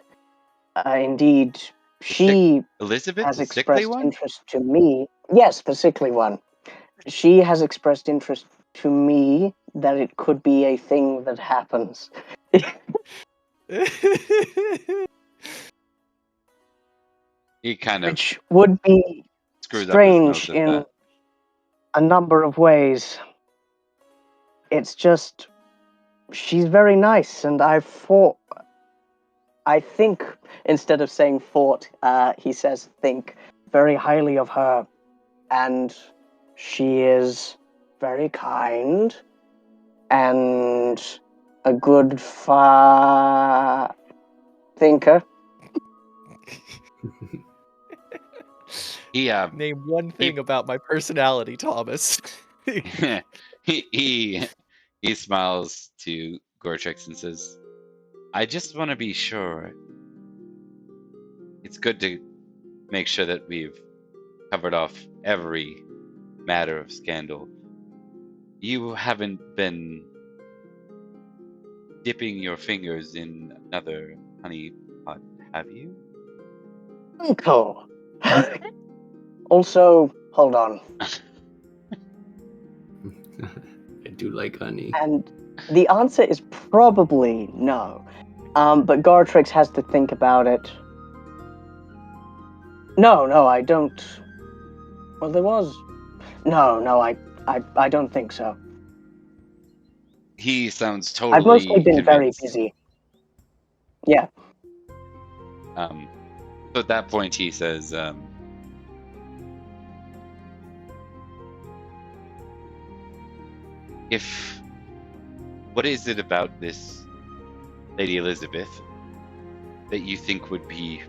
Indeed, she Elizabeth, has the sickly expressed one? interest to me. Yes, the sickly one. She has expressed interest to me that it could be a thing that happens. He kind of Which would be screws strange up his nose in at that. a number of ways. It's just, she's very nice, and I think, instead of saying fought, he says think very highly of her, and she is very kind, and a good thinker. He Name one thing about my personality, Thomas. he smiles to Gortrix and says, "I just want to be sure. It's good to make sure that we've covered off every matter of scandal. You haven't been dipping your fingers in another honey pot, have you?" Uncle. Also, hold on. I do like honey. And the answer is probably no. But Gartrix has to think about it. No, I don't. Well, there was. No, I don't think so. He sounds totally I've mostly been convinced. very busy. Yeah. So at that point, he says, what is it about this Lady Elizabeth that you think would be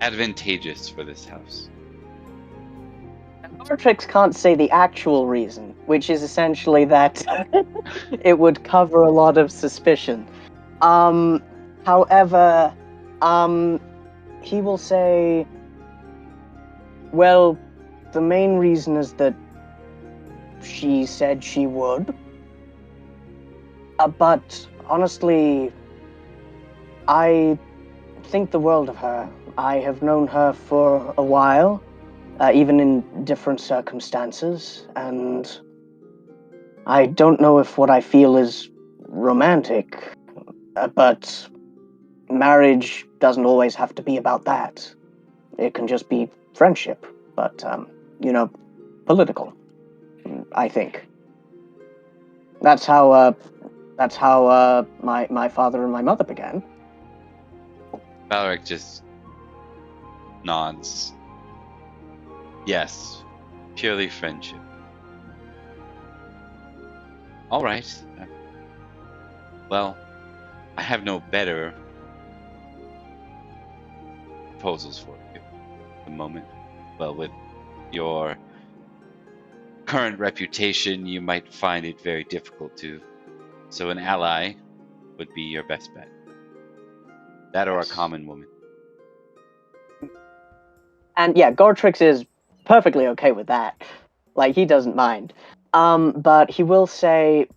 advantageous for this house? Gartrix can't say the actual reason, which is essentially that it would cover a lot of suspicion. However, he will say, well, the main reason is that she said she would. But honestly, I think the world of her. I have known her for a while, even in different circumstances, and I don't know if what I feel is romantic, but marriage doesn't always have to be about that. It can just be friendship, but, political. I think. That's how my father and my mother began. Valeric just nods. Yes, purely friendship. All right. Well, I have no better proposals for you at the moment. Well, with your current reputation, you might find it very difficult to. So an ally would be your best bet. That or a Yes. common woman. And yeah, Gortrix is perfectly okay with that. Like, he doesn't mind. But he will say,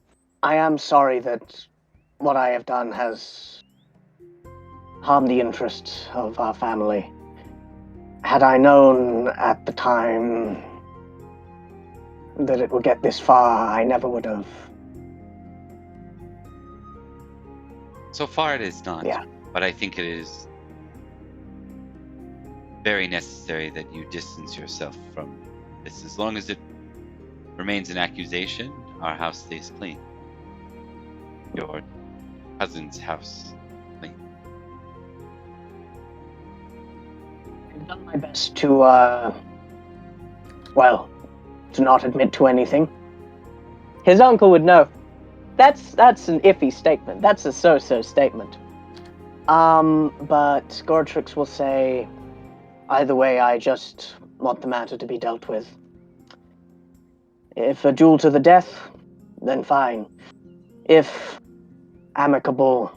I am sorry that what I have done has harmed the interests of our family. Had I known at the time that it would get this far, I never would have. So far it is not. Yeah. But I think it is very necessary that you distance yourself from this. As long as it remains an accusation, our house stays clean. Your cousin's house clean. I've done my best to, to not admit to anything. His uncle would know. That's an iffy statement. That's a so-so statement. But Gortrix will say, either way, I just want the matter to be dealt with. If a duel to the death, then fine. If amicable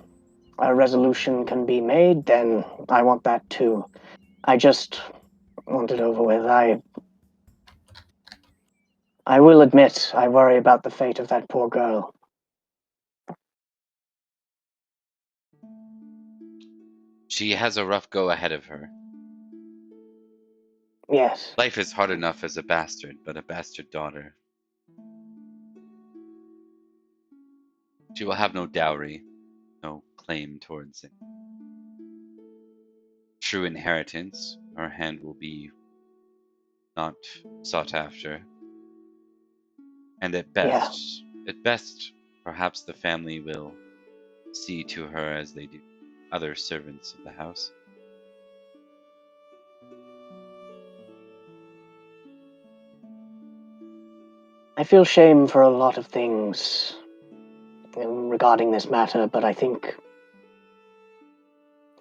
resolution can be made, then I want that too. I just want it over with. I will admit, I worry about the fate of that poor girl. She has a rough go ahead of her. Yes. Life is hard enough as a bastard, but a bastard daughter. She will have no dowry, no claim towards it. True inheritance, her hand will be not sought after. And at best, perhaps the family will see to her as they do other servants of the house. I feel shame for a lot of things regarding this matter, but I think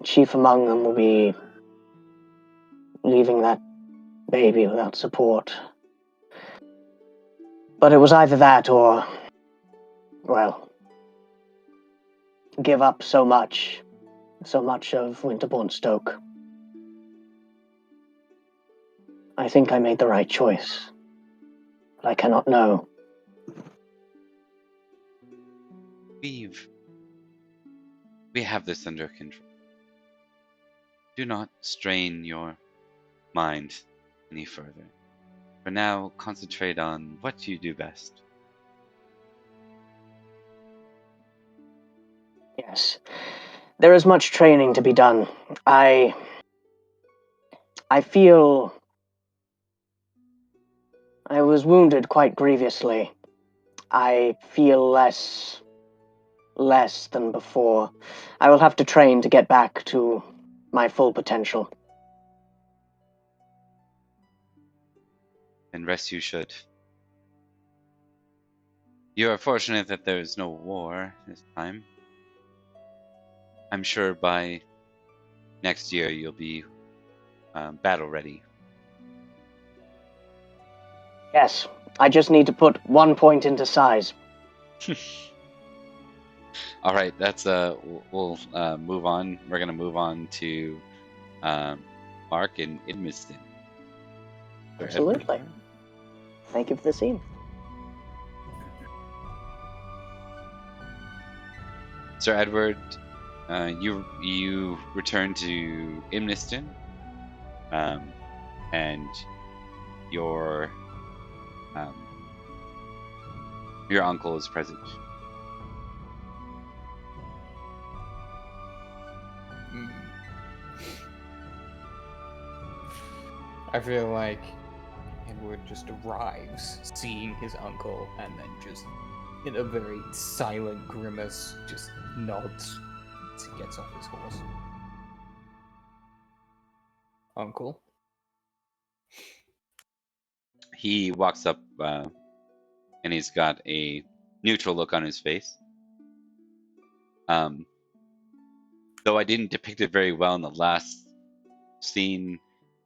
chief among them will be leaving that baby without support. But it was either that or, well, give up so much of Winterbourne Stoke. I think I made the right choice, but I cannot know. We have this under control. Do not strain your mind any further. For now, concentrate on what you do best. Yes. There is much training to be done. I feel I was wounded quite grievously. I feel less than before. I will have to train to get back to my full potential. And rest you should. You are fortunate that there is no war this time. I'm sure by next year you'll be battle ready. Yes, I just need to put 1 point into size. All right, that's we'll move on. We're gonna move on to Mark in Idmiston. Absolutely. Thank you for the scene. Sir Edward, you return to Idmiston, and your uncle is present. I feel like Edward just arrives, seeing his uncle, and then just, in a very silent grimace, just nods as he gets off his horse. Uncle? He walks up, and he's got a neutral look on his face. Though I didn't depict it very well in the last scene,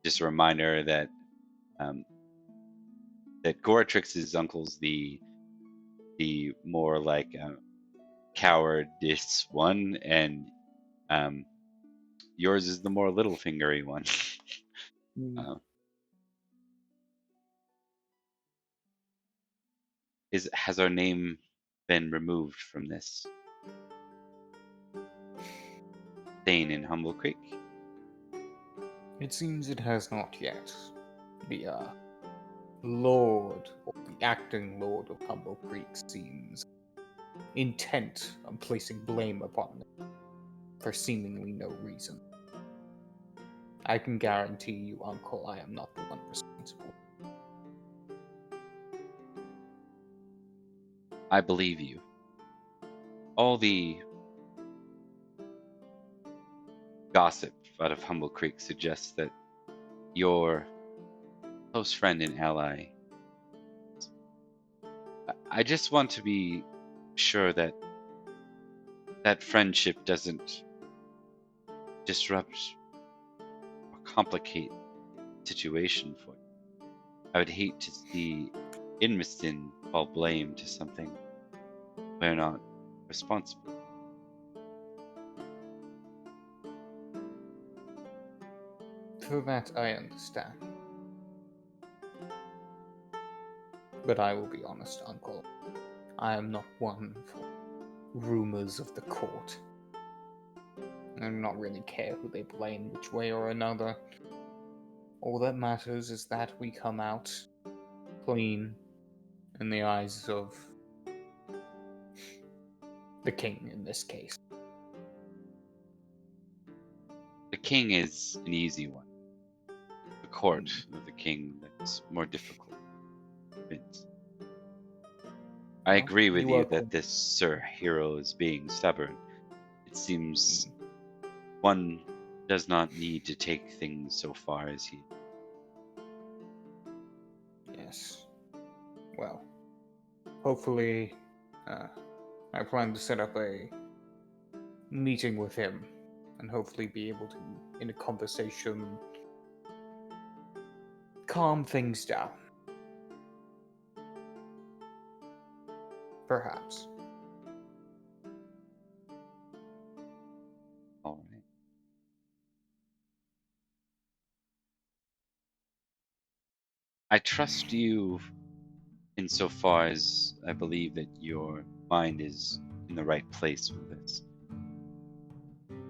just a reminder that that Goratrix's uncle's the more like cowardice one, and yours is the more little fingery one. Has our name been removed from this stain in Humblecreek? It seems it has not yet. The Lord, or the acting Lord of Humblecreek, seems intent on placing blame upon me for seemingly no reason. I can guarantee you, Uncle, I am not the one responsible. I believe you. All the gossip out of Humblecreek suggests that your close friend and ally. I just want to be sure that that friendship doesn't disrupt or complicate the situation for you. I would hate to see Idmiston fall blame to something we're not responsible. For that, I understand. But I will be honest, Uncle. I am not one for rumors of the court. I do not really care who they blame which way or another. All that matters is that we come out clean in the eyes of the king in this case. The king is an easy one. The court of the king that's more difficult. I agree with you that this Sir Hero is being stubborn. It seems one does not need to take things so far as he. Yes. Well, hopefully, I plan to set up a meeting with him and hopefully be able to, in a conversation, calm things down. Perhaps. All right. I trust you insofar as I believe that your mind is in the right place with this.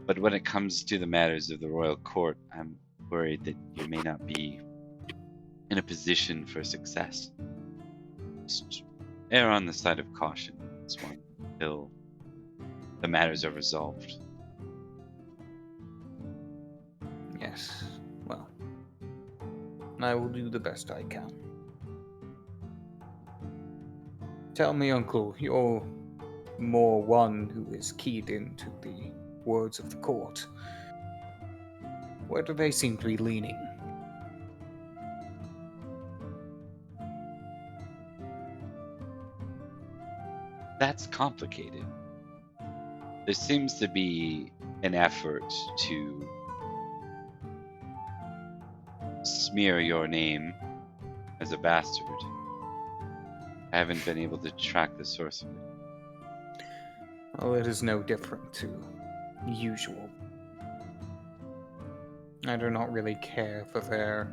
But when it comes to the matters of the royal court, I'm worried that you may not be in a position for success. Just err on the side of caution on this one until the matters are resolved. Yes, well, I will do the best I can. Tell me, Uncle, you're more one who is keyed into the words of the court. Where do they seem to be leaning? That's complicated. There seems to be an effort to smear your name as a bastard. I haven't been able to track the source of it. Well, it is no different to usual. I do not really care for their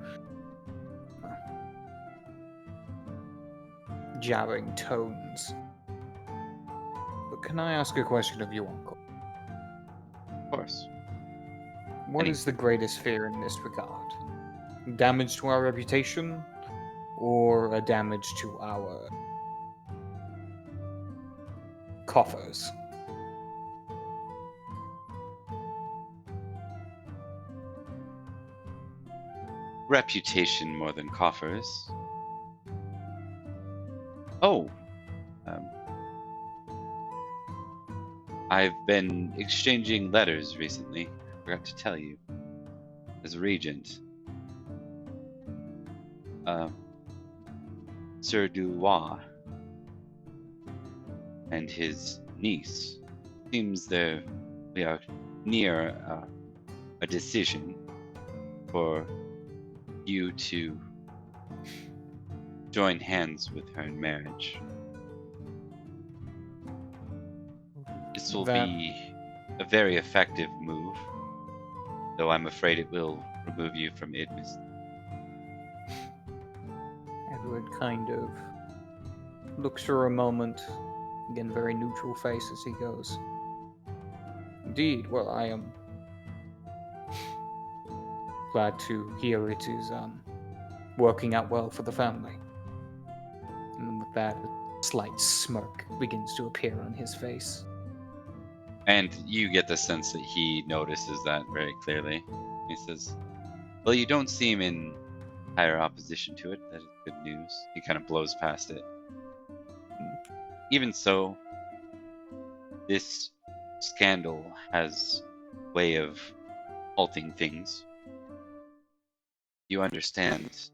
jabbing tones. But can I ask a question of you, Uncle? Of course. What is the greatest fear in this regard? Damage to our reputation, or a damage to our coffers? Reputation more than coffers. Oh, um, I've been exchanging letters recently. I forgot to tell you. As regent, Sir Dubois and his niece. Seems we are near a decision for you to join hands with her in marriage. This will be a very effective move, though I'm afraid it will remove you from Idmiston. Edward kind of looks for a moment, again very neutral face as he goes. Indeed, well, I am glad to hear it is working out well for the family. And with that, a slight smirk begins to appear on his face. And you get the sense that he notices that very clearly. He says, well, you don't seem in higher opposition to it. That is good news. He kind of blows past it. Even so, this scandal has a way of halting things. You understand.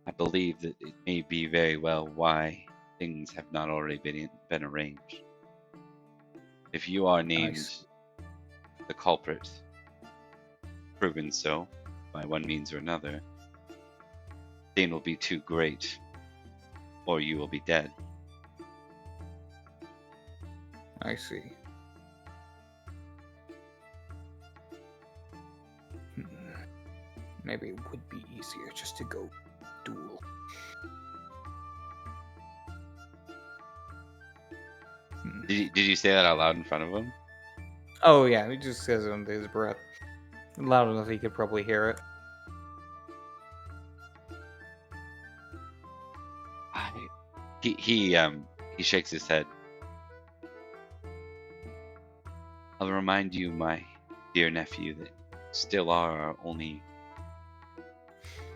I believe that it may be very well why things have not already been arranged. If you are named the culprit, proven so, by one means or another, the pain will be too great, or you will be dead. I see. Maybe it would be easier just to go duel. Did you say that out loud in front of him? Oh yeah, he just says it under his breath. Loud enough he could probably hear it. He shakes his head. I'll remind you, my dear nephew, that you still are our only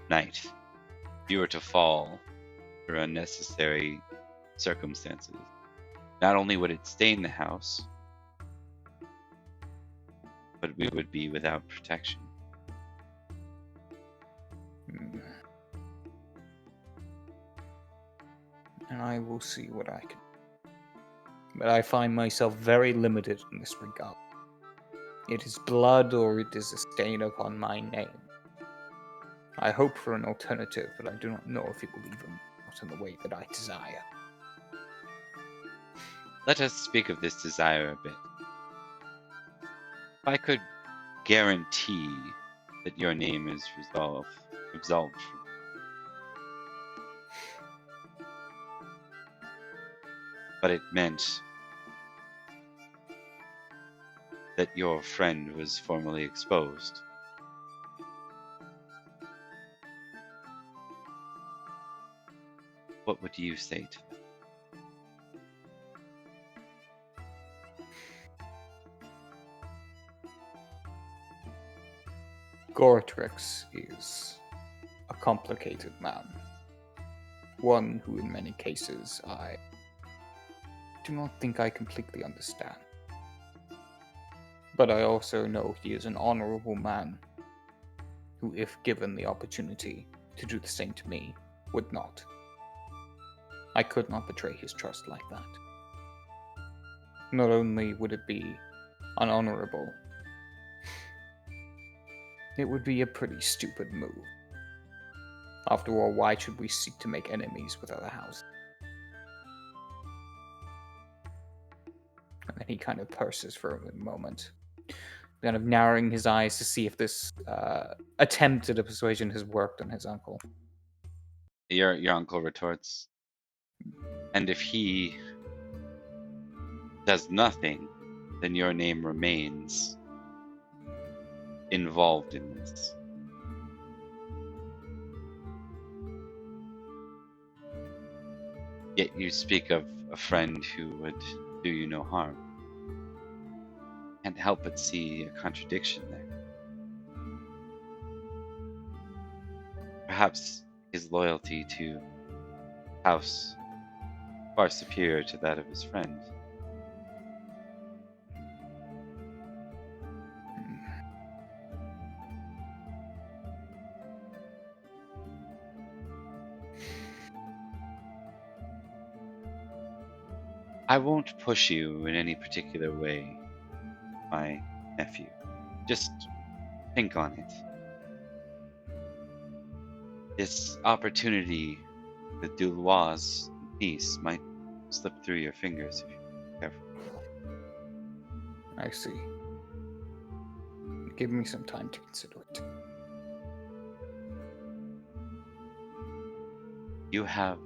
knight. If you were to fall through unnecessary circumstances, not only would it stain the house, but we would be without protection. And I will see what I can. But I find myself very limited in this regard. It is blood or it is a stain upon my name. I hope for an alternative, but I do not know if it will even out in the way that I desire. Let us speak of this desire a bit. If I could guarantee that your name is absolved from, but it meant that your friend was formally exposed. What would you say to that? Goretrix is a complicated man. One who in many cases I do not think I completely understand. But I also know he is an honorable man who, if given the opportunity to do the same to me, would not. I could not betray his trust like that. Not only would it be unhonorable, it would be a pretty stupid move. After all, why should we seek to make enemies with other houses? And then he kind of purses for a moment, kind of narrowing his eyes to see if this attempt at a persuasion has worked on his uncle. Your uncle retorts, and if he does nothing, then your name remains involved in this. Yet you speak of a friend who would do you no harm. Can't help but see a contradiction there. Perhaps his loyalty to House far superior to that of his friend. I won't push you in any particular way, my nephew. Just think on it. This opportunity with Doulois peace might slip through your fingers if you're careful. I see. Give me some time to consider it. You have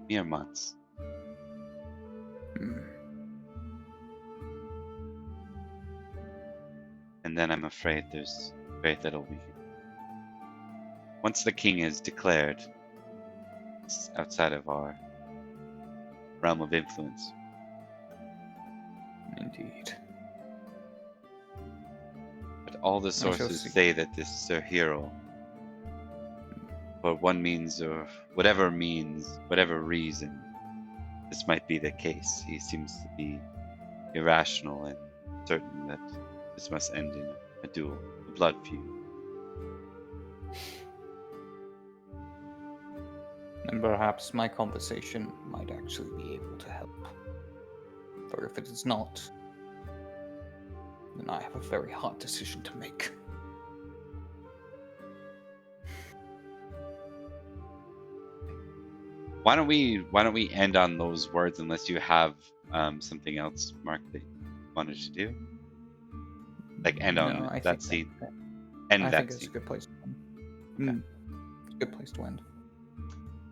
mere months. And then I'm afraid there's very little we can. Once the king is declared, it's outside of our realm of influence. Indeed. But all the sources say that this Sir Hero, for one means or whatever reason, this might be the case. He seems to be irrational and certain that this must end in a duel, a blood feud. And perhaps my conversation might actually be able to help. For if it is not, then I have a very hard decision to make. Why don't we end on those words unless you have something else, Mark, that you wanted to do? Like end on that scene. I think it's a good place to end. Okay. It's a good place to end.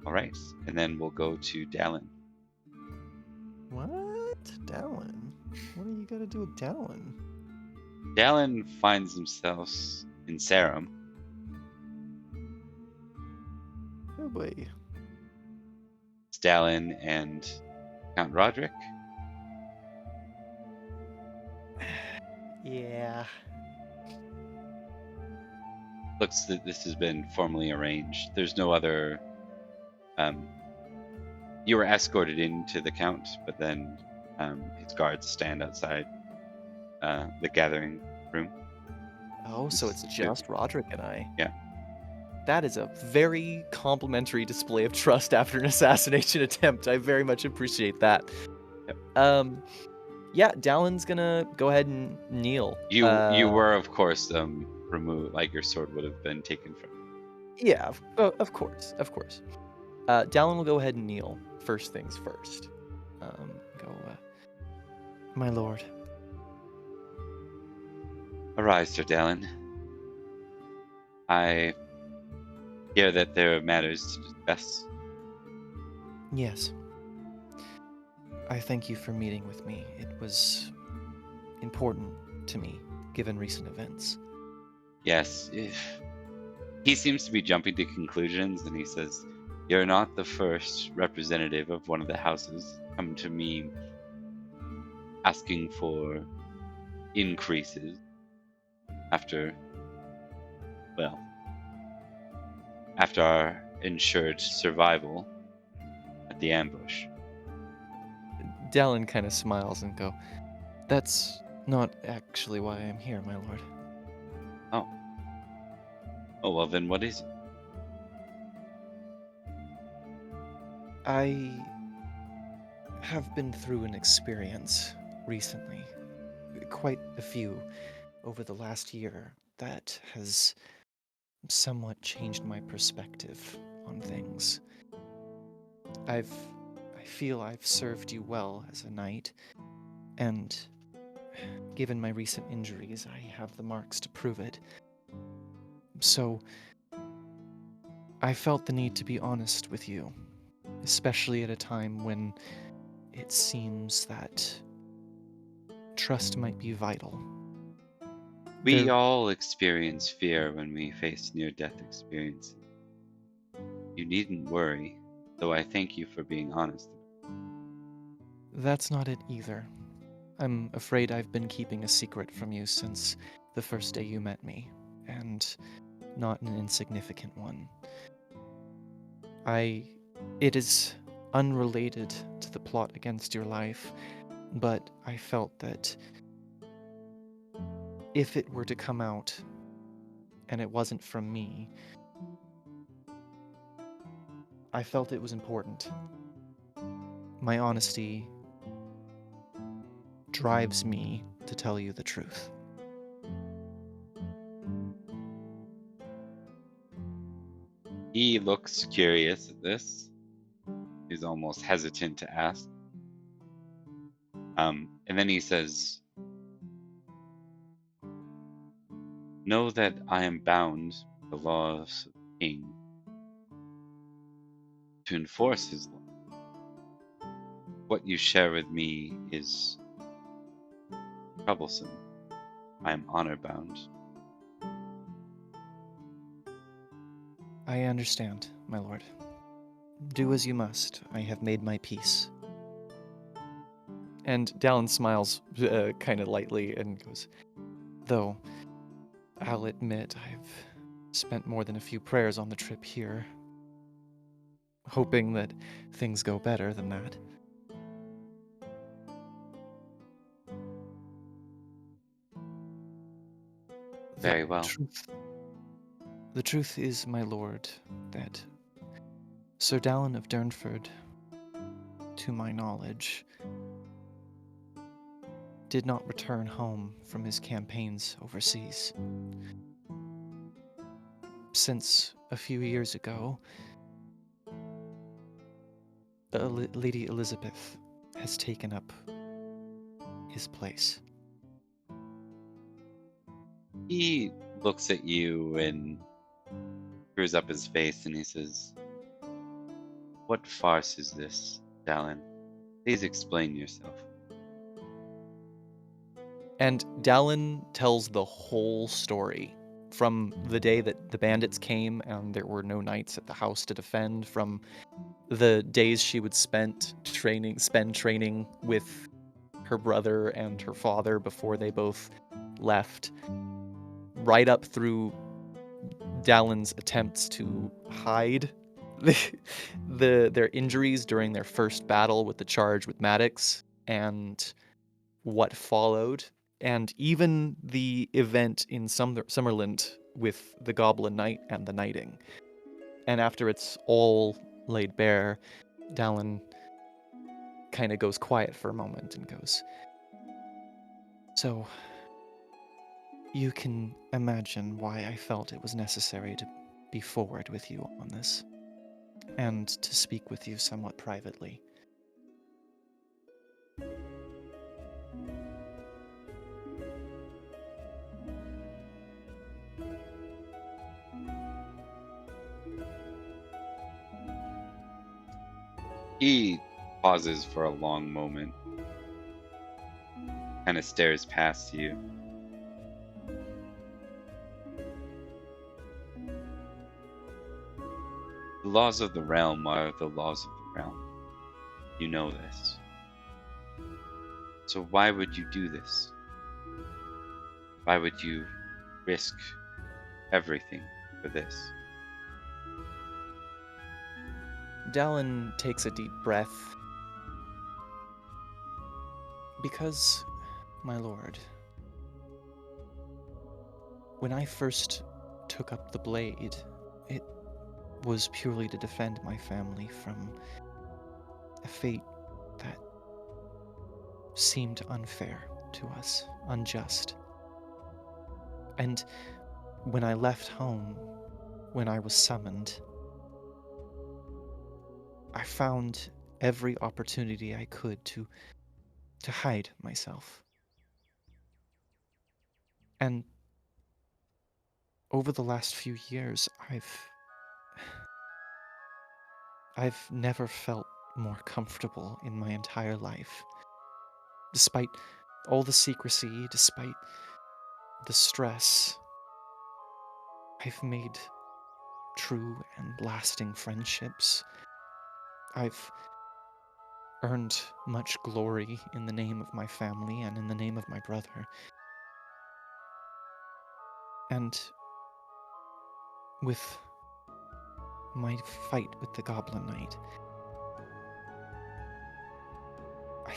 All right, and then we'll go to Dallin. What? Dallin? What are you gonna do with Dallin? Dallin finds himself in Sarum. Oh boy. It's Dallin and Count Roderick. Yeah. Looks that this has been formally arranged. There's no other. You were escorted into the Count, but then his guards stand outside the gathering room. Oh, so it's just Roderick and I. Yeah. That is a very complimentary display of trust after an assassination attempt. I very much appreciate that. Yep. Yeah, Dallin's gonna go ahead and kneel. You were, of course, removed. Like your sword would have been taken from you. Yeah, of course. Dallin will go ahead and kneel. First things first. My lord. Arise, Sir Dallin. I hear that there are matters to discuss. Yes. I thank you for meeting with me. It was important to me, given recent events. Yes. He seems to be jumping to conclusions, and he says, "You're not the first representative of one of the houses come to me asking for increases after our ensured survival at the ambush." Dallin kind of smiles and go, "That's not actually why I'm here, my lord." Oh, well then what is it? I have been through an experience recently, quite a few over the last year, that has somewhat changed my perspective on things. I feel I've served you well as a knight, and given my recent injuries, I have the marks to prove it. So, I felt the need to be honest with you, especially at a time when it seems that trust might be vital. We all experience fear when we face near-death experiences. You needn't worry, though I thank you for being honest. That's not it either. I'm afraid I've been keeping a secret from you since the first day you met me, and not an insignificant one. It is unrelated to the plot against your life, but I felt that if it were to come out and it wasn't from me, I felt it was important. My honesty drives me to tell you the truth. He looks curious at this. He's almost hesitant to ask. And then he says, "Know that I am bound by the laws of the king to enforce his law. What you share with me is troublesome. I am honor bound." I understand, my lord. Do as you must. I have made my peace. And Dallin smiles kind of lightly and goes, "Though, I'll admit I've spent more than a few prayers on the trip here, hoping that things go better than that." Very well. The truth is, my lord, that Sir Dallin of Durnford, to my knowledge, did not return home from his campaigns overseas. Since a few years ago, Lady Elizabeth has taken up his place. He looks at you and screws up his face and he says, "What farce is this, Dallin? Please explain yourself." And Dallin tells the whole story, from the day that the bandits came and there were no knights at the house to defend, from the days she would spend training with her brother and her father before they both left, right up through Dallin's attempts to hide their injuries during their first battle with the charge with Maddox and what followed, and even the event in Summerland with the Goblin Knight and the Knighting. And after it's all laid bare, Dallin kind of goes quiet for a moment and goes, "So, you can imagine why I felt it was necessary to be forward with you on this, and to speak with you somewhat privately." He pauses for a long moment, kind of stares past you. The laws of the realm are the laws of the realm. You know this. So why would you do this? Why would you risk everything for this? Dallin takes a deep breath. "Because, my lord, when I first took up the blade, it was purely to defend my family from a fate that seemed unfair to us, unjust. And when I left home, when I was summoned, I found every opportunity I could to hide myself. And over the last few years, I've never felt more comfortable in my entire life. Despite all the secrecy, despite the stress, I've made true and lasting friendships. I've earned much glory in the name of my family and in the name of my brother. And with my fight with the Goblin Knight,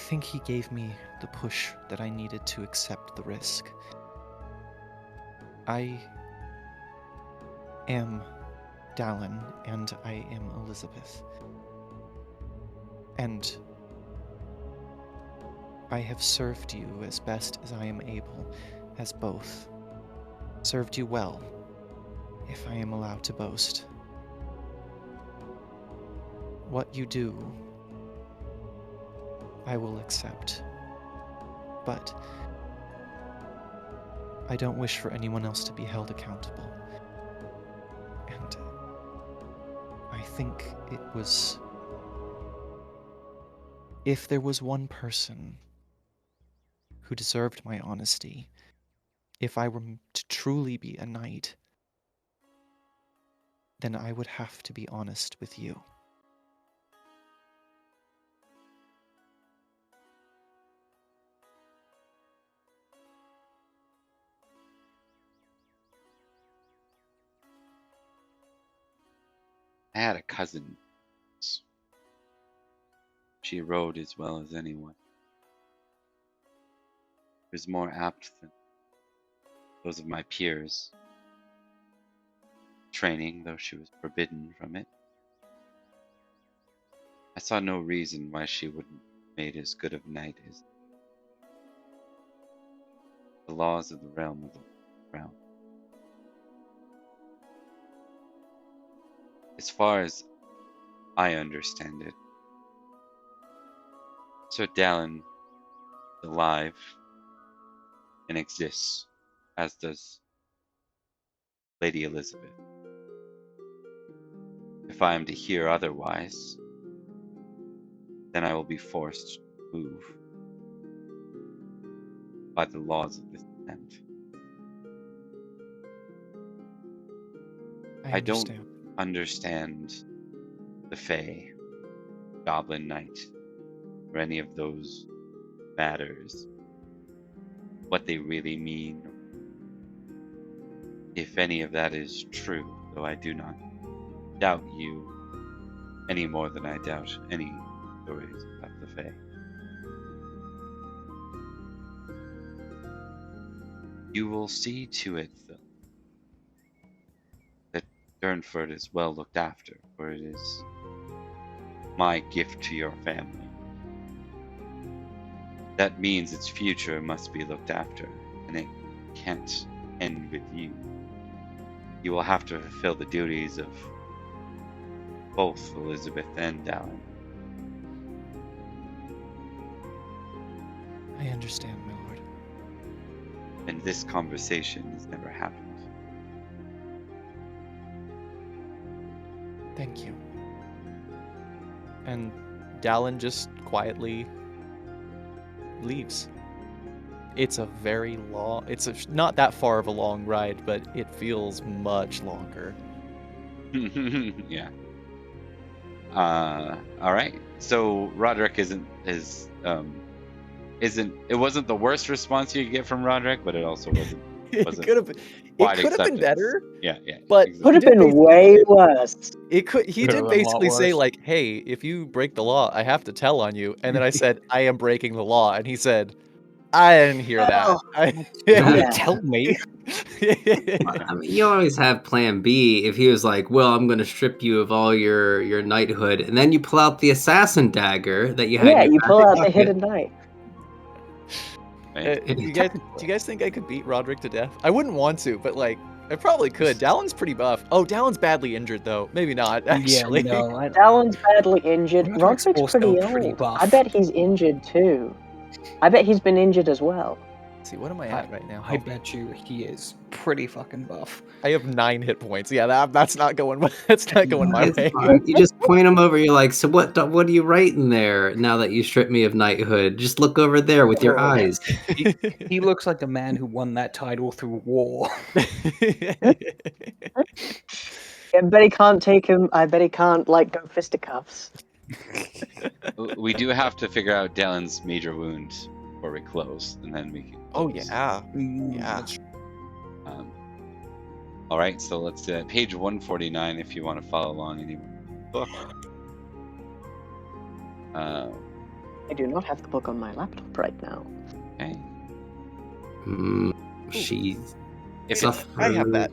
think he gave me the push that I needed to accept the risk. I am Dallin, and I am Elizabeth. And I have served you as best as I am able, as both. Served you well, if I am allowed to boast. What you do, I will accept. But I don't wish for anyone else to be held accountable. And I think it was... If there was one person who deserved my honesty, if I were to truly be a knight, then I would have to be honest with you. I had a cousin. She rode as well as anyone. She was more apt than those of my peers. Training, though she was forbidden from it. I saw no reason why she wouldn't have made as good of a knight as the laws of the realm of the realm. As far as I understand it, Sir Dallin is alive and exists, as does Lady Elizabeth. If I am to hear otherwise, then I will be forced to move by the laws of this land. I don't understand the Fae, Goblin Knight, or any of those matters, what they really mean, if any of that is true, though I do not doubt you any more than I doubt any stories about the Fae. You will see to it, though, that Durnford is well looked after, for it is my gift to your family. That means its future must be looked after, and it can't end with you. You will have to fulfill the duties of both Elizabeth and Dallin. I understand, my lord. And this conversation has never happened. Thank you. And Dallin just quietly leaves. It's a very long, not that far of a long ride, but it feels much longer. Yeah. All right. So Roderick it wasn't the worst response you could get from Roderick, but it also wasn't. It could have been better. Yeah. But exactly. Could have been way worse. He Could've did been a lot basically say, worse. like, hey, if you break the law, I have to tell on you. And then I said, I am breaking the law. And he said, I didn't hear that. Yeah. Tell me. I mean, you always have plan B if he was like, well, I'm going to strip you of all your knighthood. And then you pull out the assassin dagger that you had Yeah, in your you pull back out the pocket. hidden knight. Right? Do you guys think I could beat Roderick to death? I wouldn't want to, but like I probably could. Dallin's pretty buff. Oh, Dallin's badly injured though. Maybe not actually. Yeah, no, Dallin's badly injured. Roderick's Roderick's also pretty pretty old. buff. I bet he's injured too. I bet he's been injured as well. Let's see, what am I at right now? I bet you he is pretty fucking buff. I have 9 hit points. Yeah, that's not going. That's not going my It's way. fine. You just point him over. You're like, so what are you writing there now that you stripped me of knighthood? Just look over there with your Oh. eyes. He looks like a man who won that title through war. I bet he can't take him. I bet he can't like go fisticuffs. We do have to figure out Dallin's major wound before we close, and then we can. Oh close. yeah. Yeah. All right, so let's page 149 if you want to follow along in the book. I do not have the book on my laptop right now. Okay. She's If it's- I have that.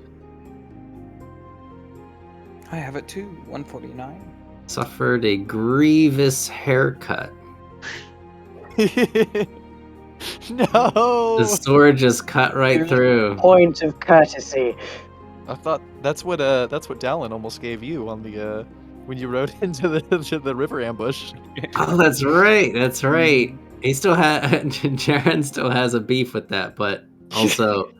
I have it too. 149. Suffered a grievous haircut. No. The sword just cut right through. Point of courtesy. I thought that's what Dallin almost gave you on the when you rode into the river ambush. Oh, that's right. That's right. He still Jaren still has a beef with that, but also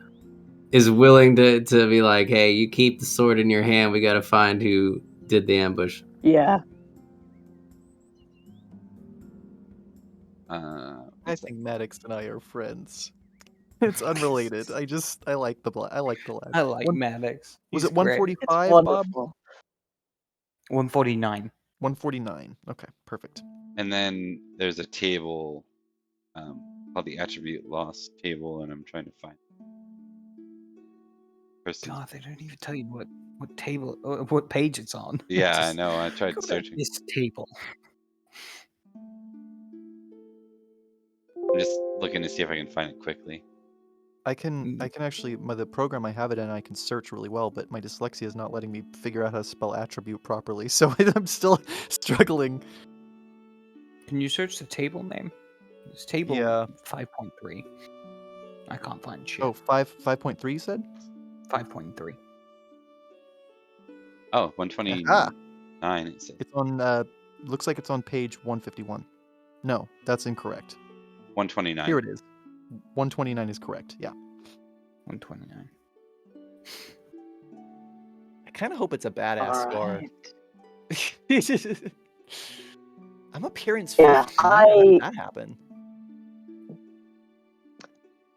is willing to be like, hey, you keep the sword in your hand. We got to find who did the ambush. Yeah. I think Maddox and I are friends. It's unrelated. I like the lad. I like Maddox. Was He's it great. 145, Bob? Wonderful. 149. 149. Okay, perfect. And then there's a table called the attribute loss table, and I'm trying to find. God, they don't even tell you what table, what page it's on. Yeah, I Just know. I tried go to searching. this table. I'm just looking to see if I can find it quickly. I can actually the program I have it in I can search really well, but my dyslexia is not letting me figure out how to spell attribute properly, so I'm still struggling. Can you search the table name? It's table Yeah. 5.3. I can't find shit. Oh, 5.3 you said? 5.3. Oh, 129. Aha! It said It's on looks like it's on page 151. No, that's incorrect. 129. Here it is. 129 is correct. Yeah. 129. I kind of hope it's a badass scar. Alright. I'm appearance 15. Yeah, How did that happen?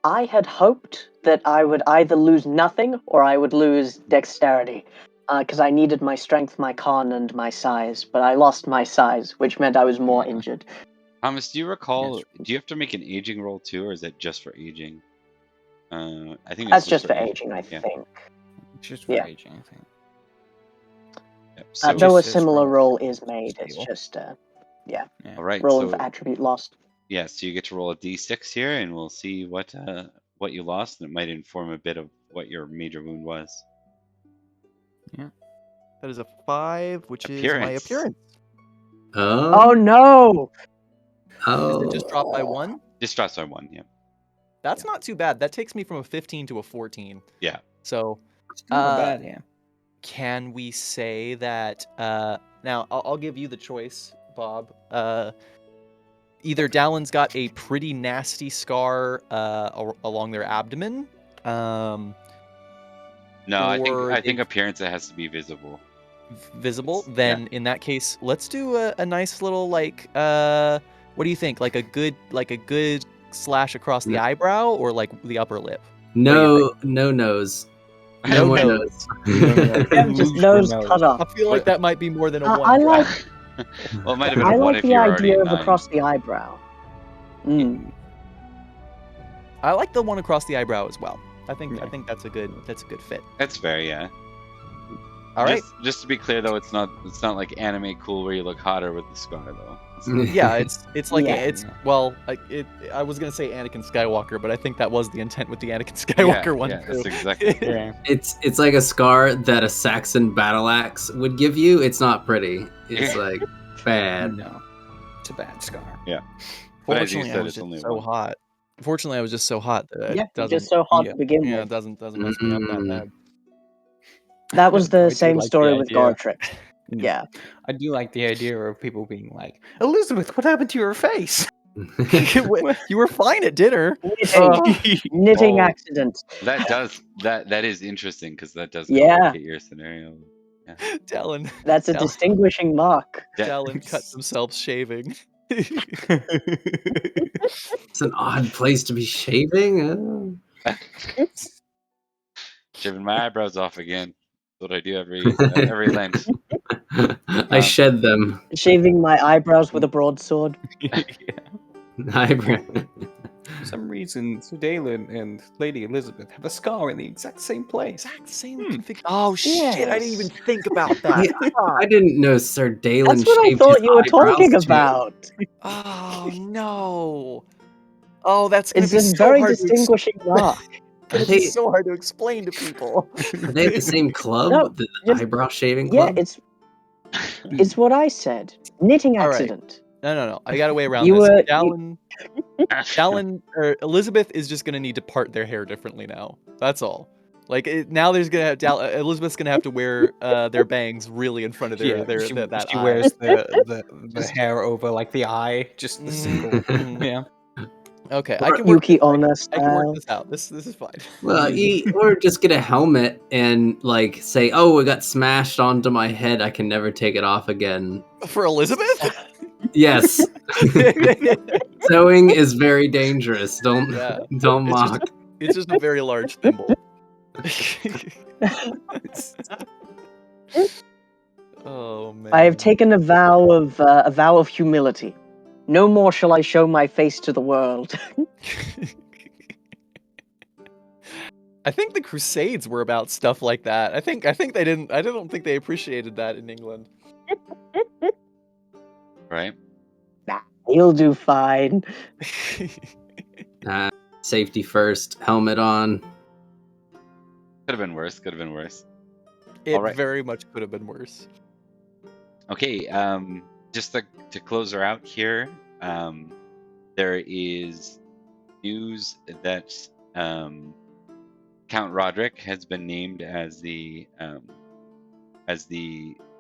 I had hoped that I would either lose nothing or I would lose dexterity, because I needed my strength, my con, and my size, but I lost my size, which meant I was more injured. Thomas, do you recall? Yes. Do you have to make an aging roll too, or is it just for aging? I think That's it's just for aging, I Yeah. think. Just for Yeah. aging, I think. Yep. So, Though a just says similar roll roll is made, it's table. just Yeah. all right. roll So of attribute lost. yeah, so you get to roll a d6 here, and we'll see what you lost, and it might inform a bit of what your major wound was. That is a 5, which is my Appearance. appearance. Oh no! Does it just drop by 1? Just drops by 1. Yeah. That's not too bad. That takes me from a 15 to a 14. Yeah. So, Not bad, yeah. can we say that? Now, I'll give you the choice, Bob. Either Dallin's got a pretty nasty scar along their abdomen. No, I Or think they- appearance it has to be visible. Visible. It's- Then, in that case, let's do a nice little what do you think? Like a good slash across the eyebrow, or like the upper lip? No nose. No more nose. Yeah, just nose cut off. I feel like that might be more than a I 1. like Well, it might have been I a 1 like if the you're already idea a of 9. across the eyebrow. Mm. I like the one across the eyebrow as well. I think Yeah. that's a good fit. That's fair, yeah. All right. Just to be clear, though, it's not like anime cool where you look hotter with the scar, though. Yeah, it's like Yeah. I was gonna say Anakin Skywalker, but I think that was the intent with the Anakin Skywalker one yeah, too. that's exactly. Yeah. It's like a scar that a Saxon battle axe would give you. It's not pretty. It's like bad. No. It's a bad scar. But as you Fortunately, I said, was it's just only so 1. hot. Fortunately, I was just so hot that Yeah, it doesn't. just so hot yeah, to begin yeah, with. it doesn't mess me up that bad. That was I the do same like the story with idea. Gortrick. Yeah. I do like the idea of people being like, Elizabeth, what happened to your face? You were fine at dinner. Knitting Oh. accident. That is interesting because that does Yeah. complicate your scenario. Dallin, That's a Tell- distinguishing mark. Dallin cut themselves shaving. It's an odd place to be shaving. Shaving my eyebrows off again. That's what I do every Lent. I shed them. Shaving my eyebrows with a broadsword. Eyebrow. For some reason, Sir Dalen and Lady Elizabeth have a scar in the exact same place. Exact same config. Oh shit! I didn't even Yes. think about that. Yeah, I didn't know Sir Dalen That's what I shaved his thought you were eyebrows talking too. about. Oh no! Oh, that's gonna It's be a so very hard distinguishing mark. Are Gonna be they so hard to explain to people. are they the same club? No, The just eyebrow shaving yeah, club? it's what I said. Knitting All right. accident. No. I got a way around You this. were Dallin or Elizabeth is just gonna need to part their hair differently now. That's all. Like now, there's gonna have Elizabeth's gonna have to wear their bangs really in front of Yeah, that she eye. wears the Just- hair over like the eye, just the single. Mhm. Yeah. Okay, Or- I can work. Yuki Onna I can work style. this out. This is fine. Well, or just get a helmet and like say, "Oh, it got smashed onto my head. I can never take it off again." For Elizabeth? Yes, sewing is very dangerous. Don't Yeah. don't It's just- mock. It's just a very large thimble. Oh man. I have taken a vow of humility. No more shall I show my face to the world. I think the Crusades were about stuff like that. I think they didn't. I don't think they appreciated that in England. Right? Nah, you'll do fine. Safety first. Helmet on. Could have been worse. Could have been worse. It All right. very much could have been worse. Okay. Just to close her out here, there is news that Count Roderick has been named as the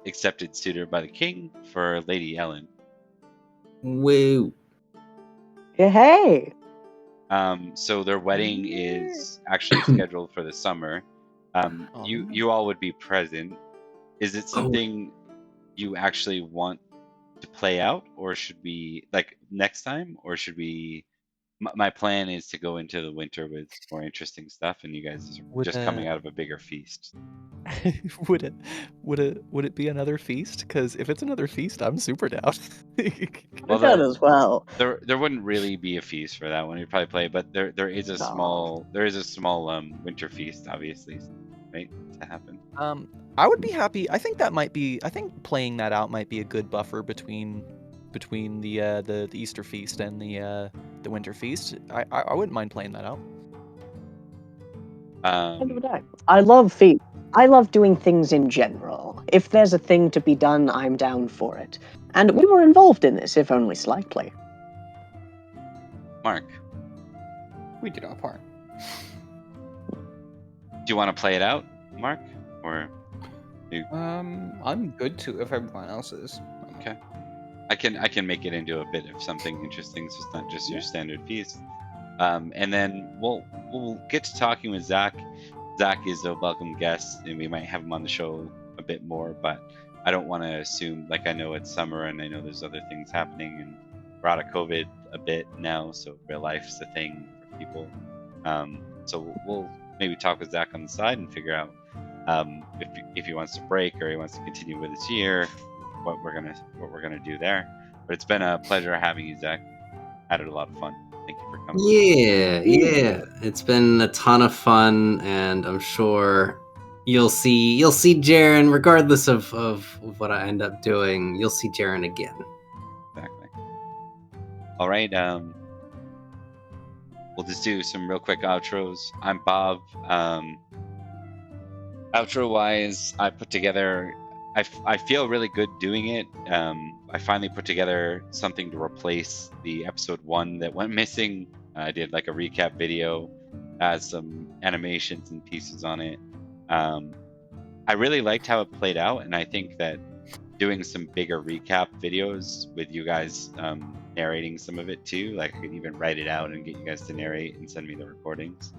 accepted suitor by the king for Lady Ellen. Woo. Hey. So their wedding is actually scheduled for the summer. You all would be present. Is it something you actually want to play out, or should we like next time, or should we? My plan is to go into the winter with more interesting stuff, and you guys are just coming out of a bigger feast. would it be another feast? Because if it's another feast, I'm super down. Well, that as well. There wouldn't really be a feast for that one. You'd probably play, but there is a small winter feast, obviously, right, to happen. I would be happy. I think playing that out might be a good buffer between the Easter feast and the winter feast. I wouldn't mind playing that out. I love feet. I love doing things in general. If there's a thing to be done, I'm down for it. And we were involved in this, if only slightly. Mark, We did our part. do you want to play it out, Mark, or? I'm good to if everyone else is. Okay. I can make it into a bit of something interesting, so it's not just your standard feast. And then we'll get to talking with Zach. Zach is a welcome guest, and we might have him on the show a bit more, but I don't want to assume, like, I know it's summer and I know there's other things happening, and we're out of COVID a bit now, so real life's a thing for people. So we'll maybe talk with Zach on the side and figure out if he wants to break or he wants to continue with his year, what we're gonna do there. But it's been a pleasure having you, Zach. Had a lot of fun. Thank you for coming. Yeah. It's been a ton of fun, and I'm sure you'll see Jaren, regardless of what I end up doing. You'll see Jaren again. Exactly. All right. We'll just do some real quick outros. I'm Bob. Outro wise, I put together. I feel really good doing it. I finally put together something to replace the episode 1 that went missing. I did like a recap video, has some animations and pieces on it. I really liked how it played out, and I think that doing some bigger recap videos with you guys narrating some of it too, like I could even write it out and get you guys to narrate and send me the recordings.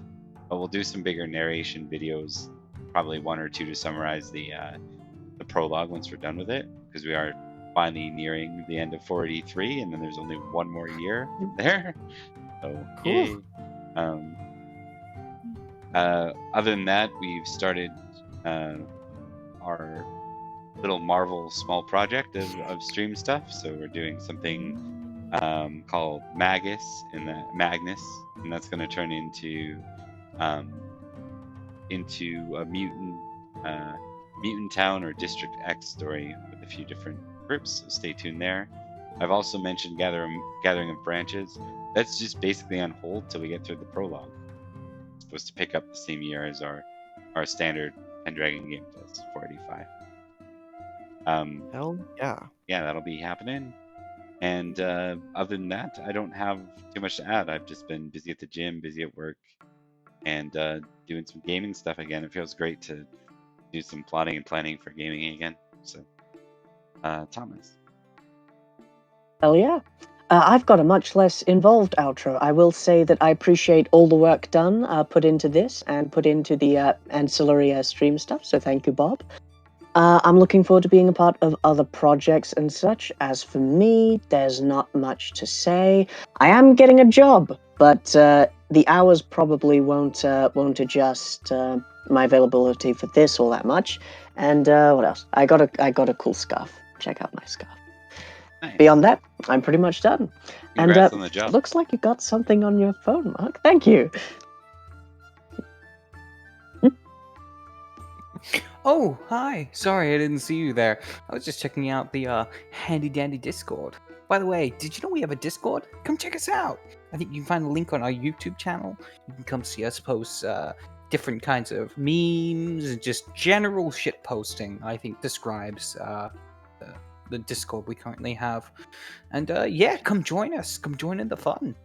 But we'll do some bigger narration videos, probably 1 or 2 to summarize the prologue once we're done with it, because we are finally nearing the end of 483, and then there's only 1 more year there. So Cool. Yay. Other than that, we've started our little Marvel small project of stream stuff. So we're doing something called Magnus, and that's going to turn into a mutant town or District X story with a few different groups. So stay tuned there. I've also mentioned Gathering of Branches. That's just basically on hold till we get through the prologue. It's supposed to pick up the same year as our standard Pendragon game does, 485. Hell yeah. Yeah, that'll be happening. And other than that, I don't have too much to add. I've just been busy at the gym, busy at work, and doing some gaming stuff again. It feels great to do some plotting and planning for gaming again. So, Thomas. Hell yeah. I've got a much less involved outro. I will say that I appreciate all the work done, put into this, and put into the ancillary stream stuff, so thank you, Bob. I'm looking forward to being a part of other projects and such. As for me, there's not much to say. I am getting a job, but the hours probably won't adjust my availability for this all that much. And what else? I got a cool scarf. Check out my scarf. Nice. Beyond that, I'm pretty much done. Congrats on the job. Looks like you got something on your phone, Mark. Thank you. Oh, hi. Sorry, I didn't see you there. I was just checking out the handy-dandy Discord. By the way, did you know we have a Discord? Come check us out. I think you can find a link on our YouTube channel. You can come see us post different kinds of memes and just general shit posting, I think describes the Discord we currently have. And yeah, come join us. Come join in the fun.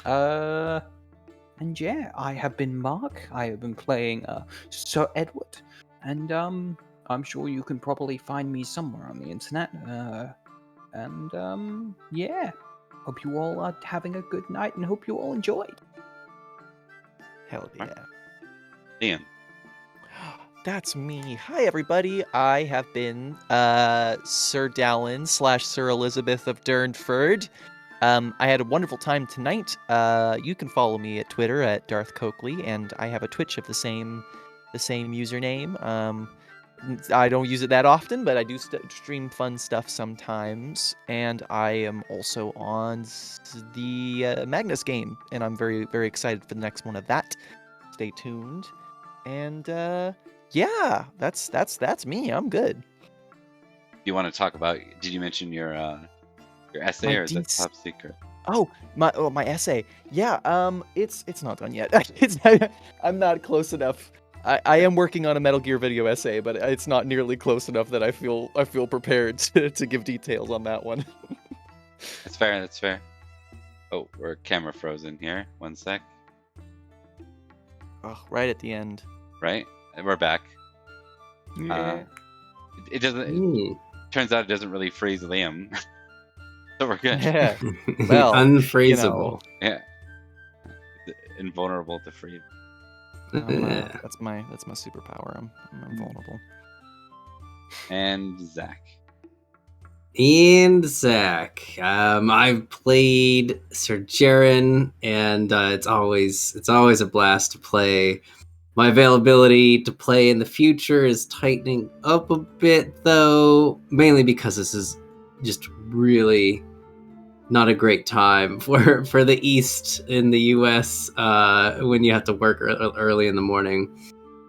And yeah, I have been Mark. I have been playing Sir Edward. And I'm sure you can probably find me somewhere on the internet. And yeah, hope you all are having a good night and hope you all enjoyed. Hell yeah. Liam. That's me. Hi, everybody. I have been Sir Dallin / Sir Elizabeth of Durnford. I had a wonderful time tonight. You can follow me at Twitter at Darth Coakley, and I have a Twitch of the same username. I don't use it that often, but I do stream fun stuff sometimes. And I am also on the Magnus game, and I'm very, very excited for the next one of that. Stay tuned. And yeah, that's me. I'm good. You want to talk about? Did you mention your essay, or is it top secret? Oh, my essay. Yeah. It's not done yet. I'm not close enough. I am working on a Metal Gear video essay, but it's not nearly close enough that I feel prepared to give details on that one. That's fair. That's fair. Oh, we're camera frozen here. One sec. Oh, right at the end. Right, and we're back. Yeah. It doesn't. Turns out it doesn't really freeze Liam, so we're good. Yeah. Well, unfreezable. Yeah. Invulnerable to freeze. That's my superpower. I'm invulnerable. And Zach. And Zach. I've played Sir Jaren, and it's always a blast to play. My availability to play in the future is tightening up a bit, though, mainly because this is just really not a great time for the East in the US when you have to work early in the morning.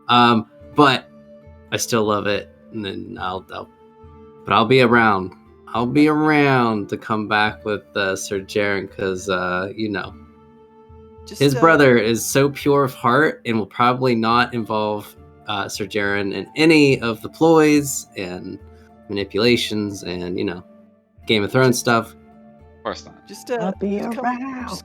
But I still love it, and then I'll be around. I'll be around to come back with Sir Jaren, because his brother is so pure of heart and will probably not involve Sir Jaren in any of the ploys and manipulations and Game of Thrones stuff. Of course not. Just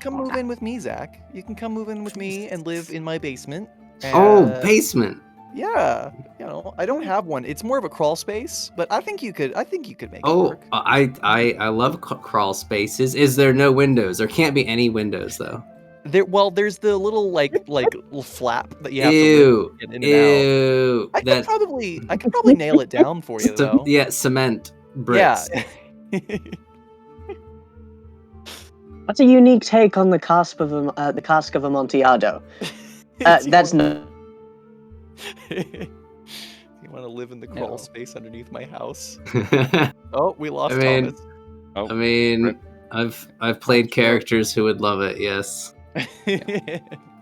come move in with me, Zach. You can come move in with me and live in my basement. Basement. Yeah, I don't have one. It's more of a crawl space, but I think you could make it work. I love crawl spaces. Is there no windows? There can't be any windows though. There's the little little flap that you have to get in and out. I could probably nail it down for you though. Yeah, cement bricks. Yeah. That's a unique take on the cask of Amontillado. That's no. You want to live in the crawl space underneath my house? Oh, we lost Thomas. Oh, I've played characters who would love it. Yes.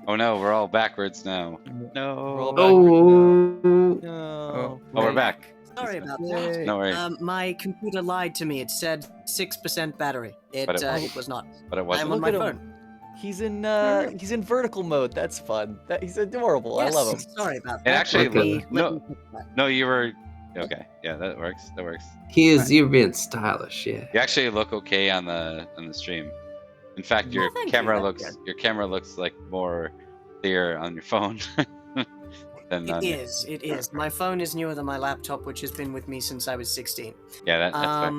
Oh no, we're all backwards now. No. We're all Oh. No. We're back. Sorry about Yay. that. No worries. My computer lied to me. It said 6% battery. It But it wasn't. it was not. But it I'm wasn't. on my Look at him. phone. He's in vertical mode. That's fun. He's adorable. Yes, I love him. Sorry about It that. actually Let me- no- let me fix that. No, you were okay. Yeah, that works. That works. You're being stylish, yeah. You actually look okay on the stream. In fact, your thank you, camera that's looks like more clear on your phone than on It is. My phone is newer than my laptop, which has been with me since I was 16. Yeah, that's fair.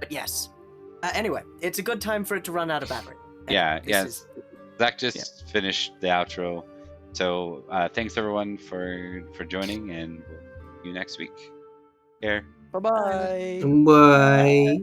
But yes. Anyway, it's a good time for it to run out of battery. Yeah, This yeah. is- Zach just finished the outro. So thanks everyone for joining, and we'll see you next week. Here. Bye-bye. Bye.